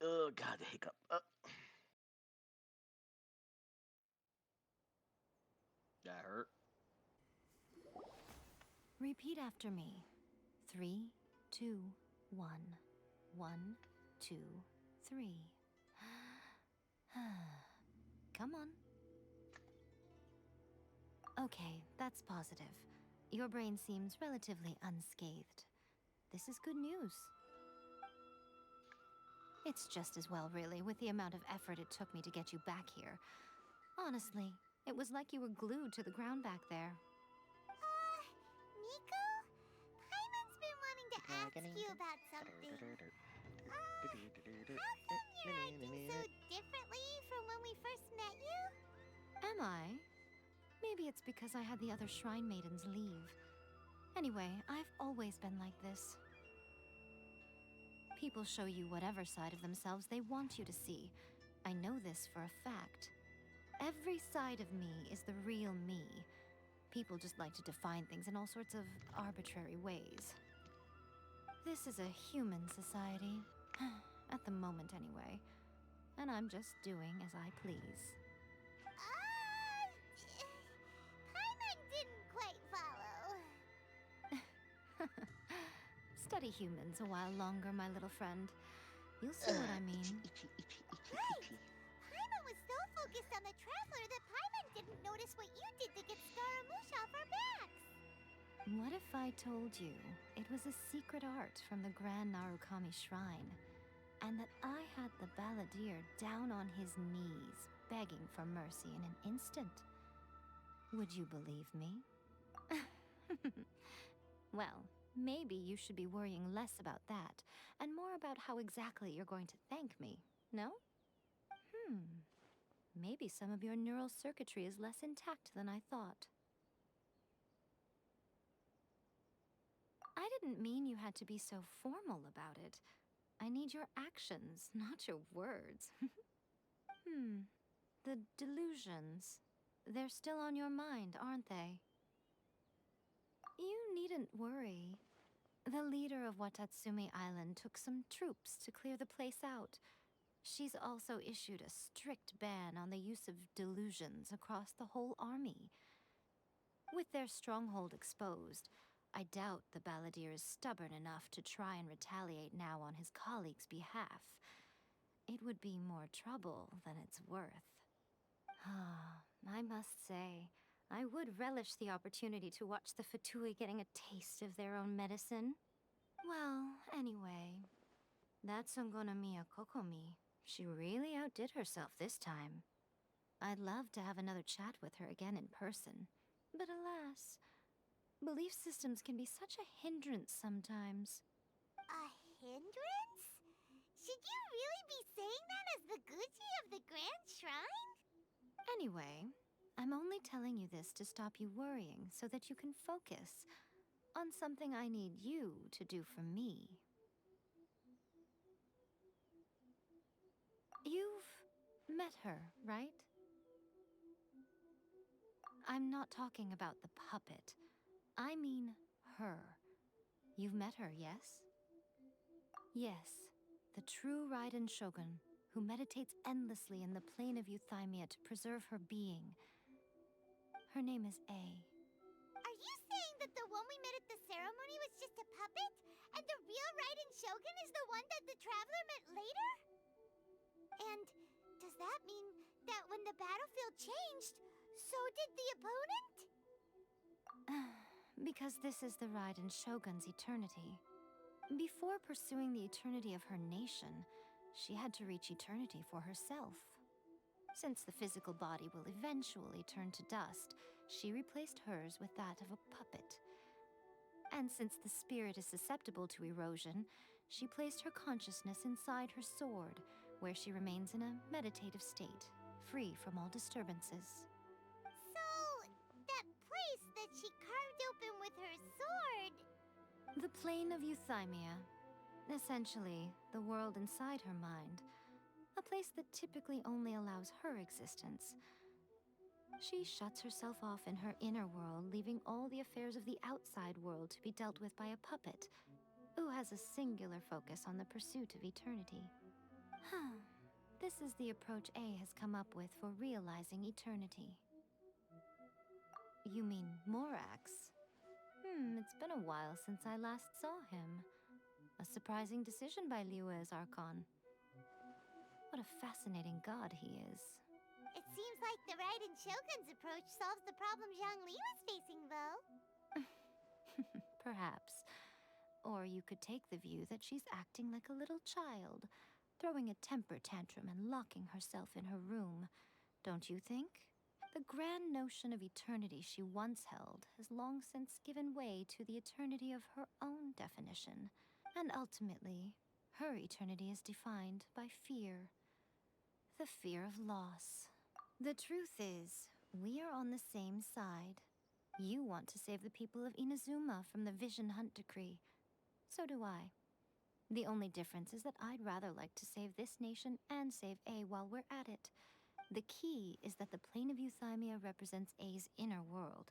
Oh god, the hiccup. That hurt. Repeat after me. 3, 2, 1. 1, 2, 3. Come on. Okay, that's positive. Your brain seems relatively unscathed. This is good news. It's just as well, really, with the amount of effort it took me to get you back here. Honestly, it was like you were glued to the ground back there. Nico? Paimon's been wanting to ask you about something. How come you're acting so differently from when we first met you? Am I? Maybe it's because I had the other Shrine Maidens leave. Anyway, I've always been like this. People show you whatever side of themselves they want you to see. I know this for a fact. Every side of me is the real me. People just like to define things in all sorts of arbitrary ways. This is a human society. At the moment, anyway. And I'm just doing as I please. Paimon didn't quite follow. Study humans a while longer, my little friend. You'll see what I mean. Paimon was so focused on the Traveler that Paimon didn't notice what you did to get Scaramouche off our backs. What if I told you it was a secret art from the Grand Narukami Shrine, and that I had the balladeer down on his knees, begging for mercy in an instant? Would you believe me? Well, maybe you should be worrying less about that, and more about how exactly you're going to thank me, no? Maybe some of your neural circuitry is less intact than I thought. I didn't mean you had to be so formal about it. I need your actions, not your words. The delusions. They're still on your mind, aren't they? You needn't worry. The leader of Watatsumi Island took some troops to clear the place out. She's also issued a strict ban on the use of delusions across the whole army. With their stronghold exposed, I doubt the balladeer is stubborn enough to try and retaliate now on his colleagues' behalf. It would be more trouble than it's worth. I must say, I would relish the opportunity to watch the Fatui getting a taste of their own medicine. Well, anyway, that Songonomiya Kokomi, she really outdid herself this time. I'd love to have another chat with her again in person, but alas, belief systems can be such a hindrance sometimes. A hindrance? Should you really be saying that as the Gucci of the Grand Shrine? Anyway, I'm only telling you this to stop you worrying so that you can focus on something I need you to do for me. You've met her, right? I'm not talking about the puppet. I mean her. You've met her, yes? Yes, the true Raiden Shogun, who meditates endlessly in the plane of Euthymia to preserve her being. Her name is A. Are you saying that the one we met at the ceremony was just a puppet? And the real Raiden Shogun is the one that the Traveler met later? And does that mean that when the battlefield changed, so did the opponent? Because this is the Raiden Shogun's eternity. Before pursuing the eternity of her nation, she had to reach eternity for herself. Since the physical body will eventually turn to dust, she replaced hers with that of a puppet. And since the spirit is susceptible to erosion, she placed her consciousness inside her sword, where she remains in a meditative state, free from all disturbances. So, that place that she carved open with her sword... The plane of Euthymia. Essentially, the world inside her mind. A place that typically only allows her existence. She shuts herself off in her inner world, leaving all the affairs of the outside world to be dealt with by a puppet, who has a singular focus on the pursuit of eternity. This is the approach A has come up with for realizing eternity. You mean Morax? It's been a while since I last saw him. A surprising decision by Liyue's Archon. What a fascinating god he is. It seems like the Raiden Shogun's approach solves the problem Zhongli was facing, though. Perhaps. Or you could take the view that she's acting like a little child, throwing a temper tantrum and locking herself in her room. Don't you think? The grand notion of eternity she once held has long since given way to the eternity of her own definition. And ultimately, her eternity is defined by fear. The fear of loss. The truth is, we are on the same side. You want to save the people of Inazuma from the Vision Hunt Decree. So do I. The only difference is that I'd rather like to save this nation and save A while we're at it. The key is that the plane of Euthymia represents A's inner world.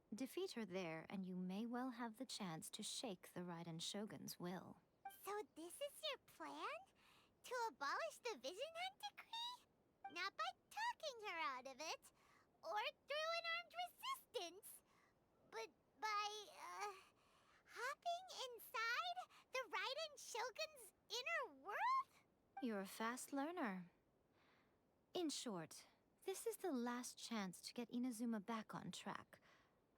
Defeat her there, and you may well have the chance to shake the Raiden Shogun's will. So this is your plan? To abolish the Vision Hunt Decree? Not by talking her out of it, or through an armed resistance, but by, hopping inside the Raiden Shogun's inner world? You're a fast learner. In short, this is the last chance to get Inazuma back on track.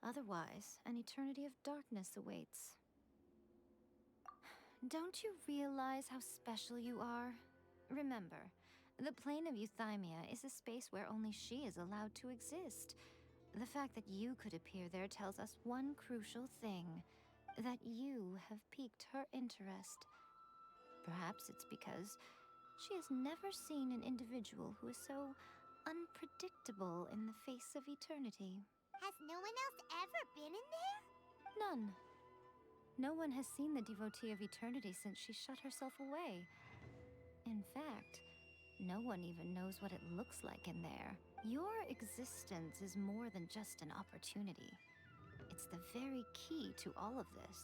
Otherwise, an eternity of darkness awaits. Don't you realize how special you are? Remember, the plane of Euthymia is a space where only she is allowed to exist. The fact that you could appear there tells us one crucial thing. That you have piqued her interest. Perhaps it's because she has never seen an individual who is so unpredictable in the face of eternity. Has no one else ever been in there? None. No one has seen the devotee of eternity since she shut herself away. In fact, no one even knows what it looks like in there. Your existence is more than just an opportunity. It's the very key to all of this.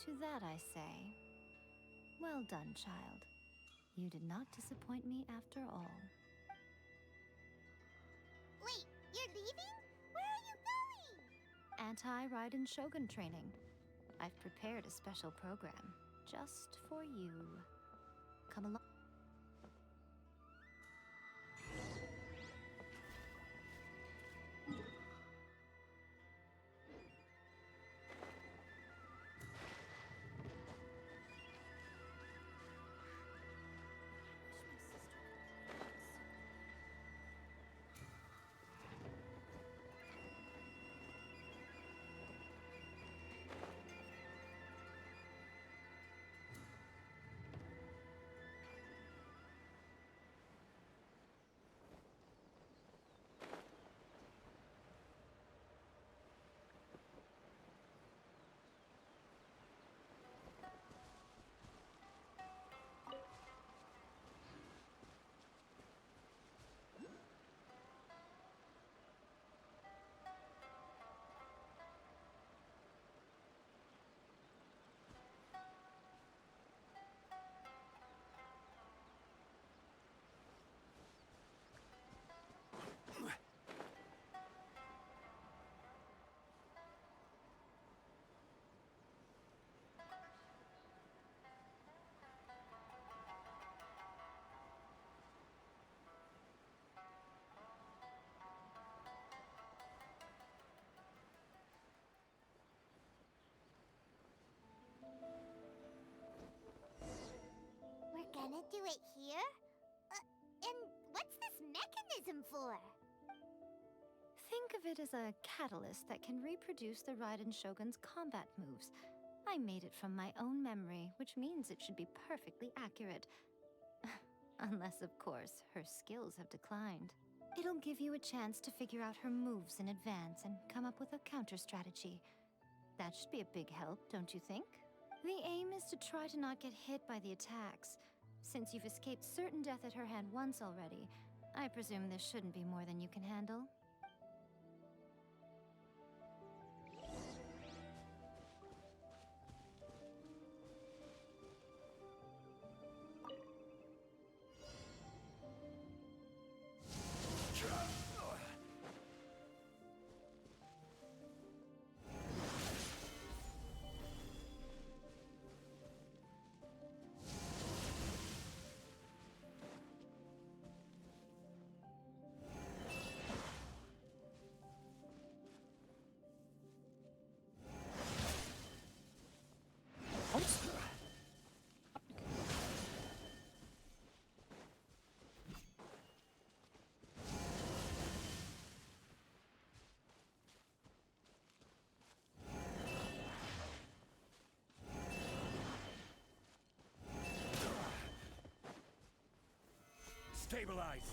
To that I say, well done, child. You did not disappoint me after all. Wait, you're leaving? Where are you going? Anti-Raiden Shogun training. I've prepared a special program just for you. Come along. Do it here? And what's this mechanism for? Think of it as a catalyst that can reproduce the Raiden Shogun's combat moves. I made it from my own memory, which means it should be perfectly accurate. Unless, of course, her skills have declined. It'll give you a chance to figure out her moves in advance and come up with a counter strategy. That should be a big help, don't you think? The aim is to try to not get hit by the attacks. Since you've escaped certain death at her hand once already, I presume this shouldn't be more than you can handle. Stabilize!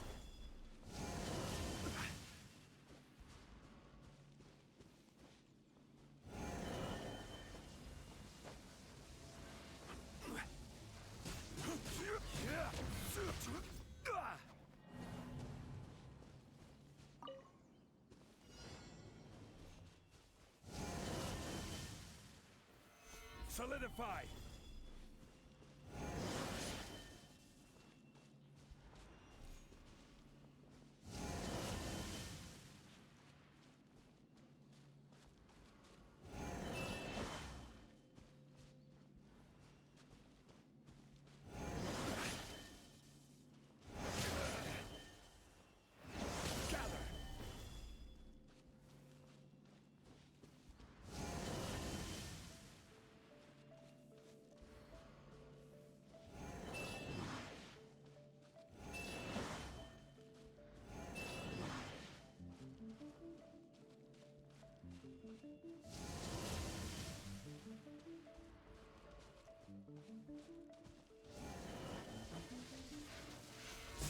Solidify!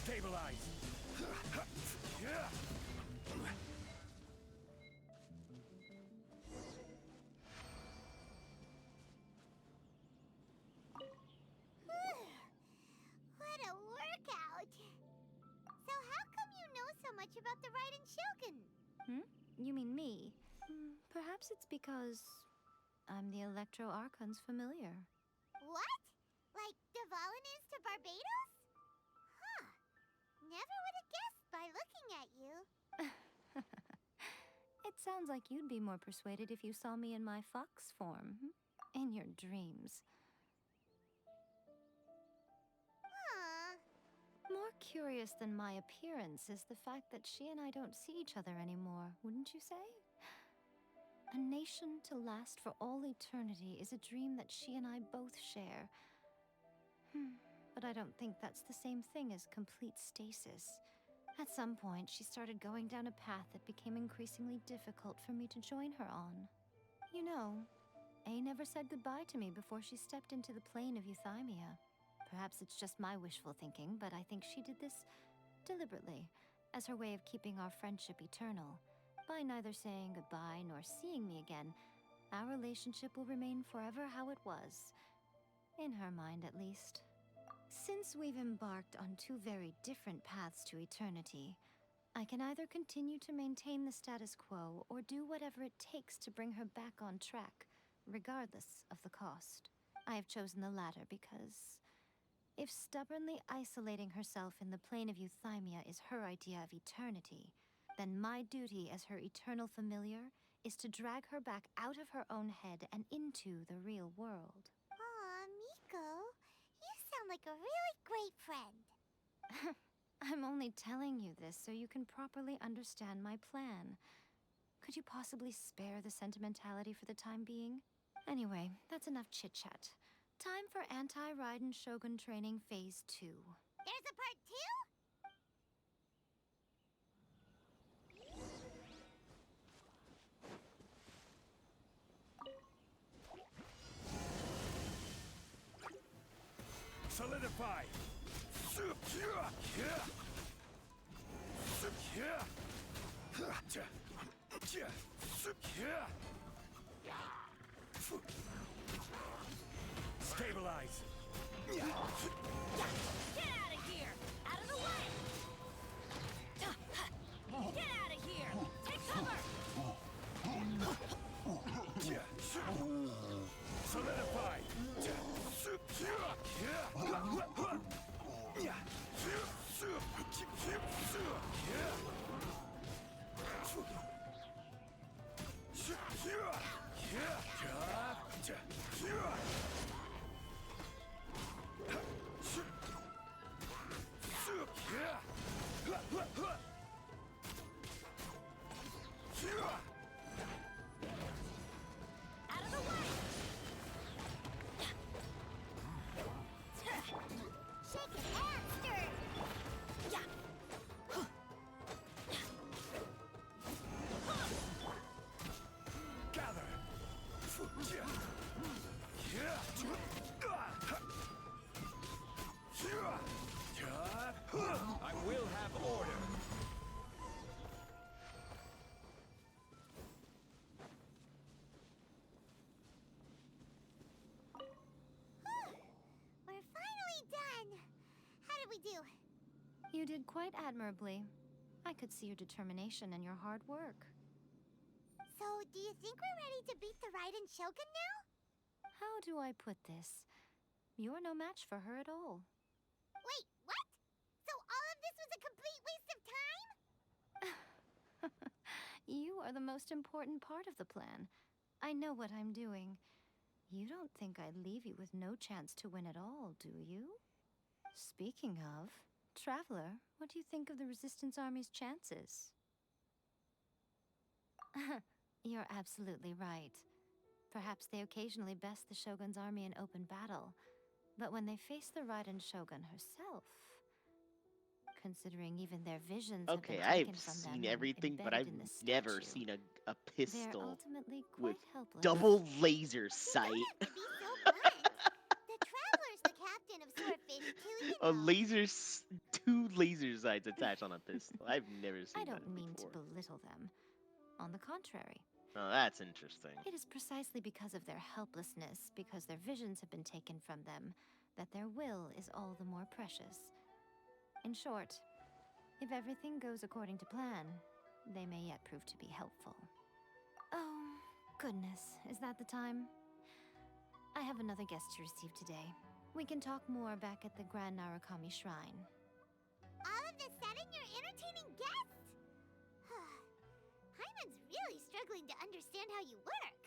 Stabilize! What a workout! So how come you know so much about the Raiden Shogun? You mean me? Perhaps it's because I'm the Electro Archon's familiar. What? Like Dvalin is to Barbados? Huh. Never would have guessed by looking at you. It sounds like you'd be more persuaded if you saw me in my fox form. In your dreams. Huh. More curious than my appearance is the fact that she and I don't see each other anymore, wouldn't you say? A nation to last for all eternity is a dream that she and I both share. But I don't think that's the same thing as complete stasis. At some point, she started going down a path that became increasingly difficult for me to join her on. You know, A never said goodbye to me before she stepped into the plane of Euthymia. Perhaps it's just my wishful thinking, but I think she did this deliberately, as her way of keeping our friendship eternal. By neither saying goodbye nor seeing me again, our relationship will remain forever how it was. In her mind, at least. Since we've embarked on two very different paths to eternity, I can either continue to maintain the status quo or do whatever it takes to bring her back on track, regardless of the cost. I have chosen the latter because if stubbornly isolating herself in the plane of Euthymia is her idea of eternity, then my duty as her eternal familiar is to drag her back out of her own head and into the real world. Aw, Miko, you sound like a really great friend. I'm only telling you this so you can properly understand my plan. Could you possibly spare the sentimentality for the time being? Anyway, that's enough chit-chat. Time for Anti-Raiden Shogun Training Phase 2. There's a part 2? Solidify! Stabilize! Get out of here! Out of the way! Get out of here! Take cover! Solidify! Out of the way! Shake it and stir! Gather! I will have order! We're finally done! How did we do? You did quite admirably. I could see your determination and your hard work. So, do you think we're ready to beat the Raiden Shogun now? How do I put this? You're no match for her at all. Wait, what? So all of this was a complete waste of time? You are the most important part of the plan. I know what I'm doing. You don't think I'd leave you with no chance to win at all, do you? Speaking of, Traveler, what do you think of the Resistance Army's chances? You're absolutely right. Perhaps they occasionally best the Shogun's army in open battle, but when they face the Raiden Shogun herself, considering even their visions have Okay, been I've taken from them seen and everything, but I've embedded in the never statue, seen a they're pistol ultimately with quite helpless. double laser sight. The Traveler's the captain of Swordfish too, you A know. two laser sights attached on a pistol. I've never seen I that don't mean before. to belittle them. On the contrary, Oh, that's interesting. it is precisely because of their helplessness, because their visions have been taken from them, that their will is all the more precious. In short, if everything goes according to plan, they may yet prove to be helpful. Oh, goodness, is that the time? I have another guest to receive today. We can talk more back at the Grand Narukami Shrine. All of a sudden, you're entertaining guests? Paimon's really struggling to understand how you work.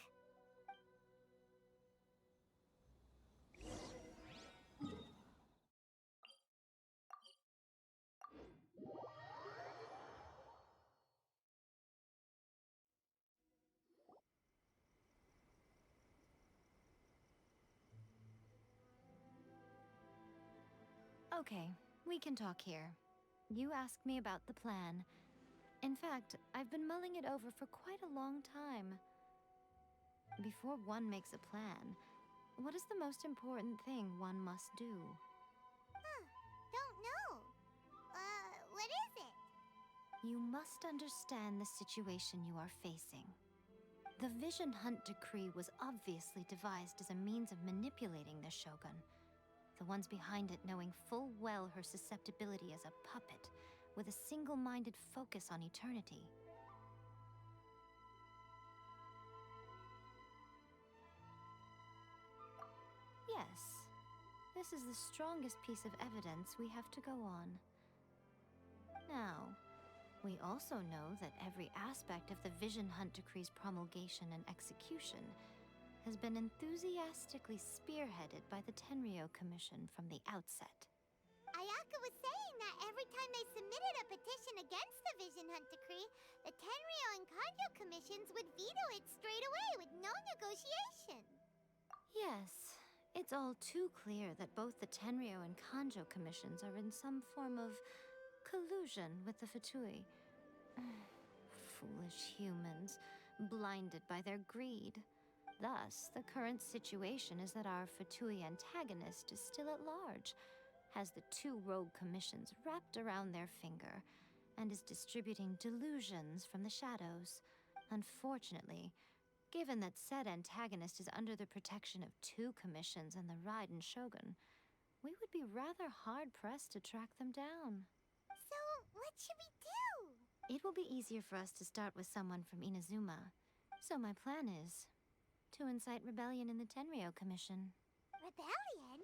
Okay, we can talk here. You asked me about the plan. In fact, I've been mulling it over for quite a long time. Before one makes a plan, what is the most important thing one must do? Don't know. What is it? You must understand the situation you are facing. The Vision Hunt Decree was obviously devised as a means of manipulating the Shogun. The ones behind it knowing full well her susceptibility as a puppet, with a single-minded focus on eternity. Yes, this is the strongest piece of evidence we have to go on. Now, we also know that every aspect of the Vision Hunt Decree's promulgation and execution has been enthusiastically spearheaded by the Tenryo Commission from the outset. Ayaka was saying that every time they submitted a petition against the Vision Hunt Decree, the Tenryo and Kanjo commissions would veto it straight away with no negotiation. Yes, It's all too clear that both the Tenryo and Kanjo commissions are in some form of collusion with the Fatui. Foolish humans, blinded by their greed. Thus, the current situation is that our Fatui antagonist is still at large, has the two rogue commissions wrapped around their finger, and is distributing delusions from the shadows. Unfortunately, given that said antagonist is under the protection of two commissions and the Raiden Shogun, we would be rather hard-pressed to track them down. So, what should we do? It will be easier for us to start with someone from Inazuma. So my plan is to incite rebellion in the Tenryo Commission. Rebellion?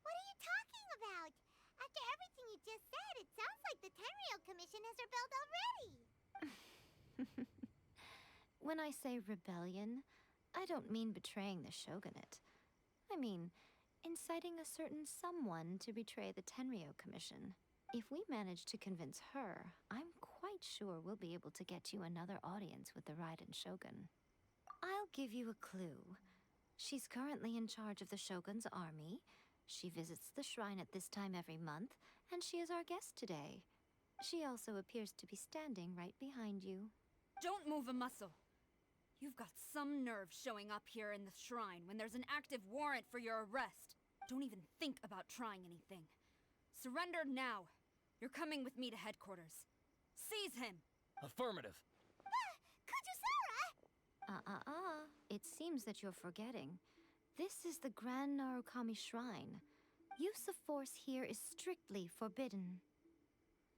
What are you talking about? After everything you just said, it sounds like the Tenryo Commission has rebelled already. When I say rebellion, I don't mean betraying the shogunate. I mean inciting a certain someone to betray the Tenryo Commission. If we manage to convince her, I'm quite sure we'll be able to get you another audience with the Raiden Shogun. I'll give you a clue. She's currently in charge of the Shogun's army. She visits the shrine at this time every month, and she is our guest today. She also appears to be standing right behind you. Don't move a muscle. You've got some nerve showing up here in the shrine when there's an active warrant for your arrest. Don't even think about trying anything. Surrender now. You're coming with me to headquarters. Seize him! Affirmative. Kujusara! It seems that you're forgetting. This is the Grand Narukami Shrine. Use of force here is strictly forbidden.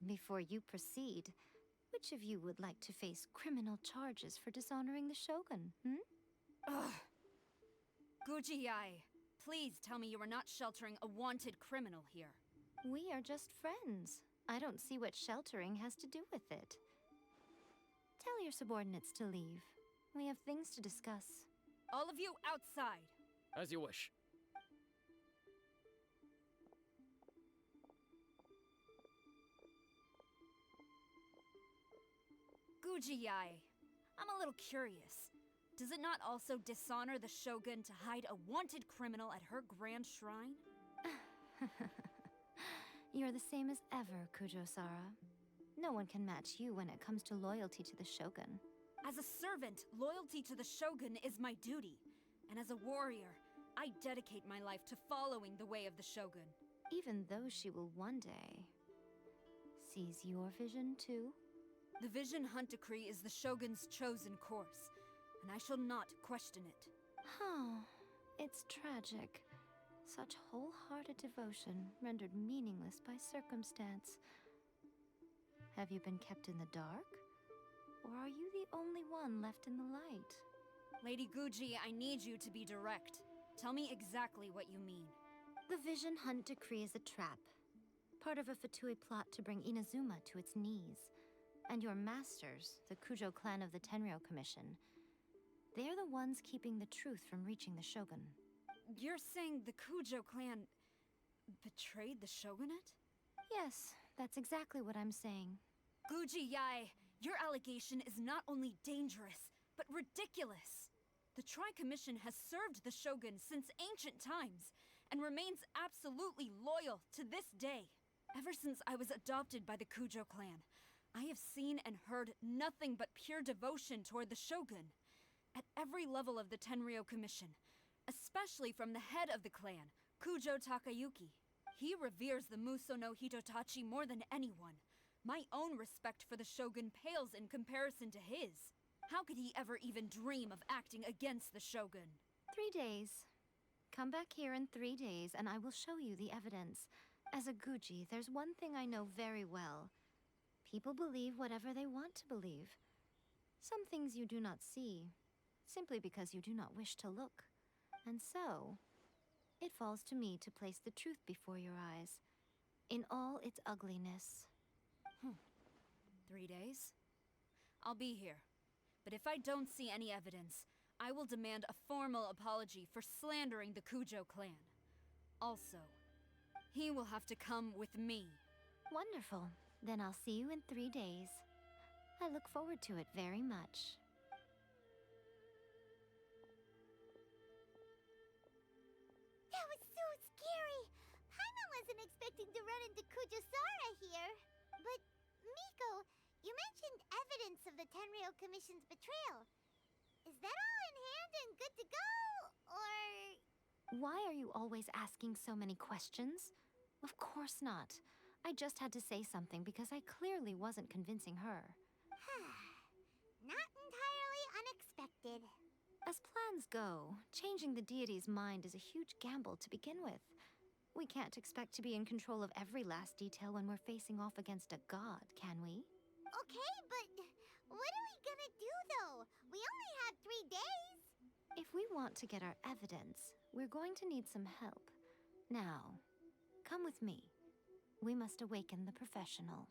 Before you proceed, which of you would like to face criminal charges for dishonoring the Shogun, Ugh. Guji-ai, please tell me you are not sheltering a wanted criminal here. We are just friends. I don't see what sheltering has to do with it. Tell your subordinates to leave. We have things to discuss. All of you outside. As you wish. Guji-ai, I'm a little curious. Does it not also dishonor the Shogun to hide a wanted criminal at her grand shrine? You're the same as ever, Kujo-sara. No one can match you when it comes to loyalty to the Shogun. As a servant, loyalty to the Shogun is my duty. And as a warrior, I dedicate my life to following the way of the Shogun. Even though she will one day seize your vision too? The Vision Hunt Decree is the Shogun's chosen course, and I shall not question it. Oh, it's tragic. Such wholehearted devotion rendered meaningless by circumstance. Have you been kept in the dark? Or are you the only one left in the light? Lady Guji, I need you to be direct. Tell me exactly what you mean. The Vision Hunt Decree is a trap. Part of a Fatui plot to bring Inazuma to its knees. And your masters, the Kujo clan of the Tenryo Commission, they're the ones keeping the truth from reaching the Shogun. You're saying the Kujo clan betrayed the Shogunate? Yes, that's exactly what I'm saying. Guji-ai, your allegation is not only dangerous, but ridiculous. The Tri-Commission has served the Shogun since ancient times, and remains absolutely loyal to this day. Ever since I was adopted by the Kujo clan, I have seen and heard nothing but pure devotion toward the Shogun. At every level of the Tenryo Commission, especially from the head of the clan, Kujo Takayuki. He reveres the Muso no Hitotachi more than anyone. My own respect for the Shogun pales in comparison to his. How could he ever even dream of acting against the Shogun? 3 days. Come back here in 3 days and I will show you the evidence. As a Guji, there's one thing I know very well. People believe whatever they want to believe. Some things you do not see, simply because you do not wish to look. And so, it falls to me to place the truth before your eyes, in all its ugliness. 3 days? I'll be here. But if I don't see any evidence, I will demand a formal apology for slandering the Kujo clan. Also, he will have to come with me. Wonderful. Then I'll see you in 3 days. I look forward to it very much. That was wasn't expecting to run into Kujasara here. But, Miko, you mentioned evidence of the Tenryou Commission's betrayal. Is that all in hand and good to go, or... Why are you always asking so many questions? Of course not. I just had to say something because I clearly wasn't convincing her. Not entirely unexpected. As plans go, changing the deity's mind is a huge gamble to begin with. We can't expect to be in control of every last detail when we're facing off against a god, can we? Okay, but what are we gonna do, though? We only have 3 days. If we want to get our evidence, we're going to need some help. Now, come with me. We must awaken the professional.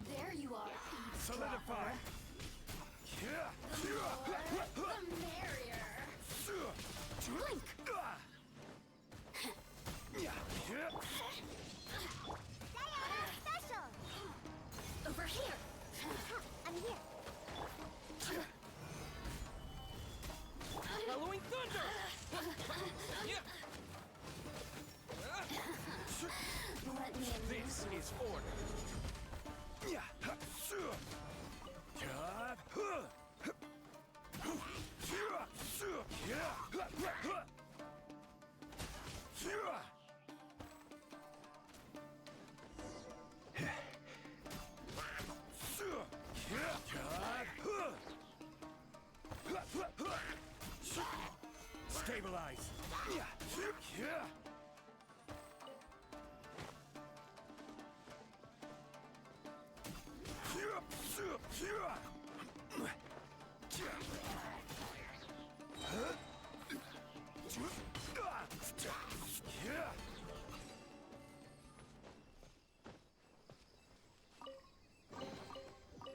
There you are, Solidify! The more, the merrier. Blink! Special! Over here! I'm here. Halloween Thunder! Let me in. This is order. Stabilize!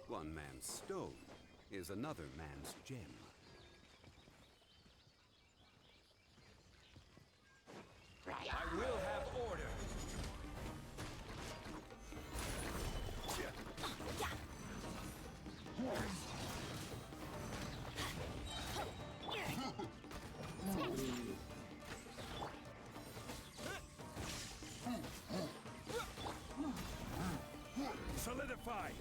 One man's stone is another man's gem. I will have order! Solidify!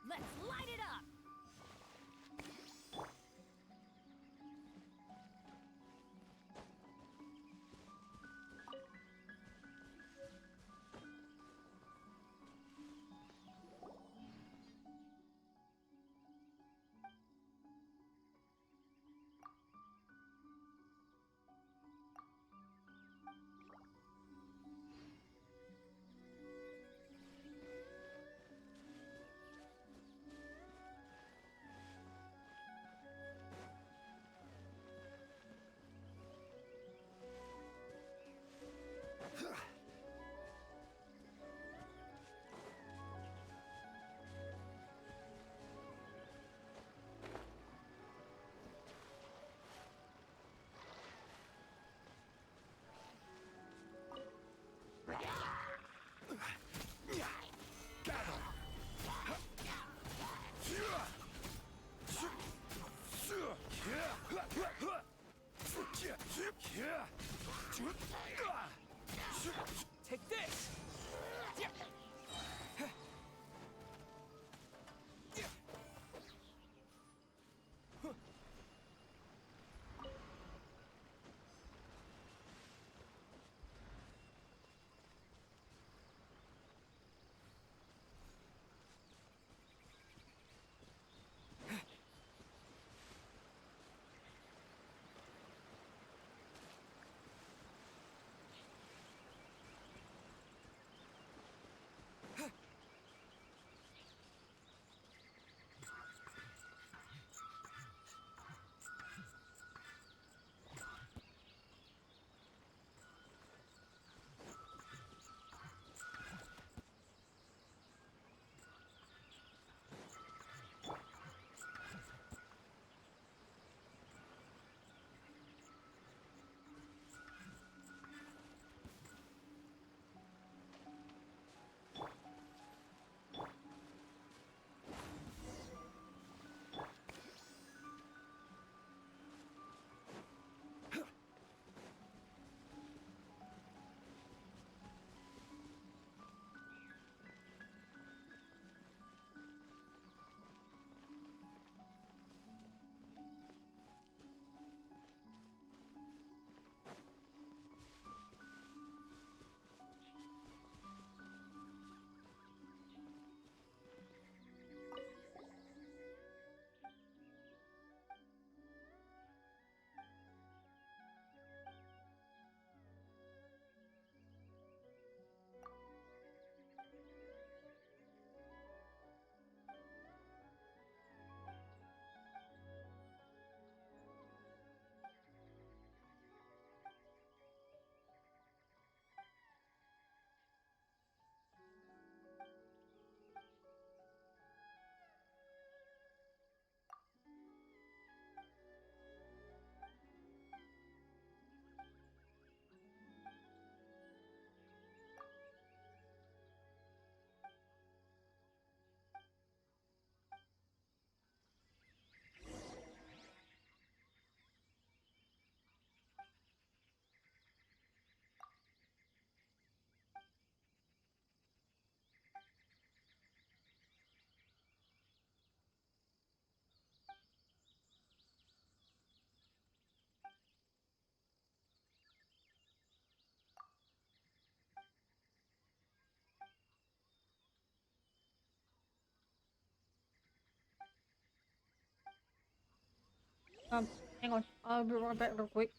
Let's light it up! Take this! Hang on. I'll be right back real quick.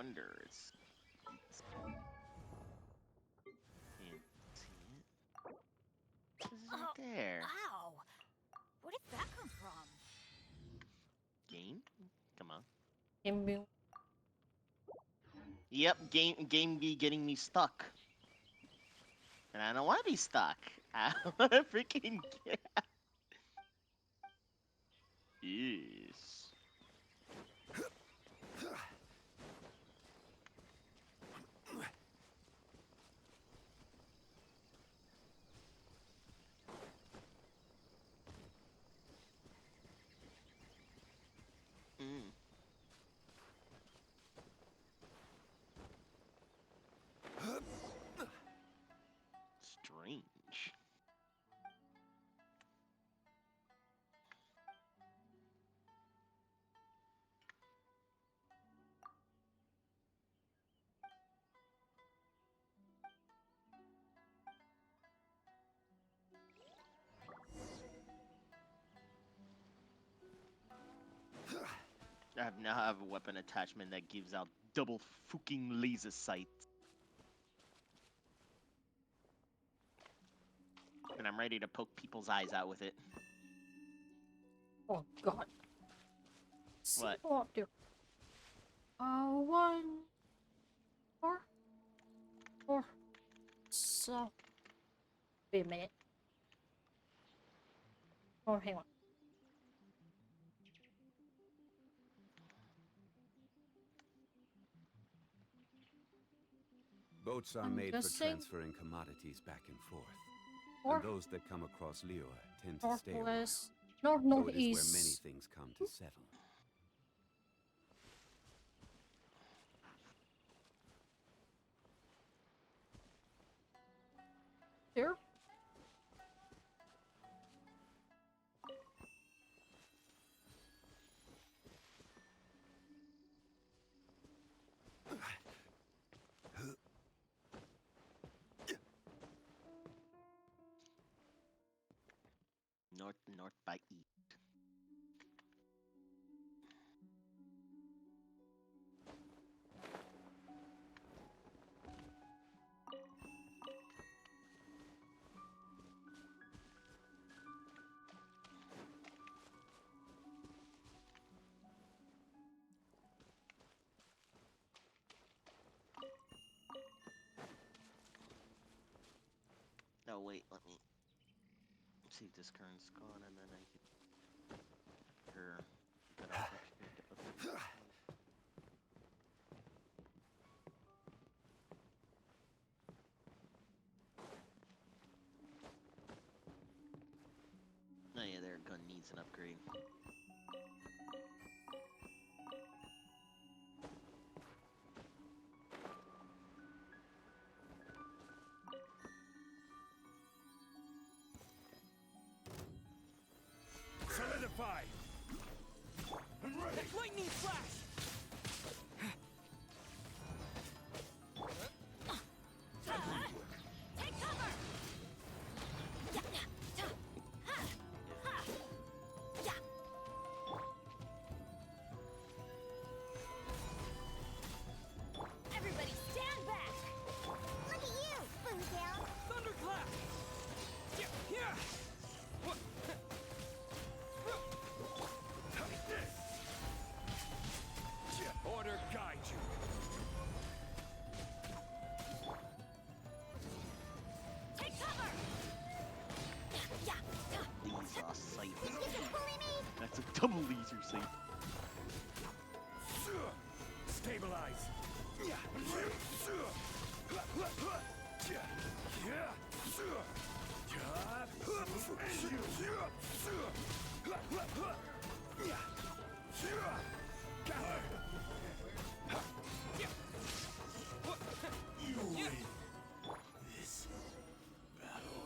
wonder. Can't see it. This is right there. Ow! Where did that come from? Game? Come on. Game being Yep, game be getting me stuck. And I don't want to be stuck. I want to freaking get out. Yes. Mm. Strange. Now have a weapon attachment that gives out double fucking laser sight. And I'm ready to poke people's eyes out with it. Oh god. What? Go up there. 1, 4, 4. So. Wait a minute. Oh, hang on. Boats are I'm made for guessing- transferring commodities back and forth. Or- And those that come across Liyue tend to stay a while. Northwest. So it is where many Northeast. things come to settle. There. North by east. Oh wait, let me see if this current's gone, and then I can. Her. But I'll actually get the other- Oh yeah, their gun needs an upgrade. Solidify! Lightning flash! Take cover! Everybody stand back! Look at you, Boozle! Thunderclap! Yeah! Order guide you. Take cover! Laser sight. You can bully me! That's a double laser sight. Stabilize. You win this battle.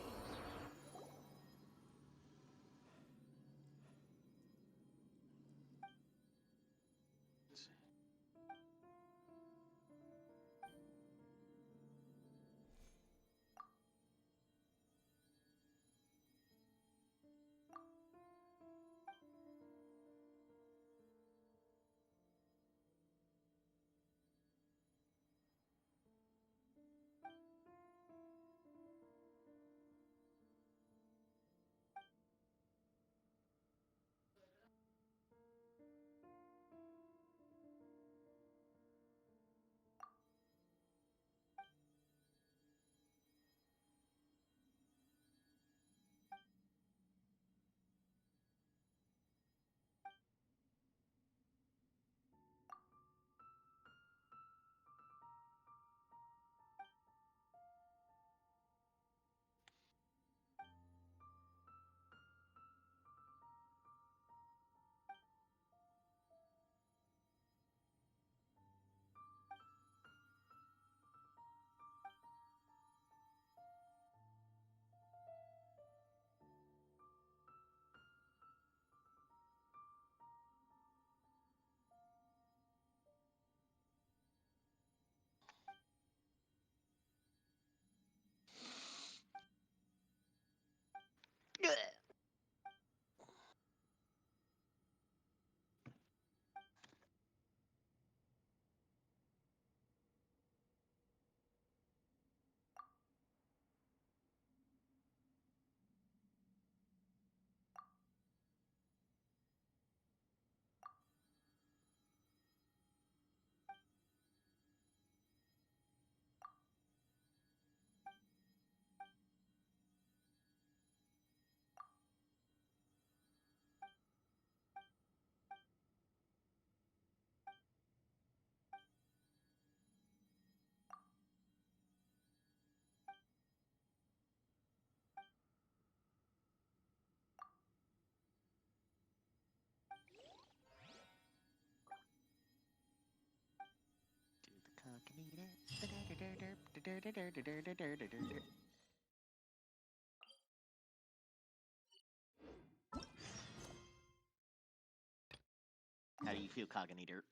How do you feel, Cognator?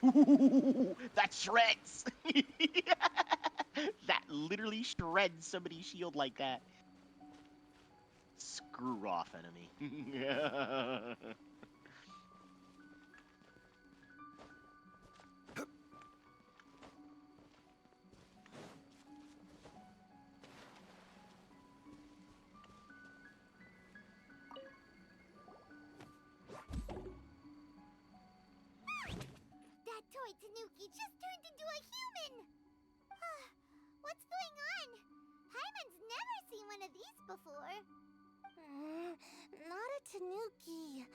Ooh, that shreds! That literally shreds somebody's shield like that. Screw off, enemy. That toy Tanuki just turned into a human! What's going on? Hyman's never seen one of these before. Not a Tanuki.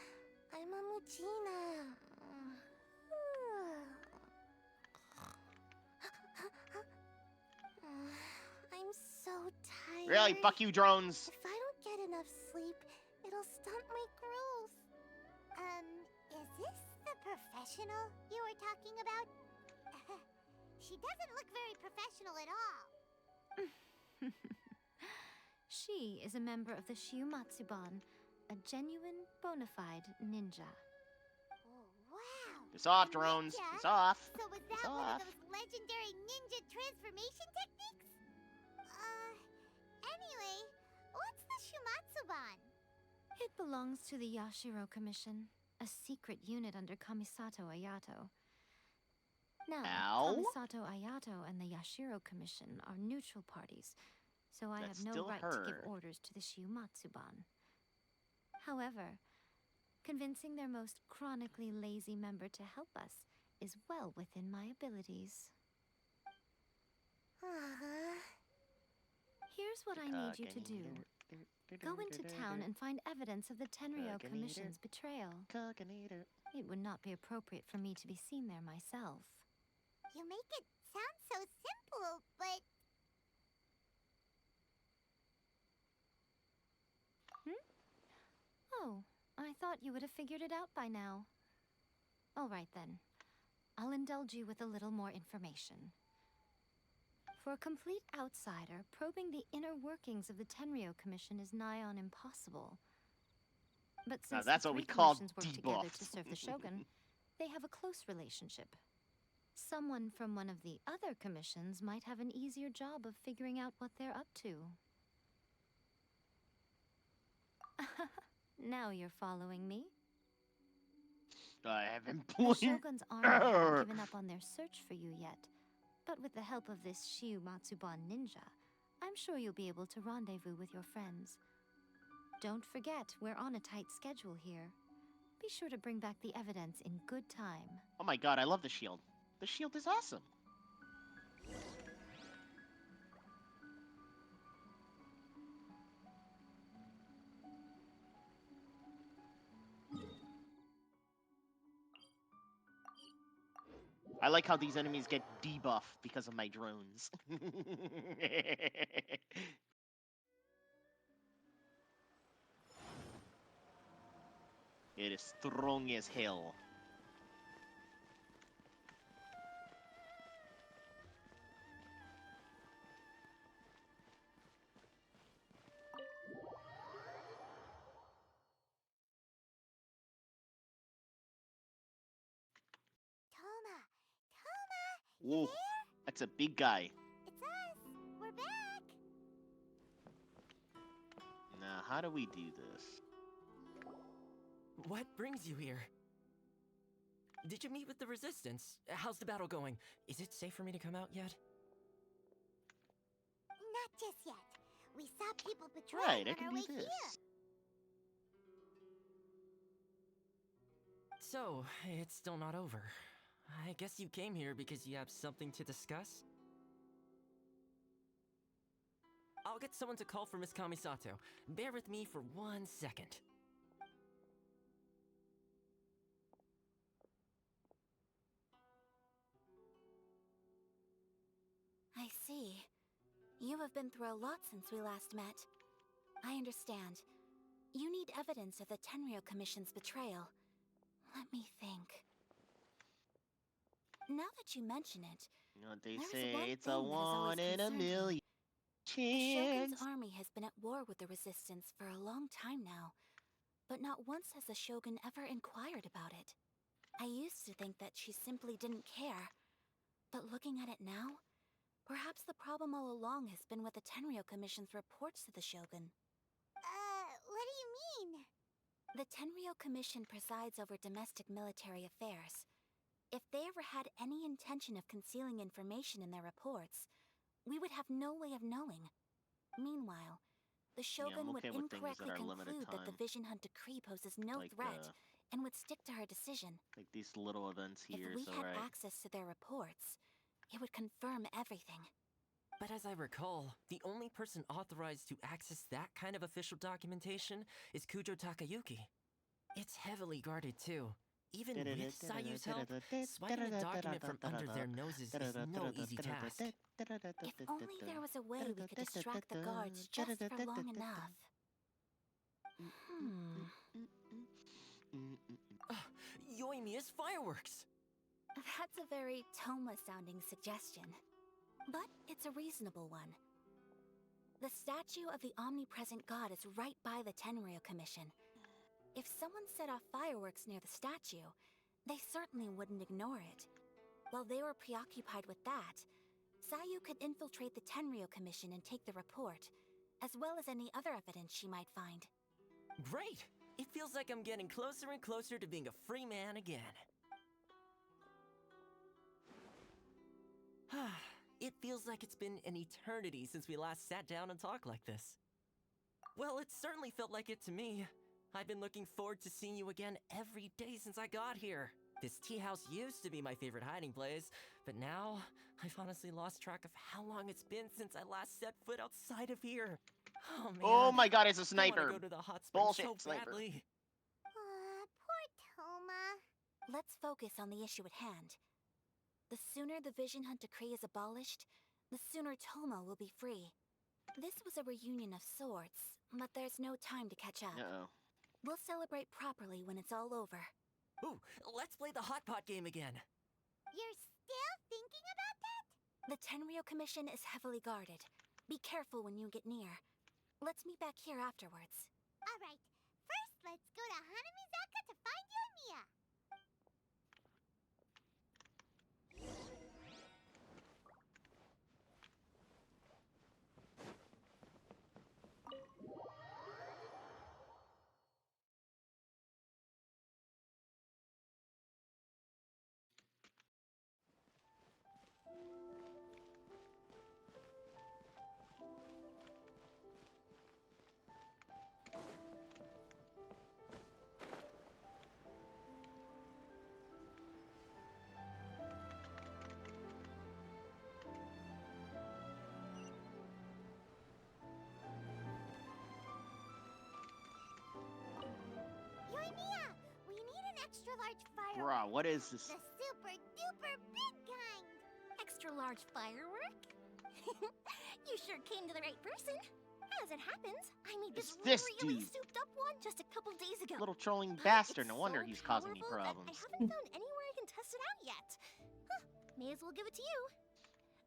I'm a Muchina. I'm so tired. Really, fuck you, drones. If I don't get enough sleep, it'll stunt my growth. Is this the professional you were talking about? She doesn't look very professional at all. She is a member of the Shiumatsuban, a genuine, bona fide ninja. Oh, wow. It's off, drones. Ninja? It's off. So was It's that one off. of those legendary ninja transformation techniques? Anyway, what's the Shumatsuban? It belongs to the Yashiro Commission, a secret unit under Kamisato Ayato. Now, Ow? Kamisato Ayato and the Yashiro Commission are neutral parties, so I That's have no still right to give her. orders to the Shiumatsuban. However, convincing their most chronically lazy member to help us is well within my abilities. Here's what I need you to do. Go into town and find evidence of the Tenryo Commission's betrayal. It would not be appropriate for me to be seen there myself. You make it sound so simple, but... Oh, I thought you would have figured it out by now. All right then. I'll indulge you with a little more information. For a complete outsider, probing the inner workings of the Tenryo Commission is nigh on impossible. But Now since that's the what we three call commissions work together to debuffed. serve the Shogun, they have a close relationship. Someone from one of the other commissions might have an easier job of figuring out what they're up to. Now you're following me. I haven't The blinked. Shogun's army haven't given up on their search for you yet, but with the help of this Shiumatsuban ninja, I'm sure you'll be able to rendezvous with your friends. Don't forget, we're on a tight schedule here. Be sure to bring back the evidence in good time. Oh my god, I love the shield. The shield is awesome. I like how these enemies get debuffed because of my drones. It is strong as hell. Toma, Ooh, that's a big guy. it's us. We're back. Now, how do we do this? What brings you here? Did you meet with the Resistance? How's the battle going? Is it safe for me to come out yet? Not just yet. We saw people Right, patrolling I on can our do way this. here. So, it's still not over. I guess you came here because you have something to discuss? I'll get someone to call for Miss Kamisato. Bear with me for 1 second. I see. You have been through a lot since we last met. I understand. You need evidence of the Tenryou Commission's betrayal. Let me think. Now that you mention it, You know what they there's say, one it's thing a that has always one in a concerned me. million The Shogun's chance. army has been at war with the Resistance for a long time now, but not once has the Shogun ever inquired about it. I used to think that she simply didn't care, but looking at it now, perhaps the problem all along has been with the Tenryou Commission's reports to the Shogun. What do you mean? The Tenryou Commission presides over domestic military affairs. If they ever had any intention of concealing information in their reports, we would have no way of knowing. Meanwhile, the Shogun I'm would okay with things that incorrectly are limited conclude that the time. Vision Hunt decree poses no Like, threat and would stick to her decision. Like these little events If here, we so had right. access to their reports, it would confirm everything. But as I recall, the only person authorized to access that kind of official documentation is Kujo Takayuki. It's heavily guarded too. Even with Sayu's help, swiping a document from under their noses is no easy task. If only there was a way we could distract the guards just for long enough. Yoimiya's fireworks! That's a very Toma-sounding suggestion. But it's a reasonable one. The statue of the omnipresent god is right by the Tenryou Commission. If someone set off fireworks near the statue, they certainly wouldn't ignore it. While they were preoccupied with that, Sayu could infiltrate the Tenryou Commission and take the report, as well as any other evidence she might find. Great! It feels like I'm getting closer and closer to being a free man again. It feels like it's been an eternity since we last sat down and talked like this. Well, it certainly felt like it to me. I've been looking forward to seeing you again every day since I got here. This tea house used to be my favorite hiding place, but now I've honestly lost track of how long it's been since I last set foot outside of here. Oh man. Oh my god, it's a I sniper. wanna go to the hot springs Bullshit so sniper. badly. Poor Toma. Let's focus on the issue at hand. The sooner the Vision Hunt decree is abolished, the sooner Toma will be free. This was a reunion of sorts, but there's no time to catch up. Uh-oh. We'll celebrate properly when it's all over. Ooh, let's play the hot pot game again. You're still thinking about that? The Tenryou Commission is heavily guarded. Be careful when you get near. Let's meet back here afterwards. Alright, first let's go to Hanamizaka to find Yoimiya. Yoimiya, we need an extra large firework. Bruh, what is this? The super duper big kind. Extra large firework? You sure came to the right person. As it happens, I made It's this this really dude. souped up one just a couple days ago. Little trolling But bastard. it's No wonder so he's causing me powerful that problems. I haven't found anywhere I can test it out yet. Huh, may as well give it to you.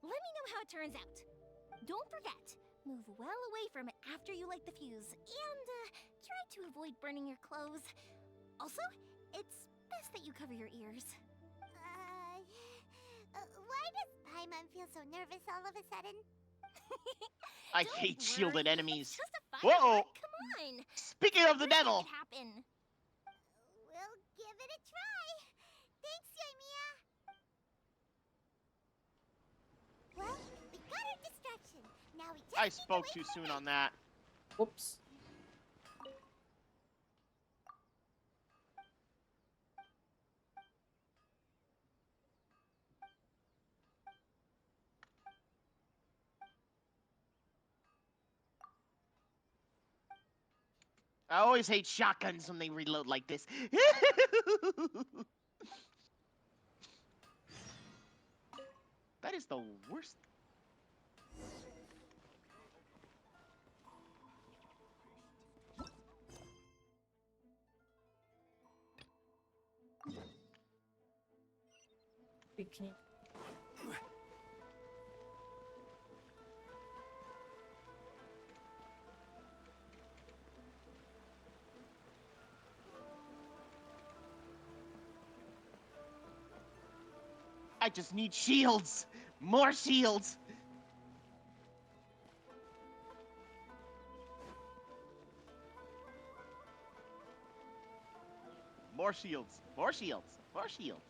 Let me know how it turns out. Don't forget, move well away from it after you light the fuse, and try to avoid burning your clothes. Also, it's best that you cover your ears. Why does Paimon feel so nervous all of a sudden? I hate shielded enemies. Just a Whoa! firework, come on. Speaking of the Let's make devil. it happen. We'll give it a try. Thanks, Yoimiya. Well, we got our distraction. Now we just I need to spoke wait too for soon the on that. Whoops. I always hate shotguns when they reload like this. That is the worst. awakening. I just need shields! More shields! More shields! More shields! More shields!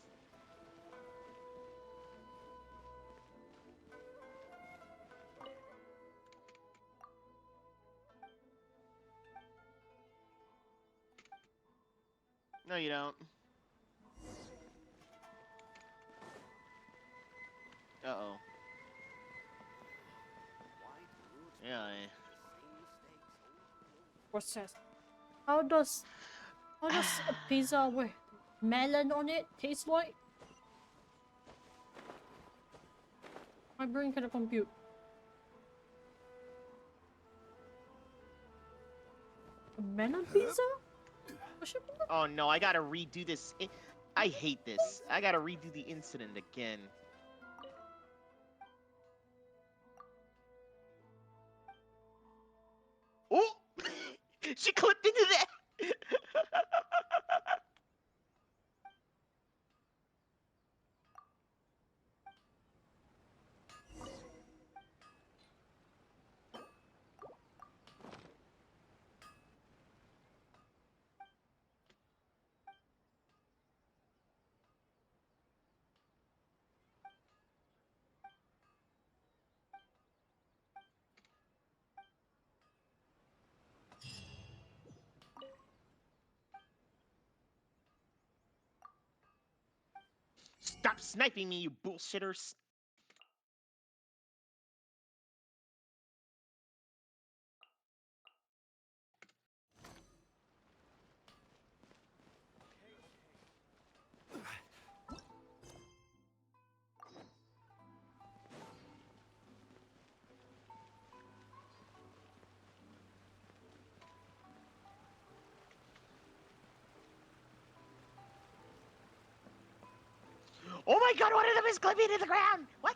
No, you don't. Uh-oh. Yeah. What's that? How does a pizza with melon on it taste like? My brain cannot compute. A melon pizza? Oh no, I gotta redo this. I hate this. I gotta redo the incident again. Oh! She clipped into that! Stop sniping me, you bullshitters! Oh my god, one of them is clipping to the ground! What?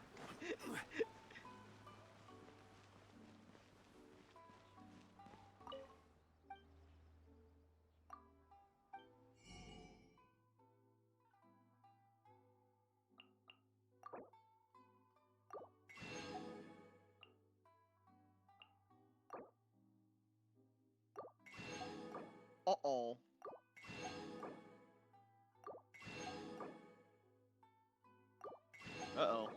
Uh-oh. Uh-oh.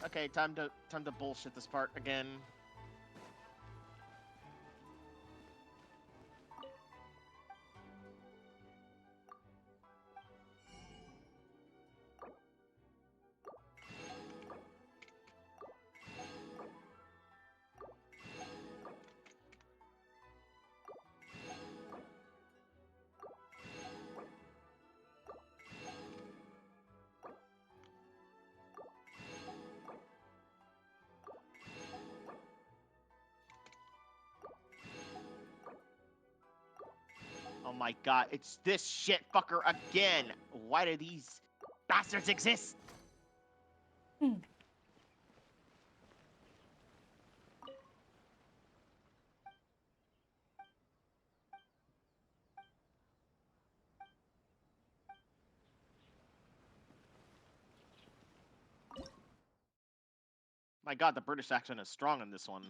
Okay, time to bullshit this part again. Oh my god, it's this shit fucker again! Why do these bastards exist? My god, the British accent is strong in this one.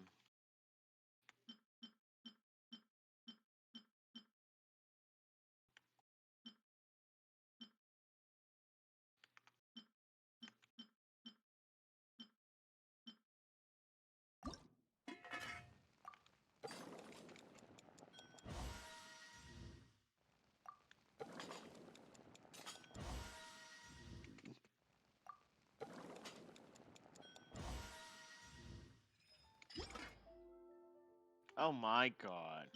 Oh my god.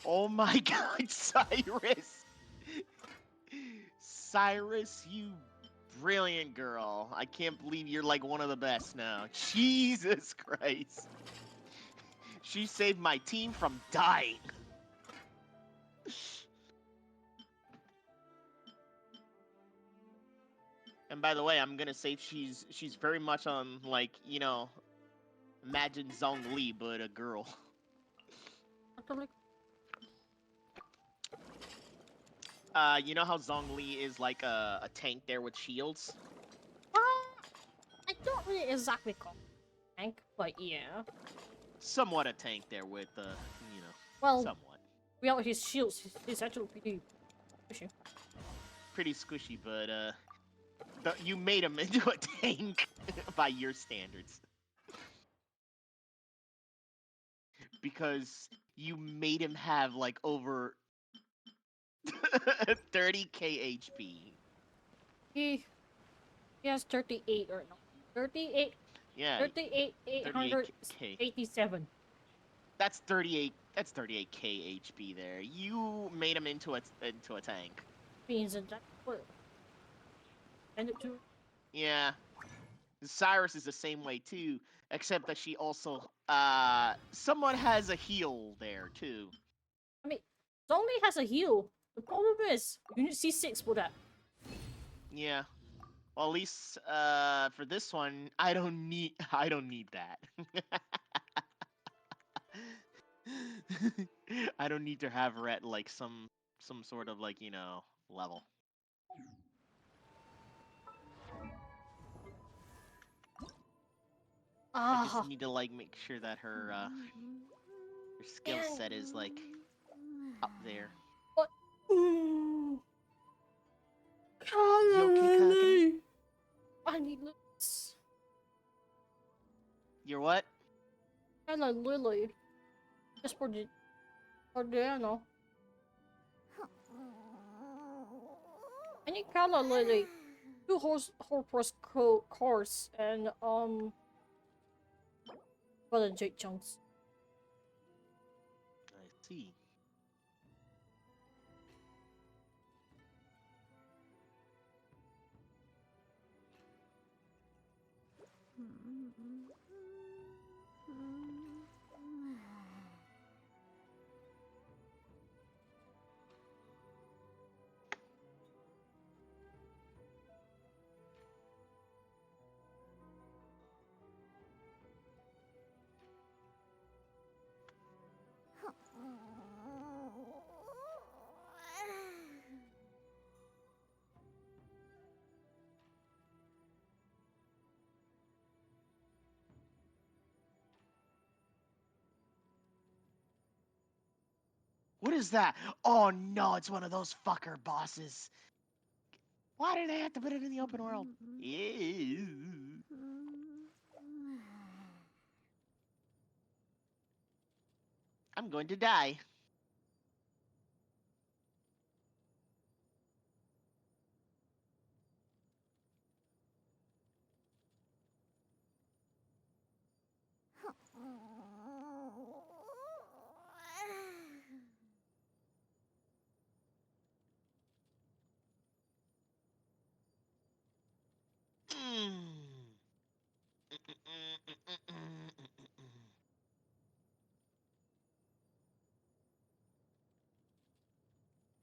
Oh my god, Cyrus! Cyrus, you brilliant girl. I can't believe you're like one of the best now. Jesus Christ. She saved my team from dying. And by the way, I'm gonna say she's very much on, like, you know, imagine Zhong Li, but a girl. You know how Zhong Li is like a tank there with shields? I don't really exactly call tank, but yeah. Somewhat a tank there with, you know, Well, somewhat. without his shields, he's actually pretty pushy. Pretty squishy, but, you made him into a tank by your standards. Because you made him have, like, over 30k HP. He has 38 or no. 38. Yeah. 38, 887. That's 38. That's 38k HP there. You made him into a tank. Means that what? And it too. Yeah. Cyrus is the same way too, except that she also somewhat has a heal there too. I mean, Zhongli has a heal. The problem is Unit C6 for that. Yeah. Well, at least for this one, I don't need that. I don't need to have her at like some sort of, like, you know, level. I just need to, like, make sure that her skill set is, like, up there. What? Okay, I need this. You're what? Hello, Lily. Just for the no. I need Kala Lily. 2 horse course and well, Jake chunks. I see. What is that? Oh no, it's one of those fucker bosses. Why do they have to put it in the open world? Ew. I'm going to die.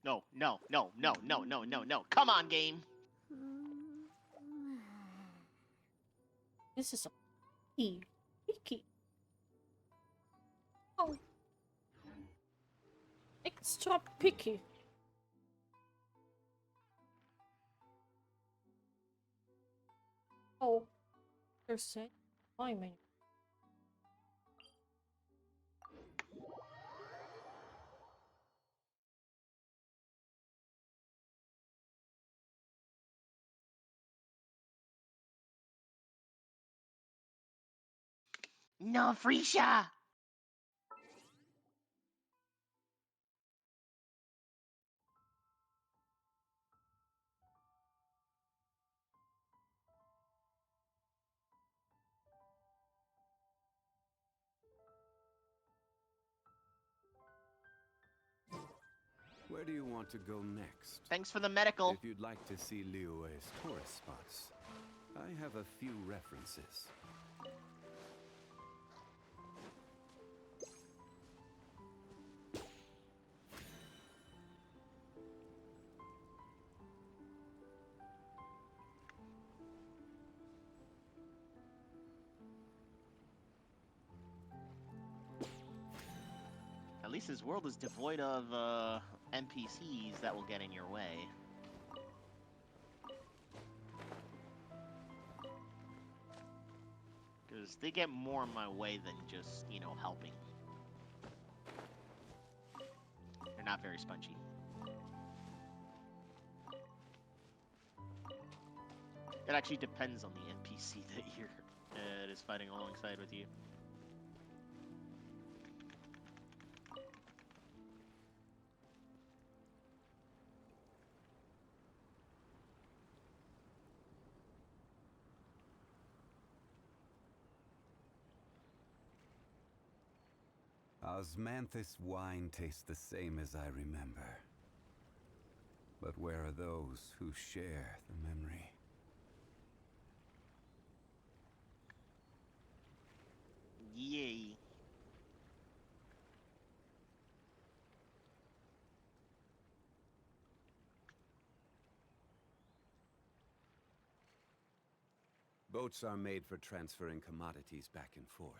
No, no, no, no, no, no, no, no. Come on, game. This is a picky. Oh. Extra picky. Oh. They're saying timing. No, Frisha. do you want to go next? Thanks for the medical. If you'd like to see Liyue's tourist spots, I have a few references. At least his world is devoid of NPCs that will get in your way. Because they get more in my way than just, you know, helping. They're not very spongy. It actually depends on the NPC that you're that is fighting alongside with you. Osmanthus wine tastes the same as I remember. But where are those who share the memory? Yay. Boats are made for transferring commodities back and forth.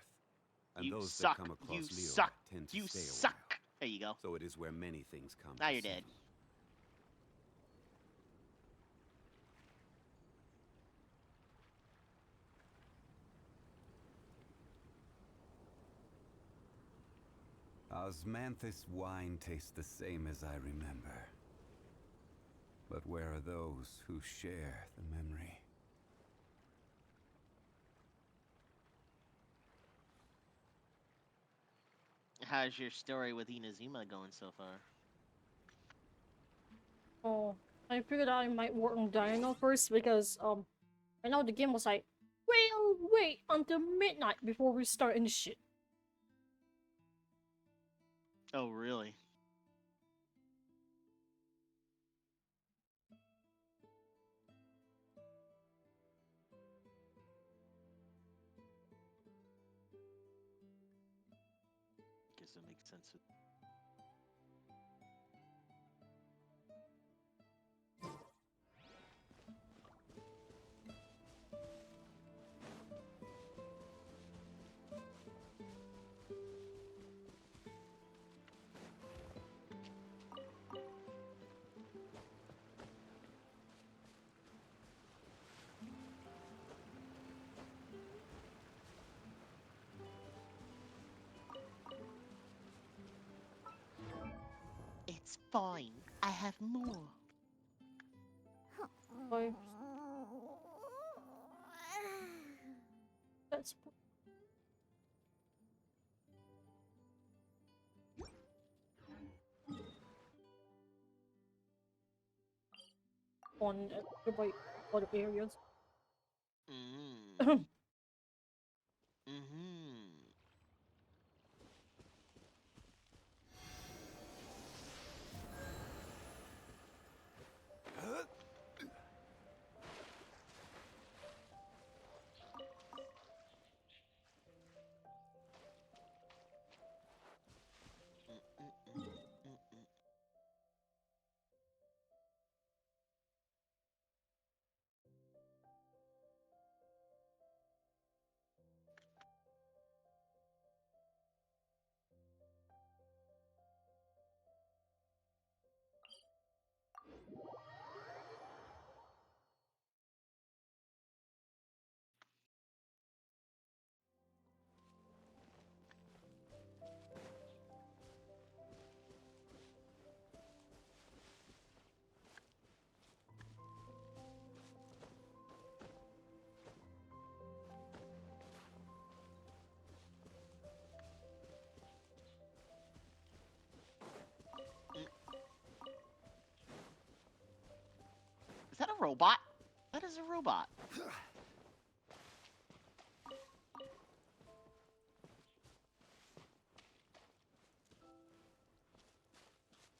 And You those suck. that come across You Liyue suck. tend to You stay a suck. while. There you go. So it is where many things come Now to you're settle. dead. Osmanthus wine tastes the same as I remember. But where are those who share the memory? How's your story with Inazuma going so far? Oh, I figured I might work on Dino first because I know the game was like, we'll wait until midnight before we start any shit. Oh, really? Guess that makes sense. It's fine. I have more. Like, that's on by other areas. Mm. Mm-hmm. Is that a robot? That is a robot.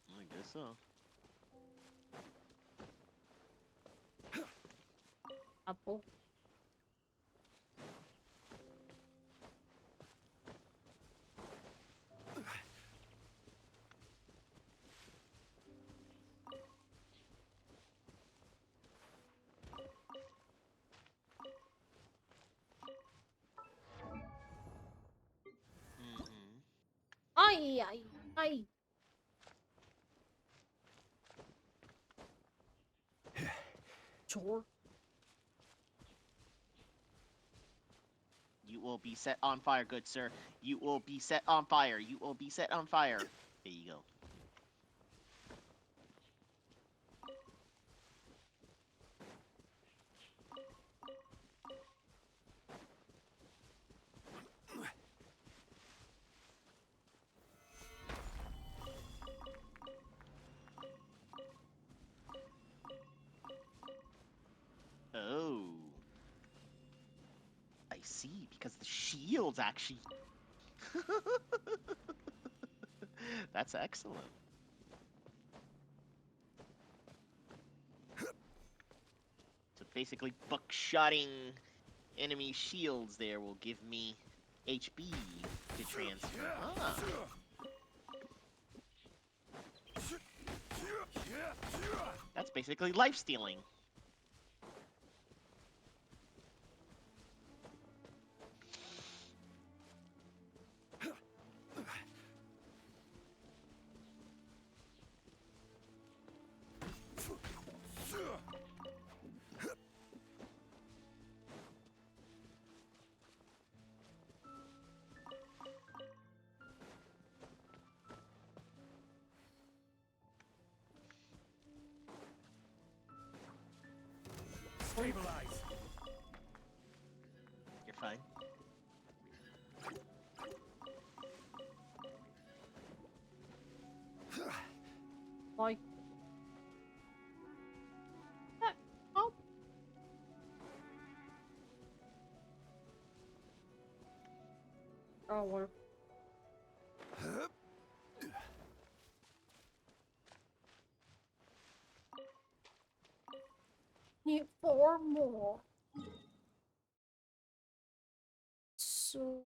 I guess so. Oh. Ay, ay, ay. Sure. You will be set on fire, good sir. You will be set on fire. You will be set on fire. There you go. Oh. I see, because the shields actually... That's excellent. So basically, buckshotting enemy shields there will give me HP to transfer. Ah. That's basically life stealing. Stabilize. You're fine. Like. Oh. Oh, well. Need 4 more. So.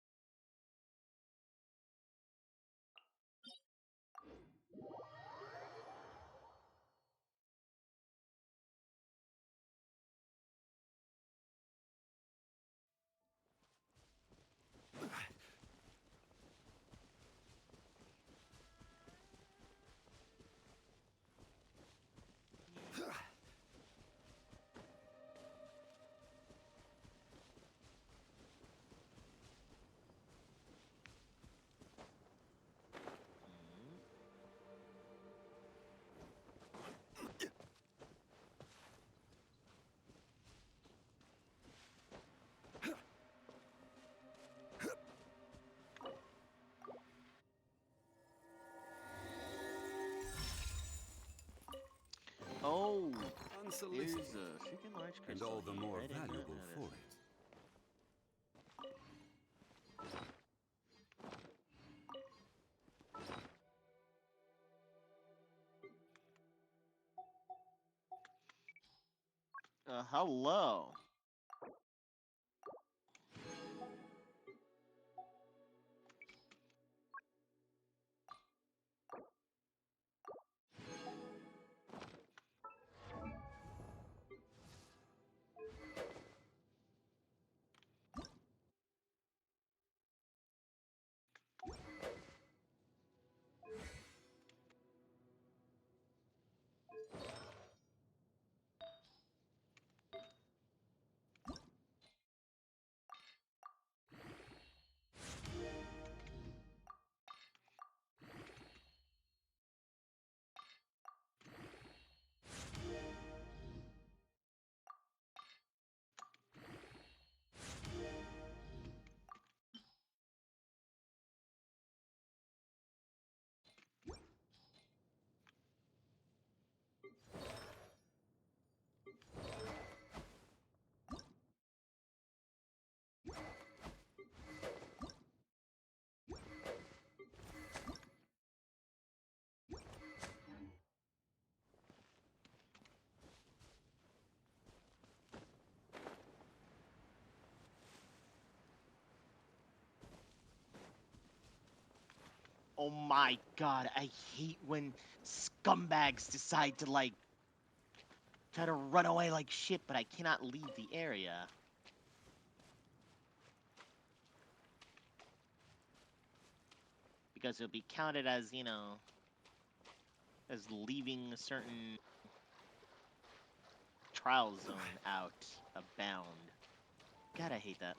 Oh, there's a freaking large crystal. And all the here. more I did not valuable know for that. it. Hello. Oh my god, I hate when scumbags decide to, like, try to run away like shit, but I cannot leave the area. Because it'll be counted as, you know, as leaving a certain trial zone out of bound. God, I hate that.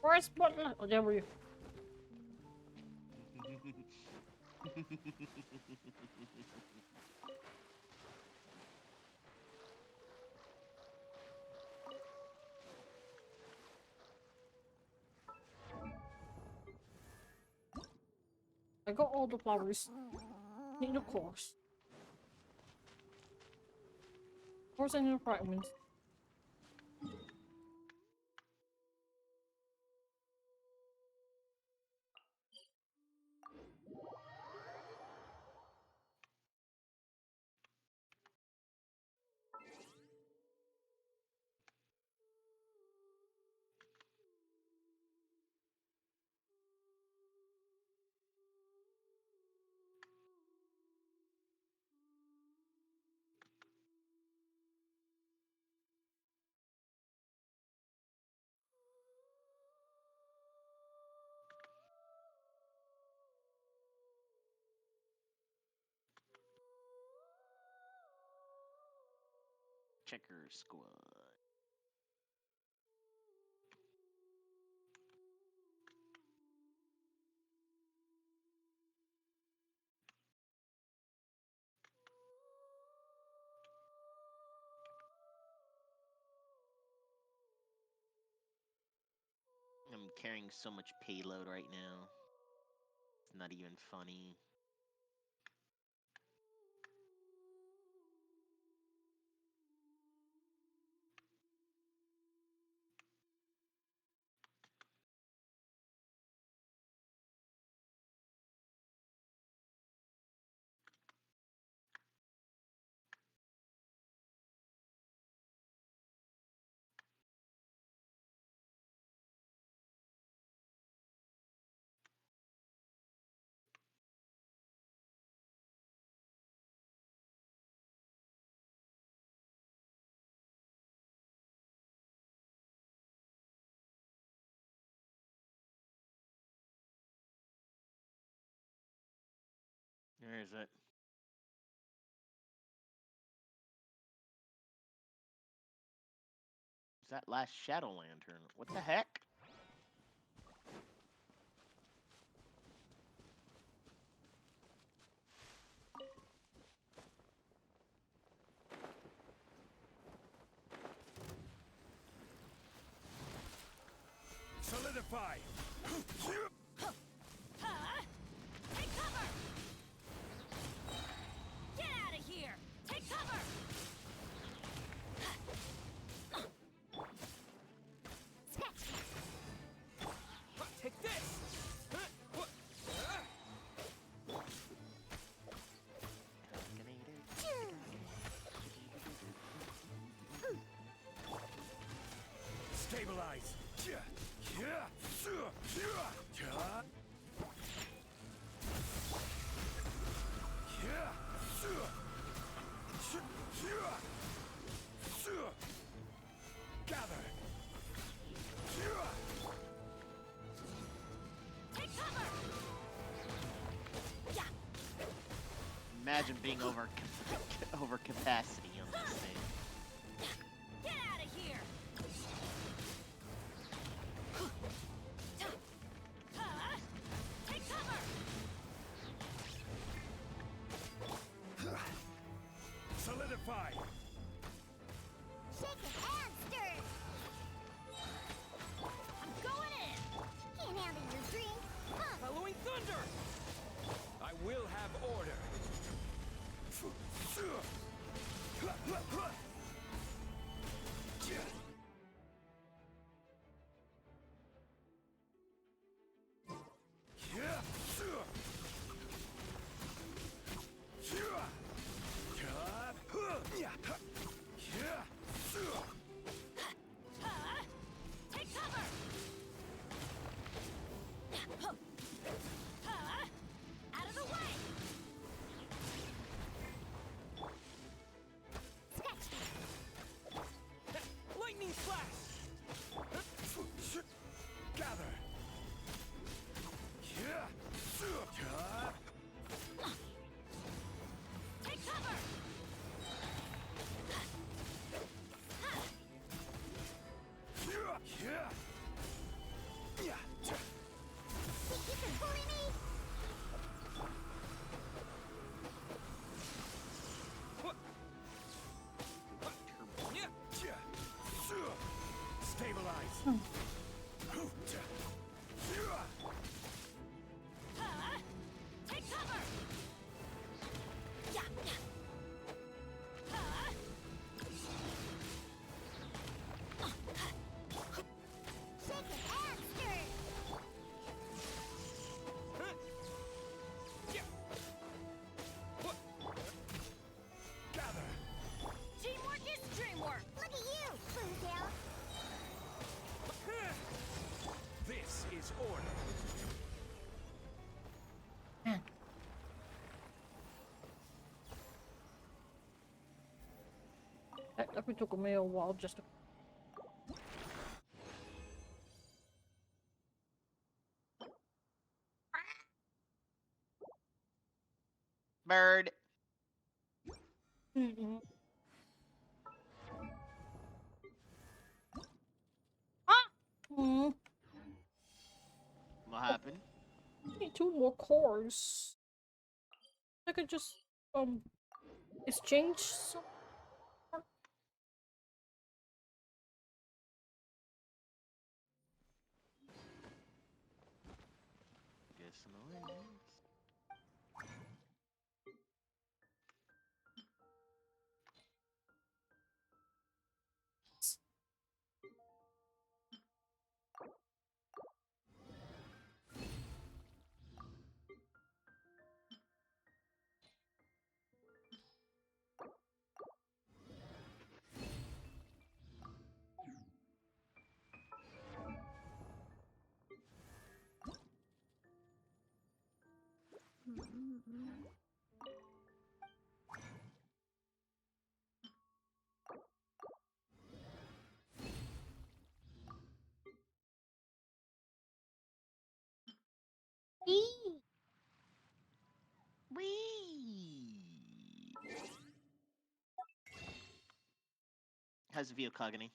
Where's Butler? Oh, there were you. I got all the flowers. Need the course. Course and the fragments. Checker squad. I'm carrying so much payload right now. It's not even funny. Where is it? Is that last Shadow Lantern? What the heck? Solidify! Take cover! Get out of here! Take cover! Take this! Stabilize! Gather! Take cover! Yeah. Imagine being over capacity on this thing. Get out of here! Take cover! Solidify! Shake it and stir it. I'm going in! Can't handle your drink. Huh. Following thunder! I will have order. Definitely took me a while just to... Bird. Mm-mm. Ah! Mm. What happened? Need 2 more cores. I could just exchange some. Guess no. Eee! Wee. How's the view, Cogony?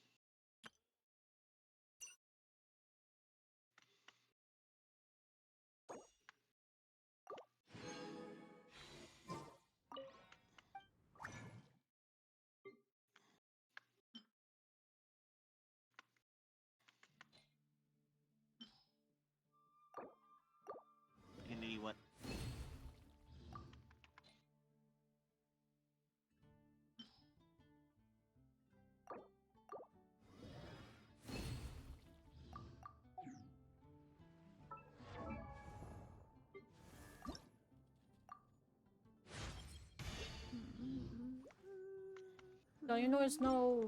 Unity what? Now you know it's now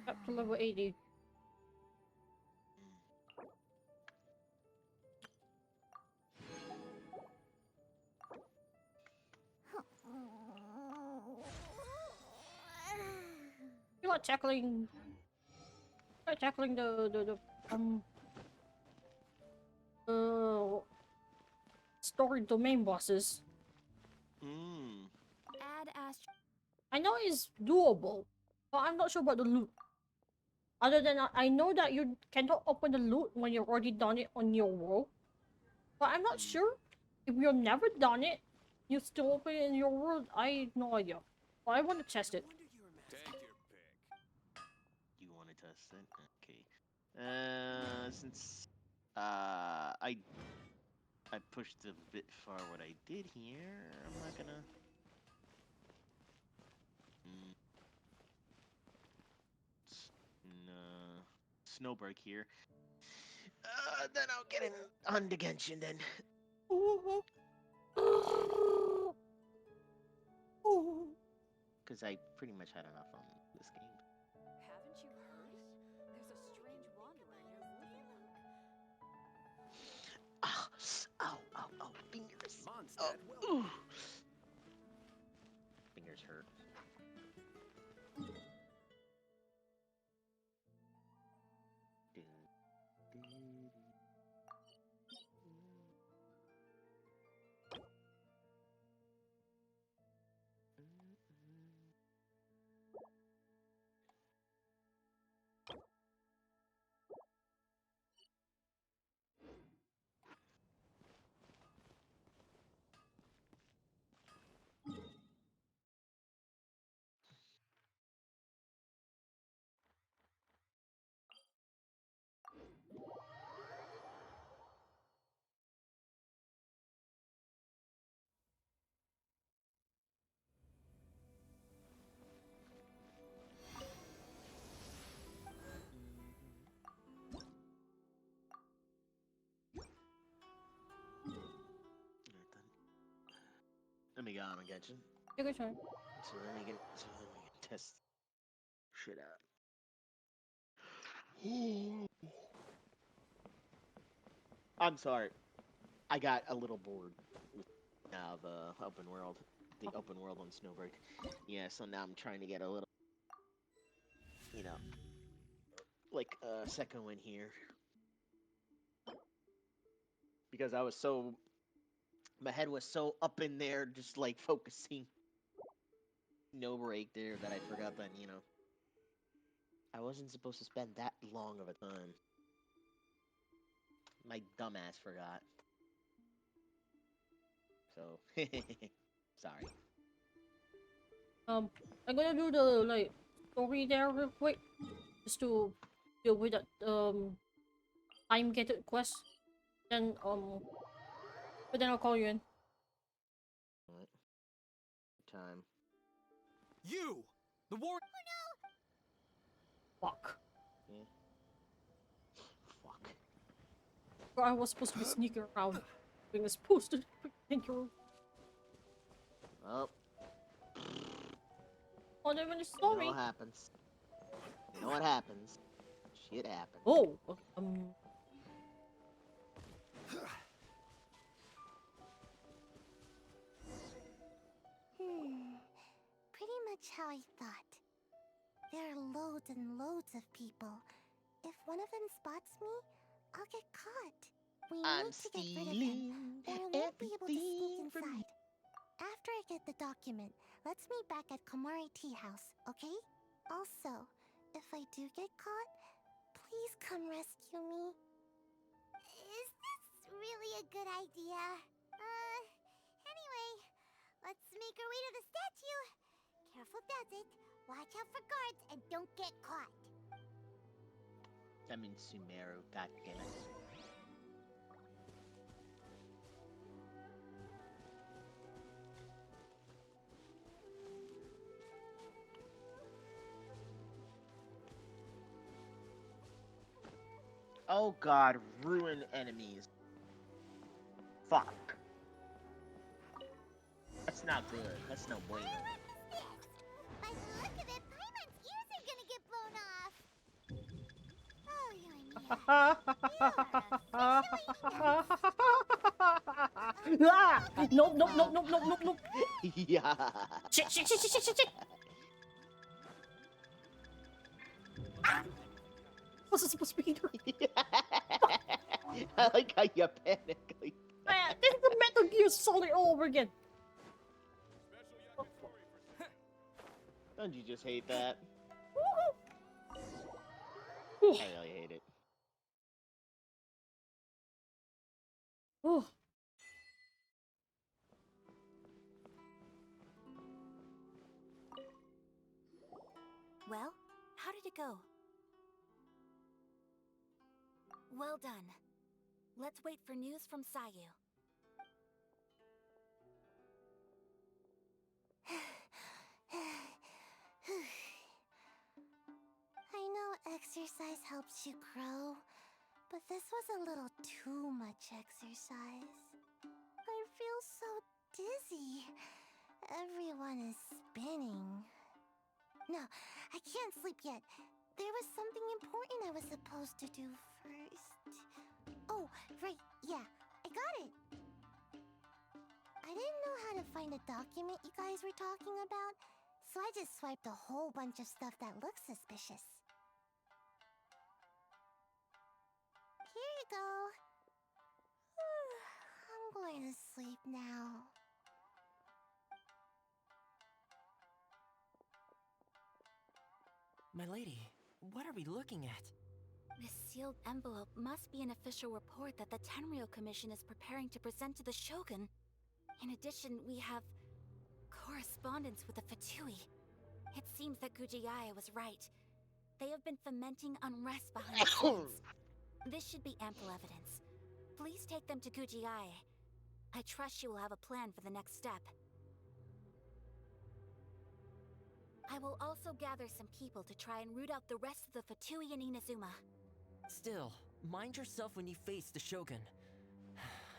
up to level 80. You are tackling the story domain bosses. Add Astro. I know it's doable, but I'm not sure about the loot. Other than I know that you cannot open the loot when you've already done it on your world. But I'm not sure if you've never done it, you still open it in your world. I have no idea. But I want to test it. Take your pick. You want to test it? Okay. Since I pushed a bit far what I did here, I'm not gonna. Snowbreak here. Then I'll get in on the Genshin then. Because I pretty much had enough on this game. Haven't you heard? There's a strange wanderer near Ow, ow, ow, fingers. Mondstadt, Ooh. Fingers hurt. Let me go on Genshin. Take your turn. So then we can test shit out. I'm sorry. I got a little bored with the open world on Snowbreak. Yeah, so now I'm trying to get a little you know, like a second one here because I was so my head was so up in there, just like focusing, no break there that I forgot that I wasn't supposed to spend that long of a time. My dumbass forgot. So sorry. I'm gonna do the like story there real quick, just to deal with that time gated quest. Then but then I'll call you in. What? Time. You, the war. Fuck. Yeah. Fuck. Bro, I was supposed to be sneaking around, being supposed to think you. Well. Oh, they even You saw know me. what happens. You know what happens. Shit happens. Oh, Pretty much how I thought. There are loads and loads of people. If one of them spots me, I'll get caught. We I'm need to get rid of him, or I won't be able to sneak inside. After I get the document, let's meet back at Komari Tea House, okay? Also, if I do get caught, please come rescue me. Is this really a good idea? Anyway, let's make our way to the statue. Careful does it. Watch out for guards and don't get caught. I mean Sumeru, goddammit. Oh god, ruin enemies. Fuck. That's not good. That's no bueno. By the look of it, Paimon's ears are gonna get blown off. Oh, Ah! Nope, nope, nope, nope, nope, nope, nope. Yeah. Shit, shit, shit, shit, shit, shit, shit. Ah! What's it supposed to be doing? I like how you panic. Like... This is the Metal Gear Solid all over again. Don't you just hate that? I really hate it. Oh. Well, how did it go? Well done. Let's wait for news from Sayu. I know exercise helps you grow, but this was a little too much exercise. I feel so dizzy. Everyone is spinning. No, I can't sleep yet. There was something important I was supposed to do first. Oh, right, yeah, I got it. I didn't know how to find a document you guys were talking about, so I just swiped a whole bunch of stuff that looks suspicious. Here you go. I'm going to sleep now. My lady, what are we looking at? This sealed envelope must be an official report that the Tenryou Commission is preparing to present to the Shogun. In addition, we have correspondence with the Fatui. It seems that Gujiae was right. They have been fomenting unrest behind the scenes. This should be ample evidence. Please take them to Gujiae. I trust she will have a plan for the next step. I will also gather some people to try and root out the rest of the Fatui in Inazuma. Still, mind yourself when you face the Shogun.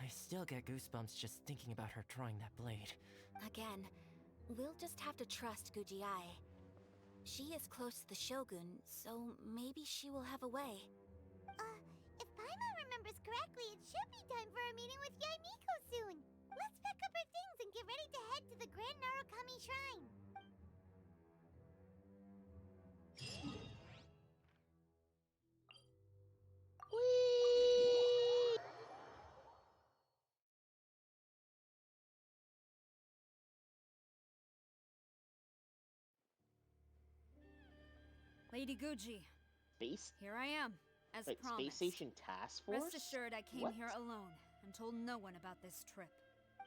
I still get goosebumps just thinking about her drawing that blade. Again, we'll just have to trust Gujiae. She is close to the Shogun, so maybe she will have a way. If Paimon remembers correctly, it should be time for a meeting with Yaimiko soon. Let's pack up our things and get ready to head to the Grand Narukami Shrine. Lady Guji, Space? here I am, as Wait, promised. Space Station Task Force? Rest assured I came What? here alone and told no one about this trip.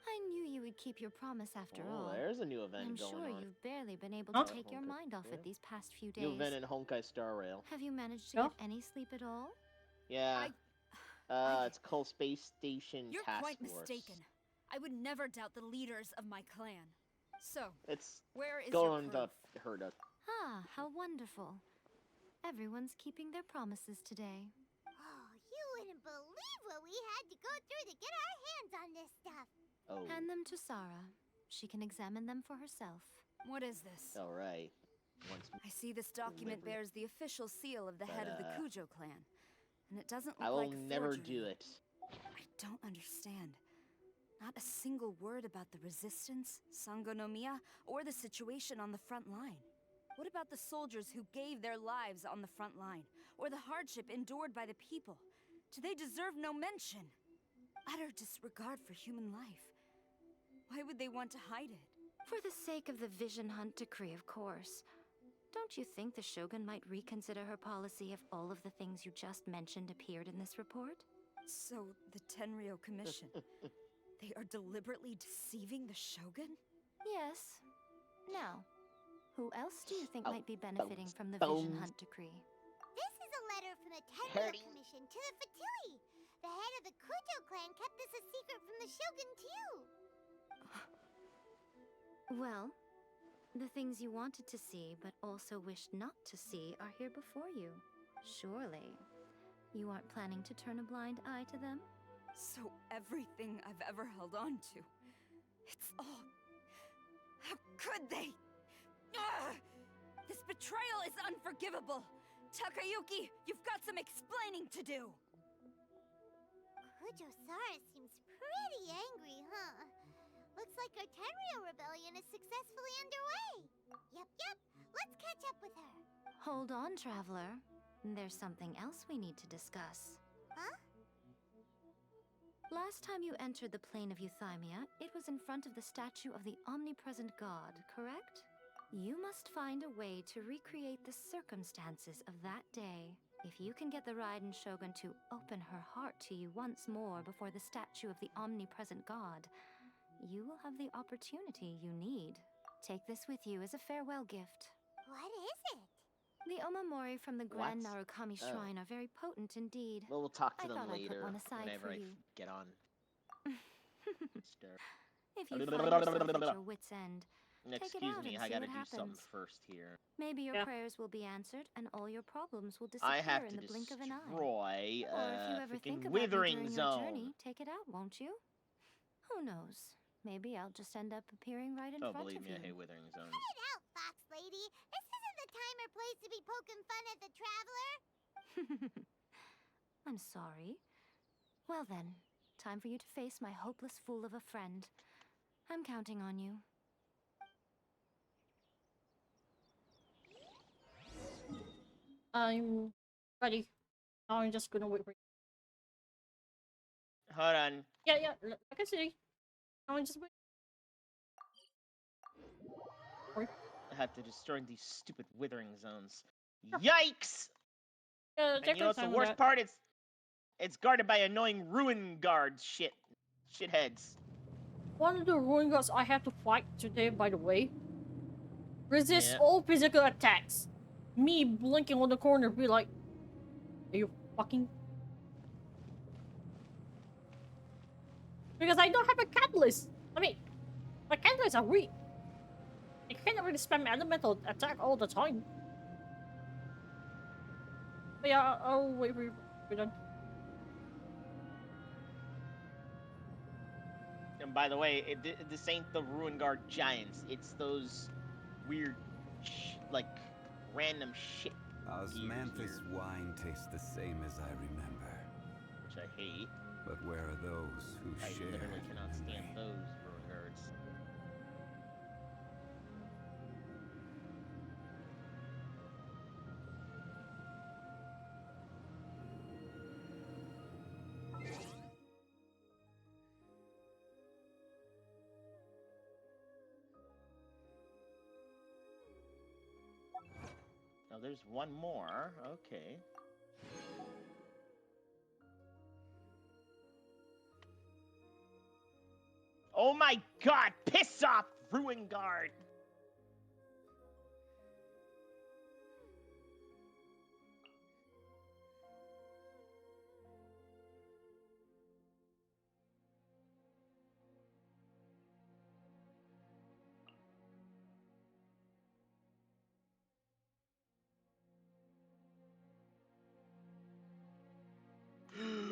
I knew you would keep your promise after Oh, all. there's a new event I'm going sure on. you've barely been able Huh? to take your Honkai, mind off yeah. it these past few New days. event in Honkai Star Rail. Have you managed to Yeah? get any sleep at all? Yeah. It's called Space Station You're Task quite Force. mistaken. I would never doubt the leaders of my clan. So, It's where is going your to proof? hurt us. Ah, how wonderful. Everyone's keeping their promises today. Oh, you wouldn't believe what we had to go through to get our hands on this stuff. Oh. Hand them to Sarah. She can examine them for herself. What is this? All right. I see this document delivered. bears the official seal of the head of the Kujo clan. And it doesn't look I will like never forgery. do it. I don't understand. Not a single word about the resistance, Sangonomiya, or the situation on the front line. What about the soldiers who gave their lives on the front line, or the hardship endured by the people? Do they deserve no mention? Utter disregard for human life. Why would they want to hide it? For the sake of the Vision Hunt decree, of course. Don't you think the Shogun might reconsider her policy if all of the things you just mentioned appeared in this report? So, the Tenryo Commission, they are deliberately deceiving the Shogun? Yes. Now, who else do you think might be benefiting from the Vision Hunt decree? This is a letter from the Tenryo Commission to the Fatui. The head of the Kujo clan kept this a secret from the Shogun, too. Well, the things you wanted to see but also wished not to see are here before you. Surely, you aren't planning to turn a blind eye to them? So everything I've ever held on to, it's all... How could they? Ugh! This betrayal is unforgivable! Takayuki, you've got some explaining to do! Kujo-Sara seems pretty angry, huh? Looks like our Tenryo rebellion is successfully underway. Yep. Let's catch up with her. Hold on, Traveler. There's something else we need to discuss. Huh? Last time you entered the plane of Euthymia, it was in front of the statue of the omnipresent god, correct? You must find a way to recreate the circumstances of that day. If you can get the Raiden Shogun to open her heart to you once more before the statue of the omnipresent god, you will have the opportunity you need. Take this with you as a farewell gift. What is it? The Omamori from the Grand What? Narukami Shrine are very potent indeed. Well, we'll talk to I them thought I'd later put one aside whenever for I you. get on. If you find yourself at your wit's end, take it Excuse out me, and I see gotta what do happens. something first here. Maybe your Yeah. prayers will be answered and all your problems will disappear I have in to the blink of an eye. destroy Or if you ever think freaking about me Withering during Zone. your journey, take it out, won't you? Who knows? Maybe I'll just end up appearing right in Oh, front believe of me, I you. hate Withering Zones. Cut it out, Fox Lady. This isn't the time or place to be poking fun at the Traveler. I'm sorry. Well then, time for you to face my hopeless fool of a friend. I'm counting on you. I'm ready. Now I'm just gonna wait for you. Hold on. Yeah, I can see. Now I'm just wait. I have to destroy these stupid Withering Zones. Yikes! Yeah, And you know what's the worst part? It's guarded by annoying ruin guards. Shitheads. One of the ruin guards I had to fight today, by the way, resists Yeah. all physical attacks. Me blinking on the corner, be like, "Are you fucking?" Because I don't have a catalyst. I mean, my catalysts are weak. I can't really spam elemental attack all the time. But yeah, I'll wait for you. We're done. And by the way, this ain't the Ruin Guard Giants. It's those weird, like, random shit. Osmanthus wine tastes the same as I remember. Which I hate. But where are those who I share literally the cannot stand memory? those Ruin Guards. Oh, there's one more. Okay. Oh my god! Piss off, Ruin Guard!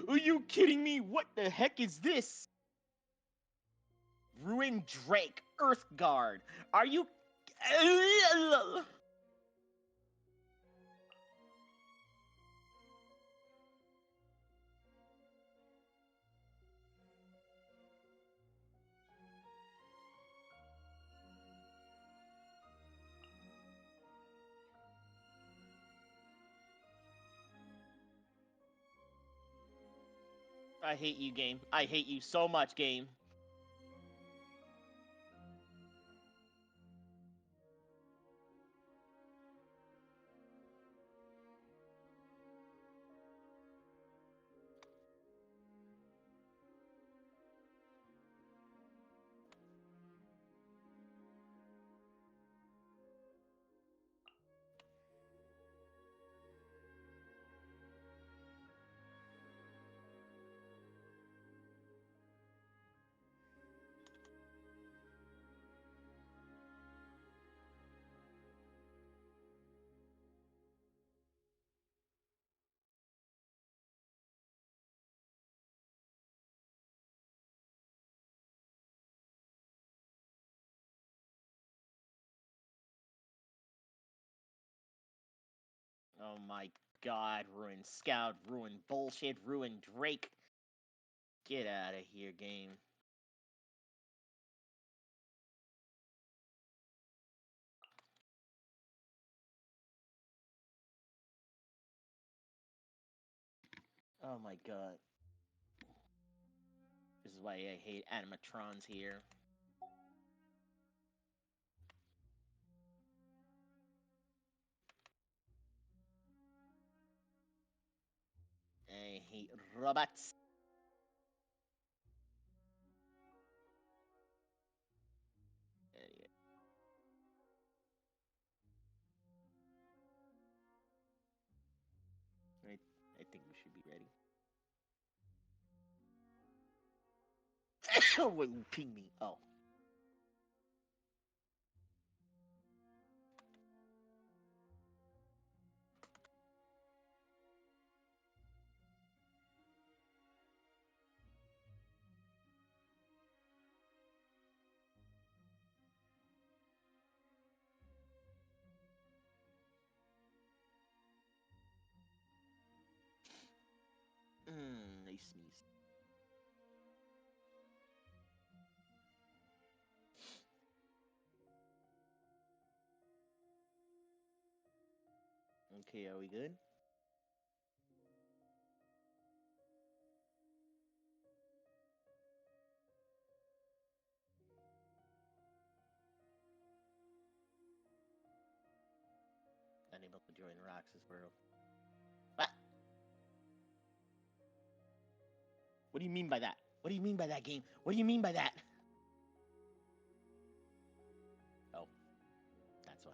Are you kidding me? What the heck is this? Ruin Drake, Earth Guard. Are you... I hate you, game. I hate you so much, game. Oh my god, Ruin Scout, Ruin Bullshit, Ruin Drake. Get out of here, game. Oh my god. This is why I hate animatrons here. I hate robots. Anyway. I think we should be ready. Wait, ping me. Oh. I sneezed. Okay, are we good? Unable to join Roxas world. What? What do you mean by that? What do you mean by that, game? What do you mean by that? Oh. That's why.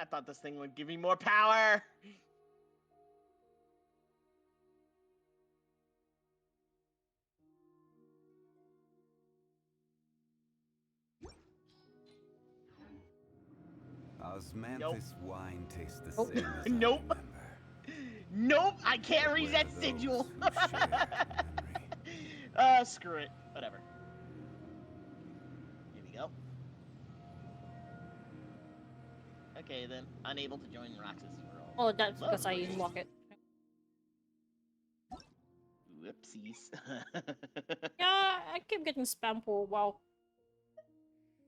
I thought this thing would give me more power. Osmanthus wine tastes the same as Nope. I remember. Nope, I can't But read where that are sigil. those who share the memory? Screw it. Whatever. Here we go. Okay then, unable to join Roxas. Oh, that's because I unlock it. Whoopsies. Yeah, I keep getting spam for a while.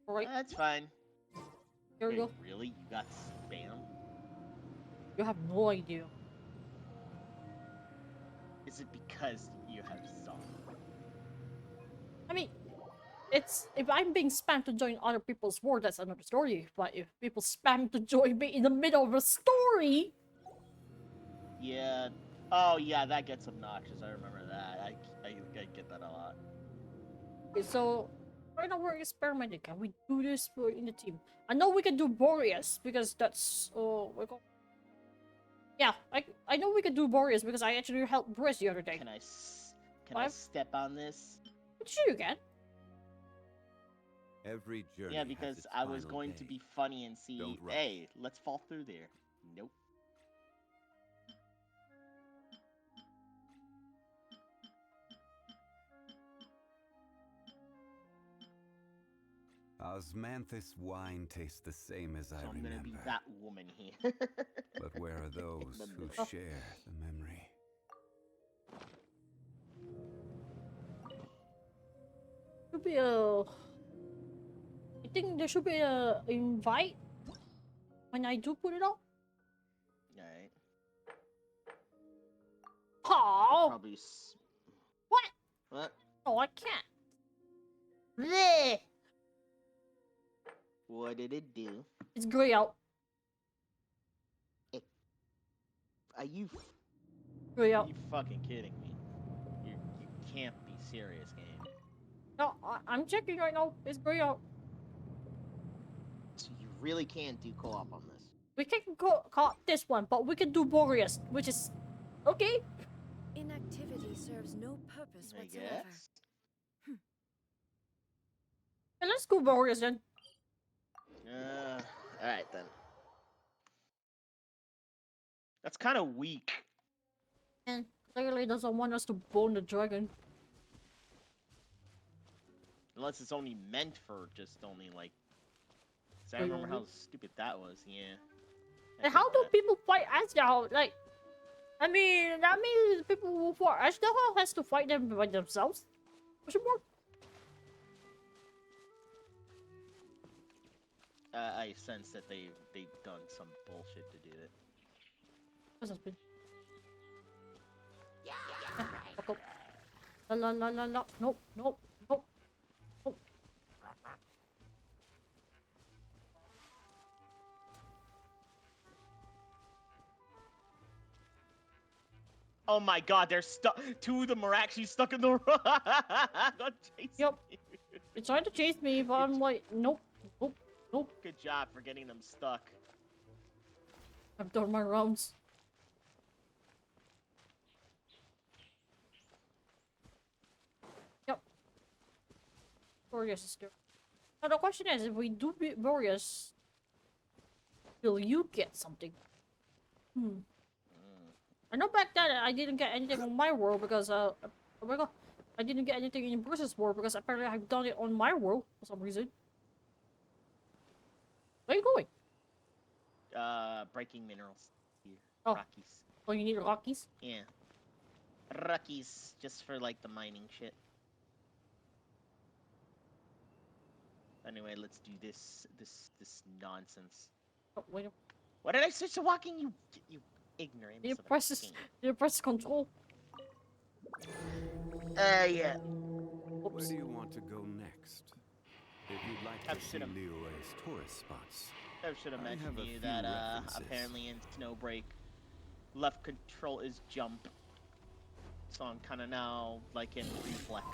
Alright. That's fine. Here we Wait, go. really? You got spam? You have no idea. Is it because you have some? I mean, it's if I'm being spammed to join other people's war, that's another story. But if people spam to join me in the middle of a story, Yeah. Oh yeah, that gets obnoxious. I remember that. I get that a lot. okay, so right now we're experimenting. Can we do this in the team? I know we can do Boreas because that's yeah, I know we can do Boreas because I actually helped Briss the other day. Can I step on this? Sure you can. Every journey. Yeah, because I was going to be funny and see, hey, let's fall through there. Nope. Osmanthus wine tastes the same as I I'm remember. gonna be that woman here. But where are those who share the memory? Should be a. I think there should be a invite when I do put it up. Alright. Oh. Probably. What? What? Oh, I can't. Bleh. What did it do? It's gray out. Are you? Gray out. Are you fucking kidding me? You can't be serious, game. No, I'm checking right now. It's gray out. So you really can't do co-op on this. We can co-op this one, but we can do Boreas, which is okay. Inactivity serves no purpose I whatsoever. guess. And let's go Boreas then. Alright then. That's kind of weak. And clearly doesn't want us to bone the dragon. Unless it's only meant for just only like. Cause I remember how stupid that was. Yeah. And how do people fight Ash now? Like, I mean, that means the people who fight Ash now has to fight them by themselves. Question mark? I sense that they've done some bullshit to do it. What's that been? Fuck up. La la la la. Nope, nope, nope. Nope. Oh my god, they're stuck. Two of them are actually stuck in the rock. Yep. It's trying to chase me, but I'm like, nope, nope, nope. Good job for getting them stuck. I've done my rounds. Yep. Boreas is there. Now the question is, if we do beat Boreas, will you get something? I know back then I didn't get anything on my world because oh my god, I didn't get anything in Bruce's world because apparently I've done it on my world for some reason. Where are you going? Breaking minerals. Here. Oh. Rockies. Oh, you need Rockies? Yeah. Rockies, just for like the mining shit. Anyway, let's do this nonsense. Oh, wait. What did I switch to walking? You ignorant. You press control. Yeah. Where do you want to go next? If you'd like to see Leroy's tourist spots. I should have mentioned to you that apparently in Snowbreak, left control is jump. So I'm kind of now like in reflex.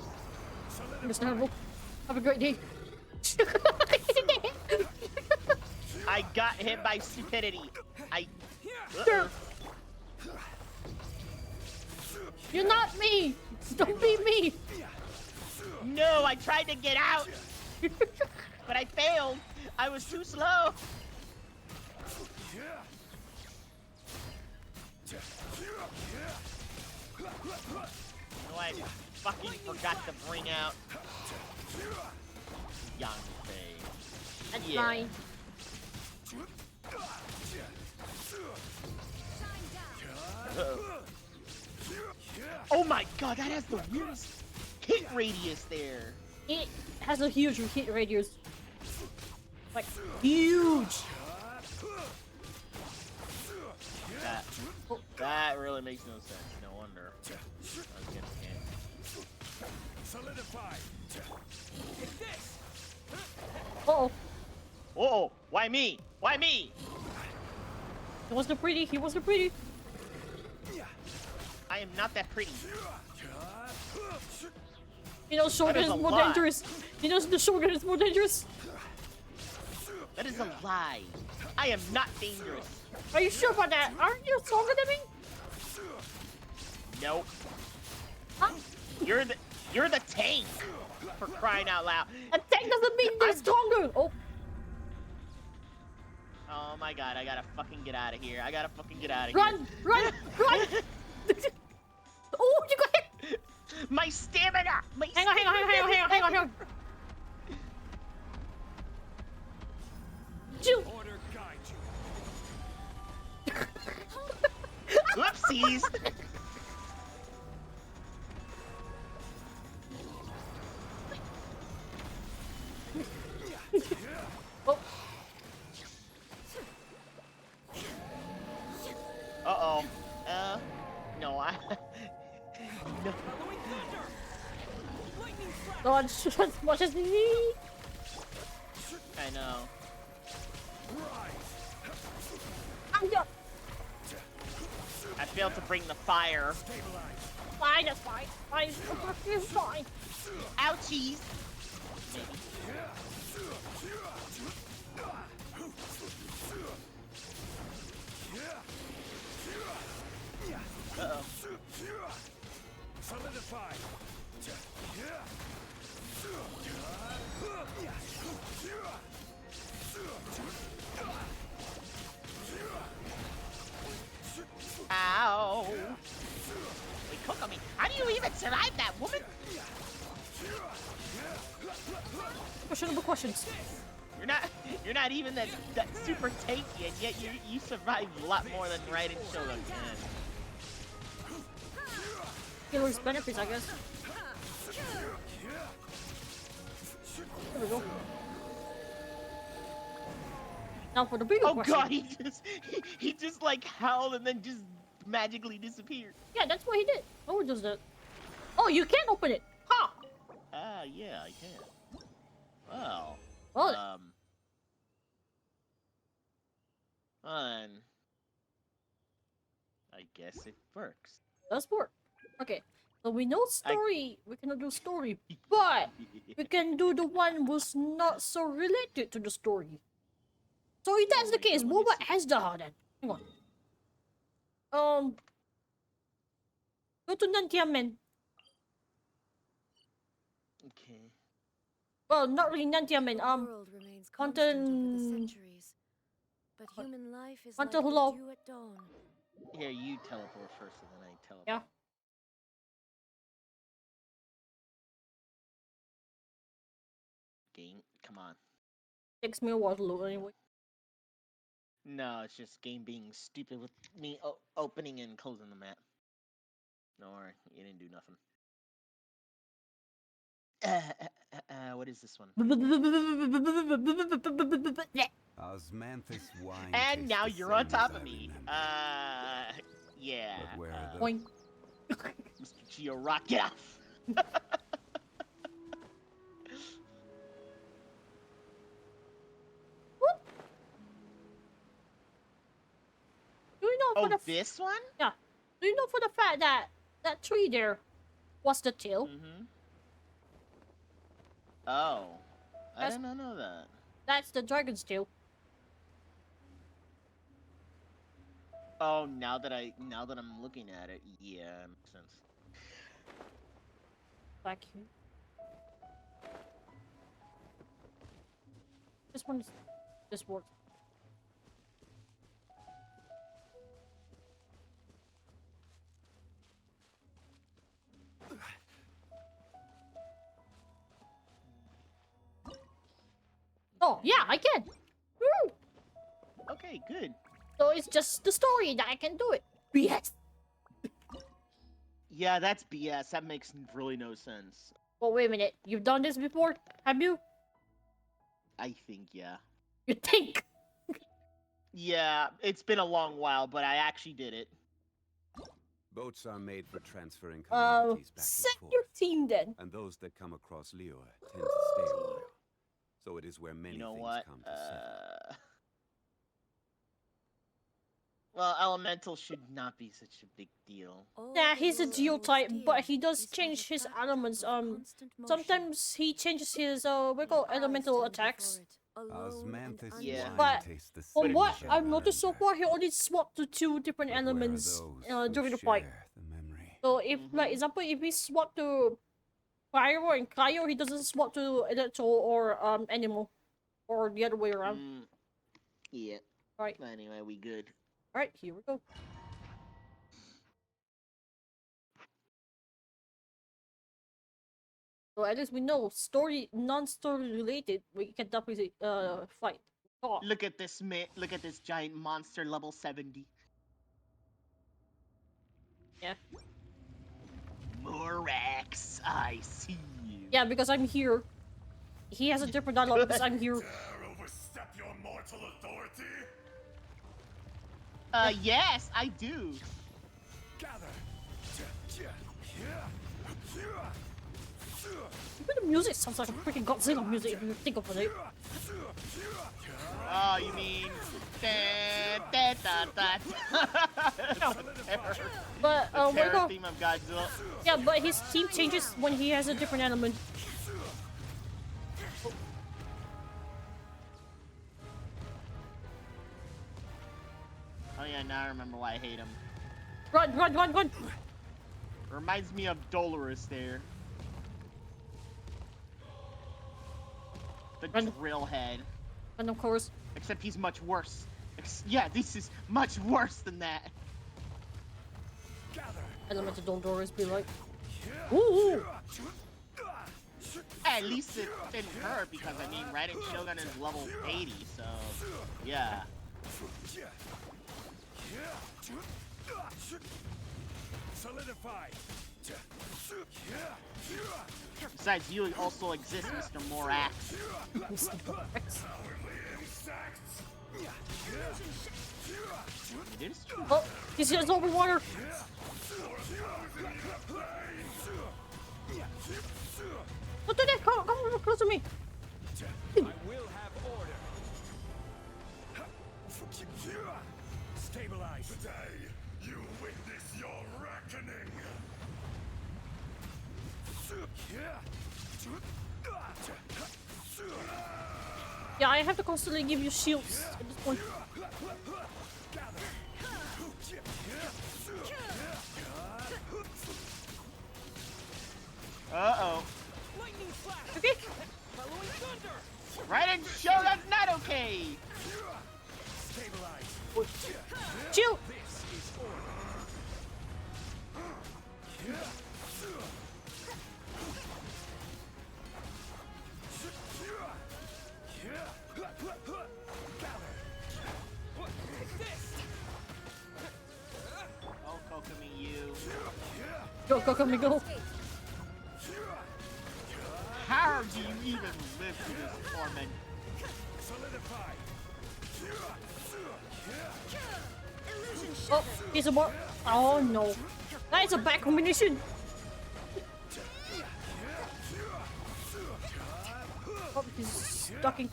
Understandable. Have a great day. I got hit by stupidity. You're not me! Don't be me! No, I tried to get out, but I failed. I was too slow. No, I fucking forgot to bring out Yangfei. That's fine. Oh my god, that has the weirdest hit radius there. It has a huge hit radius. Like, huge! That really makes no sense. No wonder. I was getting hit. Solidify. Take this. Uh-oh. Uh-oh. Why me? Why me? He wasn't pretty. He wasn't pretty. I am not that pretty. You know, Shogun is more dangerous. You know, the Shogun is more dangerous. That is a lie. I am not dangerous. Are you sure about that? Aren't you stronger than me? Nope. Huh? You're the tank. For crying out loud. A tank doesn't mean they're stronger. Oh. Oh my god, I gotta fucking get out of here. I gotta fucking get out of Run! here. Run! Run! Oh, you got hit! My stamina! Hang on. Shoot! Order guide you. Whoopsies! Oh. Uh-oh. No, I... No. Dodge as much as me. I know. I failed to bring the fire. Fine, that's fine. Fine, it's fine. Ouchies! Uh-oh. Solidify. Ow! Wait, cook on me. How do you even survive that, woman? Questionable questions. You're not even that super tanky, and yet you survived a lot more than Raiden Shogun can. Killer's benefits, I guess. There we go. Now for the bigger question. Oh god, he just like howled and then just magically disappeared. Yeah, that's what he did. Oh, does that? Oh, you can open it. Huh? Yeah, I can. Well, well, then I guess it works. Does work. Okay, so we know story. We cannot do story, but we can do the one who's not so related to the story. So if that's the case, what about Azdaha then? Hang on. Go to Nantiamen. Okay. Well, not really Nantiamen. The world remains constant over the Fountain. centuries, but human life is Fountain like Hullo. the dew at dawn. Here, you teleport first, and then I teleport. Yeah. Game, come on. Takes me a while to load anyway. No, it's just game being stupid with me opening and closing the map. Don't worry, you didn't do nothing. What is this one? Osmanthus wine. And now you're on top of me. Yeah. But where are Boing. Mr. Geo Rock, get off! Do you know for the this one? Yeah. Do you know for the fact that that tree there was the tail? Mm-hmm. Oh. I That's- didn't know that. That's the dragon's tail. Oh, now that I'm looking at it, yeah, makes sense. Back here. This works. Oh yeah, I can. Woo! Okay, good. So it's just the story that I can do it. BS. Yeah, that's BS. That makes really no sense. Well, wait a minute. You've done this before, have you? I think, yeah. You think? Yeah, it's been a long while, but I actually did it. Boats are made for transferring commodities back Set and your forth. team then. And those that come across Liyue tend to stay a while. So it is where many You know things what? come to settle. Well, elemental should not be such a big deal. Yeah, he's a geotype, but he does change his elements. Sometimes he changes his we call elemental attacks. Osmanthus Yeah. But tastes the from same what as I I've noticed so far, he only swapped to 2 different But where are elements those during who the fight. share the memory? So if, like, example, if he swapped to Pyro and Cryo, he doesn't swap to Electro or Animal, or the other way around. Yeah. Right. But anyway, we good. All right, here we go. So at least we know non-story related. We can definitely fight. Oh. Look at this Look at this giant monster, level 70. Yeah. Morax, I see you. Yeah, because I'm here. He has a different dialogue because I'm here. Dare overstep your mortal authority? Yes, I do. Gather. The music sounds like a freaking Godzilla music if you think of it. Oh, you mean... But the we're terror theme of Godzilla. Yeah, but his team changes when he has a different element. Oh yeah, now I remember why I hate him. Run, run, run, run! Reminds me of Dolorous there. The drill head. And of course. Except he's much worse. Yeah, this is much worse than that. Elemental Dolores be like, ooh! At least it didn't hurt because I mean, Raiden Shogun is level 80, so yeah. Solidify. Besides, you also exist, Mr. Morax. It is true. Oh, he's just over water. What did that? Come close to me. I will have order. Stabilize. Today, you witness your reckoning. Yeah, I have to constantly give you shields at this point. Uh-oh. Okay. Raiden Shogun's not okay. Chill. Oh, Kokomi, you. Go, Kokomi, go. How do you even live through this torment? Oh, he's a more. Oh no. That is a bad combination. Oh, he's ducking.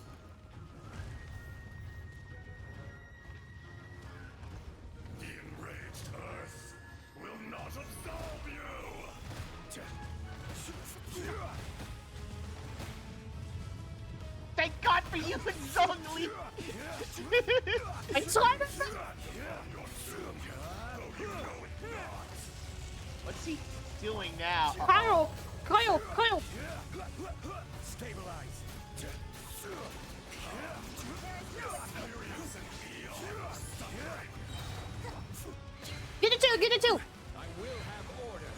The enraged Earth will not absolve you. Thank God for you and Zhongli! I saw it! What's he doing now? Kyle! Kyle! Kyle! Stabilize. Get it too! Get it too! I will have order.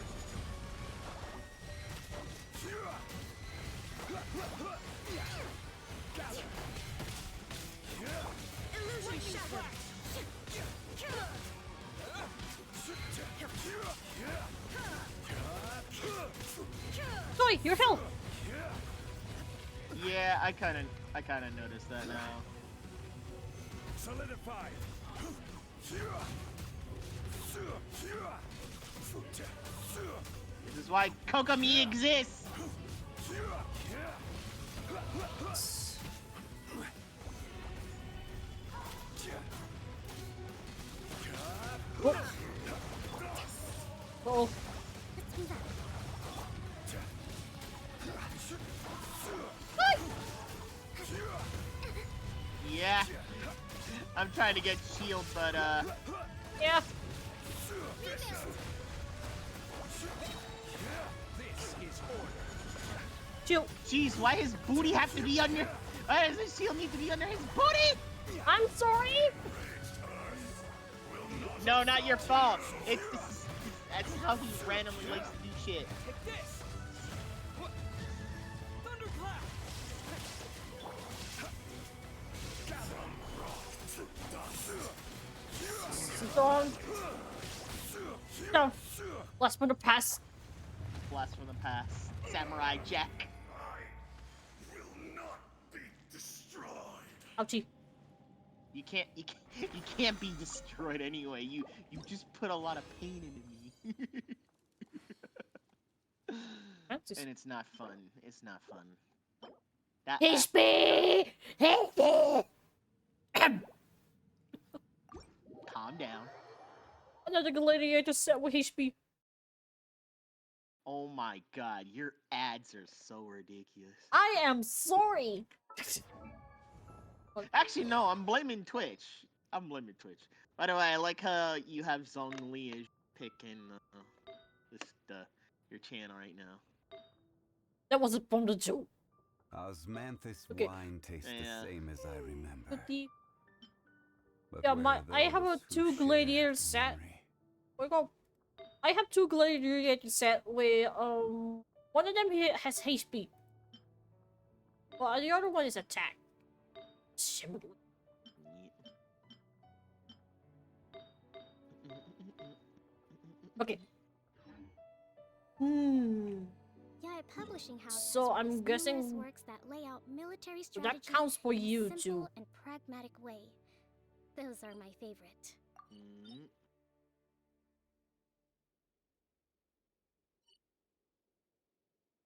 Illusion shattered. Zoe, your health! Yeah, I kind of noticed that now. Solidified. This is why Kokomi exists. Oh. Yeah. I'm trying to get shield, but yeah. This is order. Shield. Jeez, why does booty have to be under? Why does the shield need to be under his booty? I'm sorry. No, not your fault. That's how he randomly likes to do shit. Take this. Thunderclap. Storm. No. Blast from the past. Blast from the past. Samurai Jack. Ouchie. You can't be destroyed anyway. You just put a lot of pain into me. And it's not fun. It's not fun. HP! Calm down. Another gladiator set with HP. Oh my god, your ads are so ridiculous. I am sorry. Actually, no, I'm blaming Twitch. By the way, I like how you have Zhongli as picking your channel right now. That wasn't fun to do. Osmanthus Okay. wine tastes the same as I remember. But Yeah, where I are have a those who 2 share gladiator the set. memory? I have 2 gladiator set where one of them here has HP. Well, the other one is attack. Similar. Okay. Yeah, publishing houses So I'm release guessing numerous works that lay out military so that strategy counts for in a you simple too. and pragmatic way. Those are my favorite.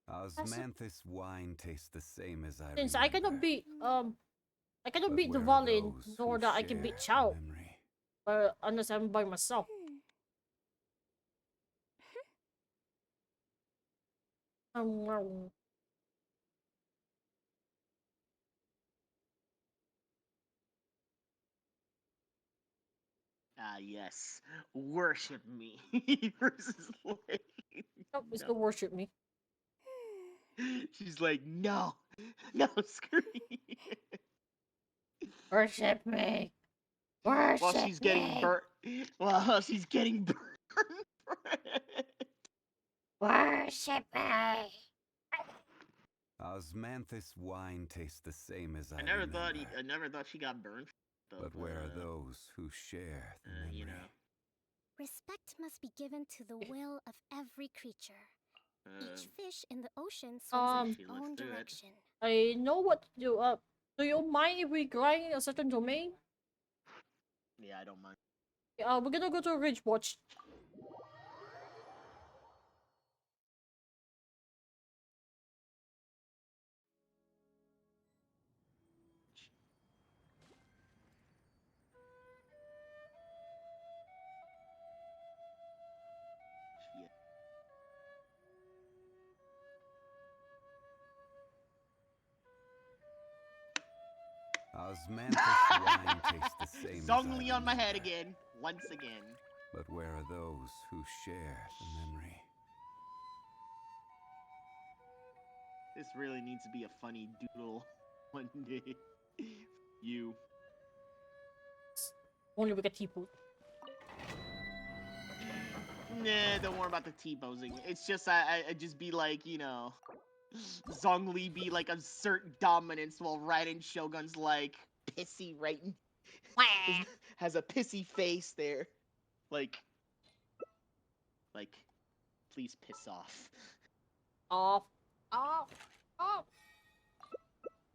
Osmanthus wine tastes the same as I Since remember. I cannot But beat the where are Valin, those nor who that I can beat share Chao. the memory? Unless I'm by myself. Ah, yes. Worship me versus like. Nope, it's gonna worship me. She's like, no, screw you. Worship me. While Worship she's getting me. burnt. While she's getting burned. Worship me. Osmanthus wine tastes the same as I I never remember. thought she got burned. But where are those who share the memory? You know. Respect must be given to the will of every creature. Each fish in the ocean swims in its own direction. I know what to do. Do you mind if we grind a certain domain? Yeah, I don't mind. We're gonna go to Ridge Watch. Yeah. Osmanthus wine tastes the same as I Zhongli on my head remember. again. Once again. But where are those who share the memory? This really needs to be a funny doodle one day. You. Only we get T-pose. Nah, don't worry about the T-posing. It's just I just be like, you know, Zhongli be like assert dominance while Raiden Shogun's like pissy right has a pissy face there. Like please piss off. Off.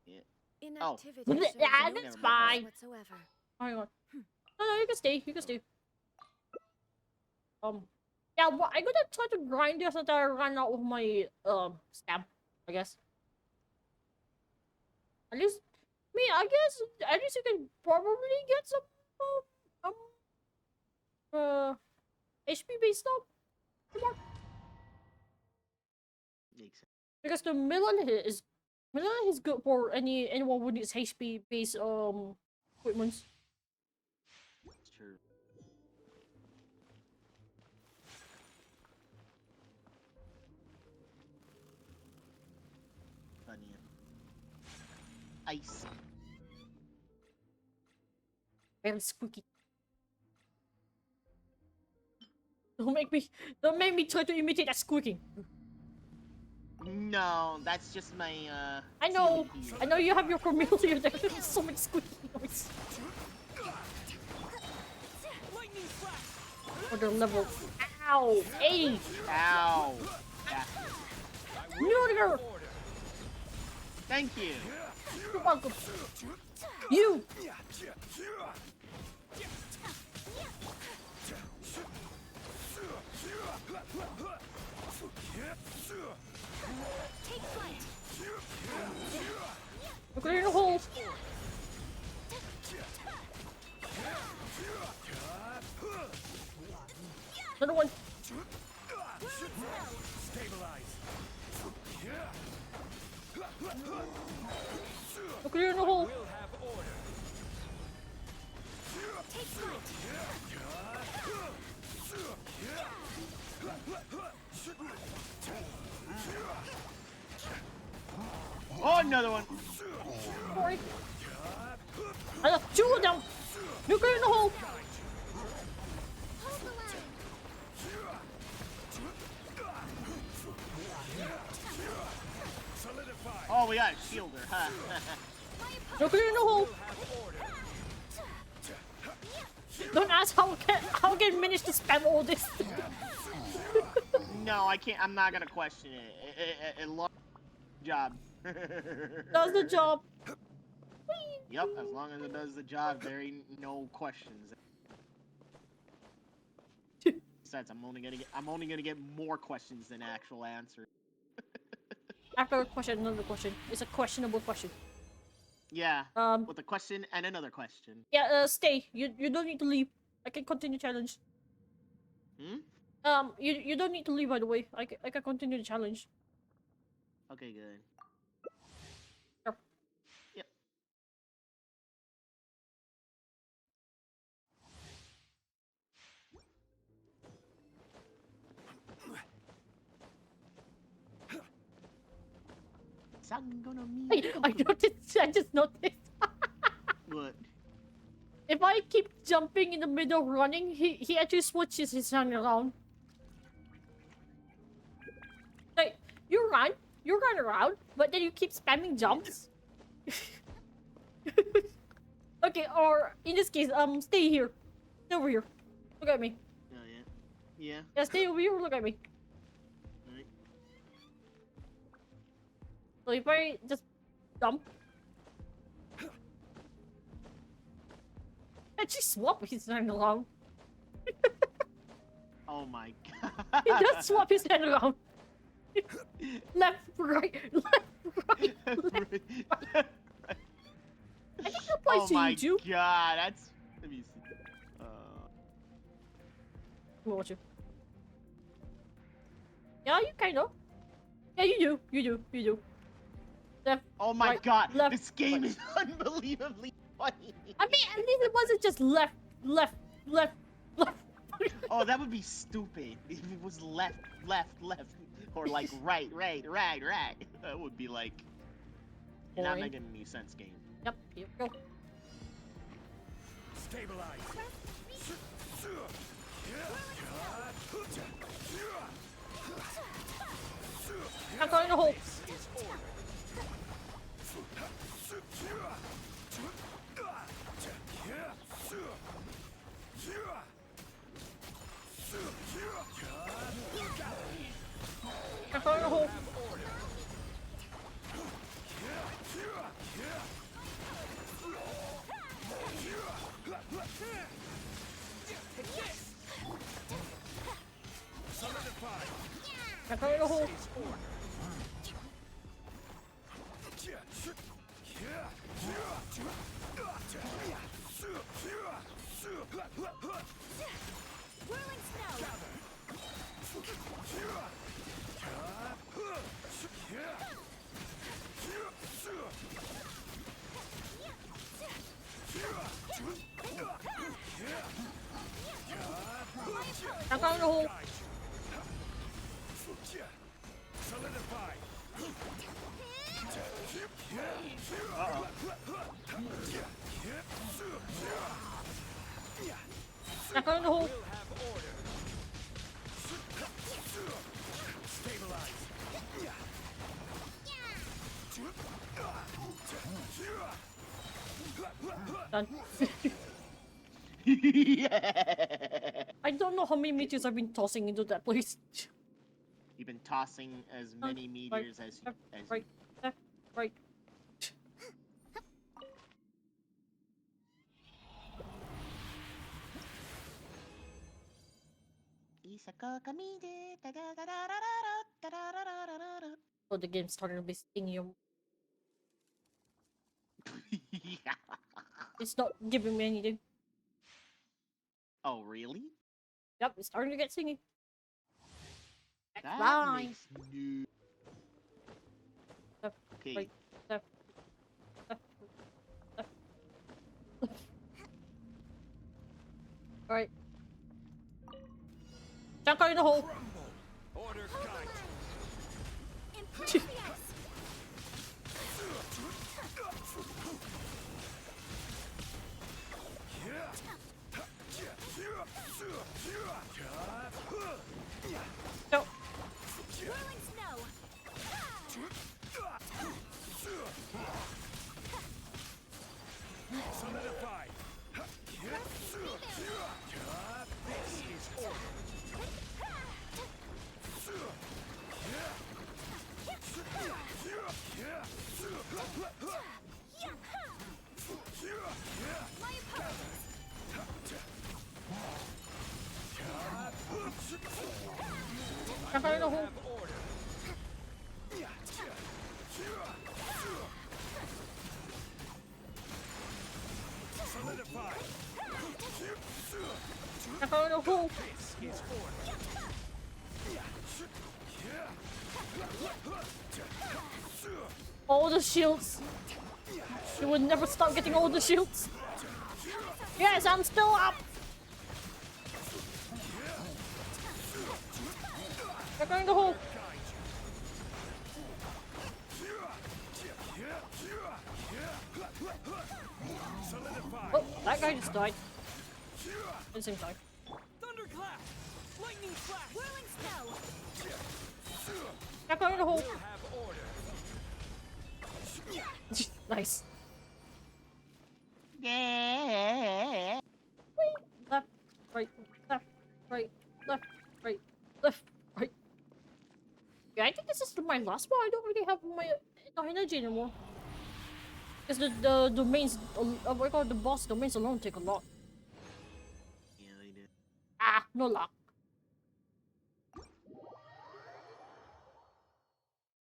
Yeah. Inactivity Oh. shows Yeah, no that's progress fine. whatsoever. Hang on. No, you can stay. You can stay. Yeah, well, I'm gonna try to grind this until I run out of my stamp, I guess. At least, I guess at least you can probably get some HP based stuff. Come on. Makes sense. Because the melon is good for anyone who needs HP based equipment. It's true. Funny. Ice. Very squeaky. Don't make me try to imitate that squeaking. No, that's just my I know you have your familiar there. There's so much squeaky noise. For the level. Ow! 80! Ow! Murder! Thank you. You're welcome. You! Take flight. Look at your hole. Another one. Stabilize. Look at your hole. We'll have order. Take flight. Oh, another one. Sorry. I left 2 of them. Look at your hole. Hold the line. Oh, we got a shielder, huh? Look at your hole. Don't ask how I can manage to spam all this. No, I can't. I'm not gonna question it. It job. Does the job. Yep, as long as it does the job, there ain't no questions. Besides, I'm only gonna get more questions than actual answers. After a question, another question. It's a questionable question. Yeah. With a question and another question. Yeah, stay. You don't need to leave. I can continue challenge. Hmm? You don't need to leave, by the way. I can continue the challenge. Okay, good. Sure. Yep. I noticed. I just noticed. What? If I keep jumping in the middle of running, he actually switches his hand around. Like, you run around, but then you keep spamming jumps. Okay, or in this case, stay here. Stay over here. Look at me. Oh, yeah. Yeah. Yeah, stay over here, look at me. Alright. So if I just jump. Actually swap his hand around. Oh my god. He does swap his hand around. Left, right, right. I think that applies Oh to my you too. god, that's. Let me see. Come on, watch you. Yeah, you kind of. Yeah, you do. Left. Oh my right, god, left, this game right. is unbelievably funny. I mean, at least it wasn't just left. Oh, that would be stupid if it was left. Or like, right. That would be like, you're not making any sense, game. Yep, here we go. Stabilize. I'm going to hold. I'm going to hold. I'm going to hold. Whirling snow. I'm going to hold. Solidify. I'm going to hold. We'll have order. Stabilize. Done. I don't know how many meteors I've been tossing into that place. You've been tossing as many meteors as right, left, right. Oh, the game's starting to be stinging. It's not giving me anything. Oh, really? Yep, it's starting to get stingy. That Fine. makes no... Left, Okay. right, left, left, left. Alright. Jump in the hole. Order guide. Go. Whirling snow. Solidify. This is order. My opponent. Jump in the hole. Solidify. Jump in the hole. This is order. All the shields. You would never stop getting all the shields. Yes, I'm still up. They're going to hole. Oh, that guy just died. At the same time. Thunderclap. Lightning flash. Whirling snow. They're going to hole. We'll have order. Nice. Yeah. Left, right, left, right, left, right, left, right. Yeah, I think this is my last one. I don't really have my energy anymore. Because the domains, what I call it, the boss domains alone take a lot. Yeah, they did. Ah, no luck.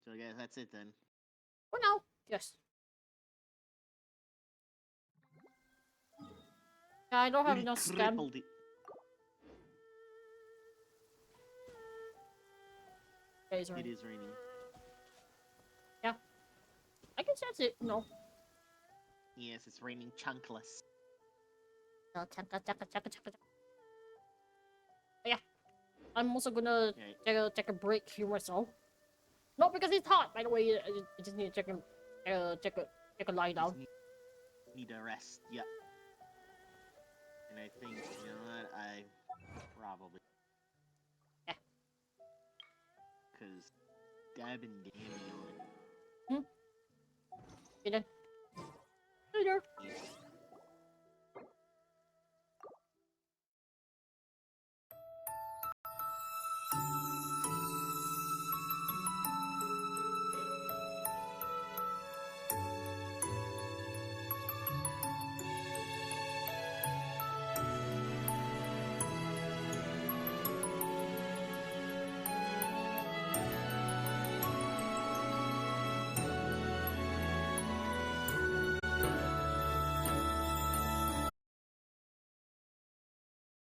So I guess that's it then. For now, yes. Yeah, I don't have We enough stamp. crippled it. Yeah, it's It raining. is raining. Yeah. I guess that's it. No. Yes, it's raining chunkless. No, chaka, chaka, chaka, chaka, chaka. Yeah. I'm also gonna Okay. take a break here myself. Not because it's hot, by the way. I just need to take a lie down. Need a rest. Yep. And I think, you know what, I probably... Because Dab and Damien... Hmm? You done? Later. Yes.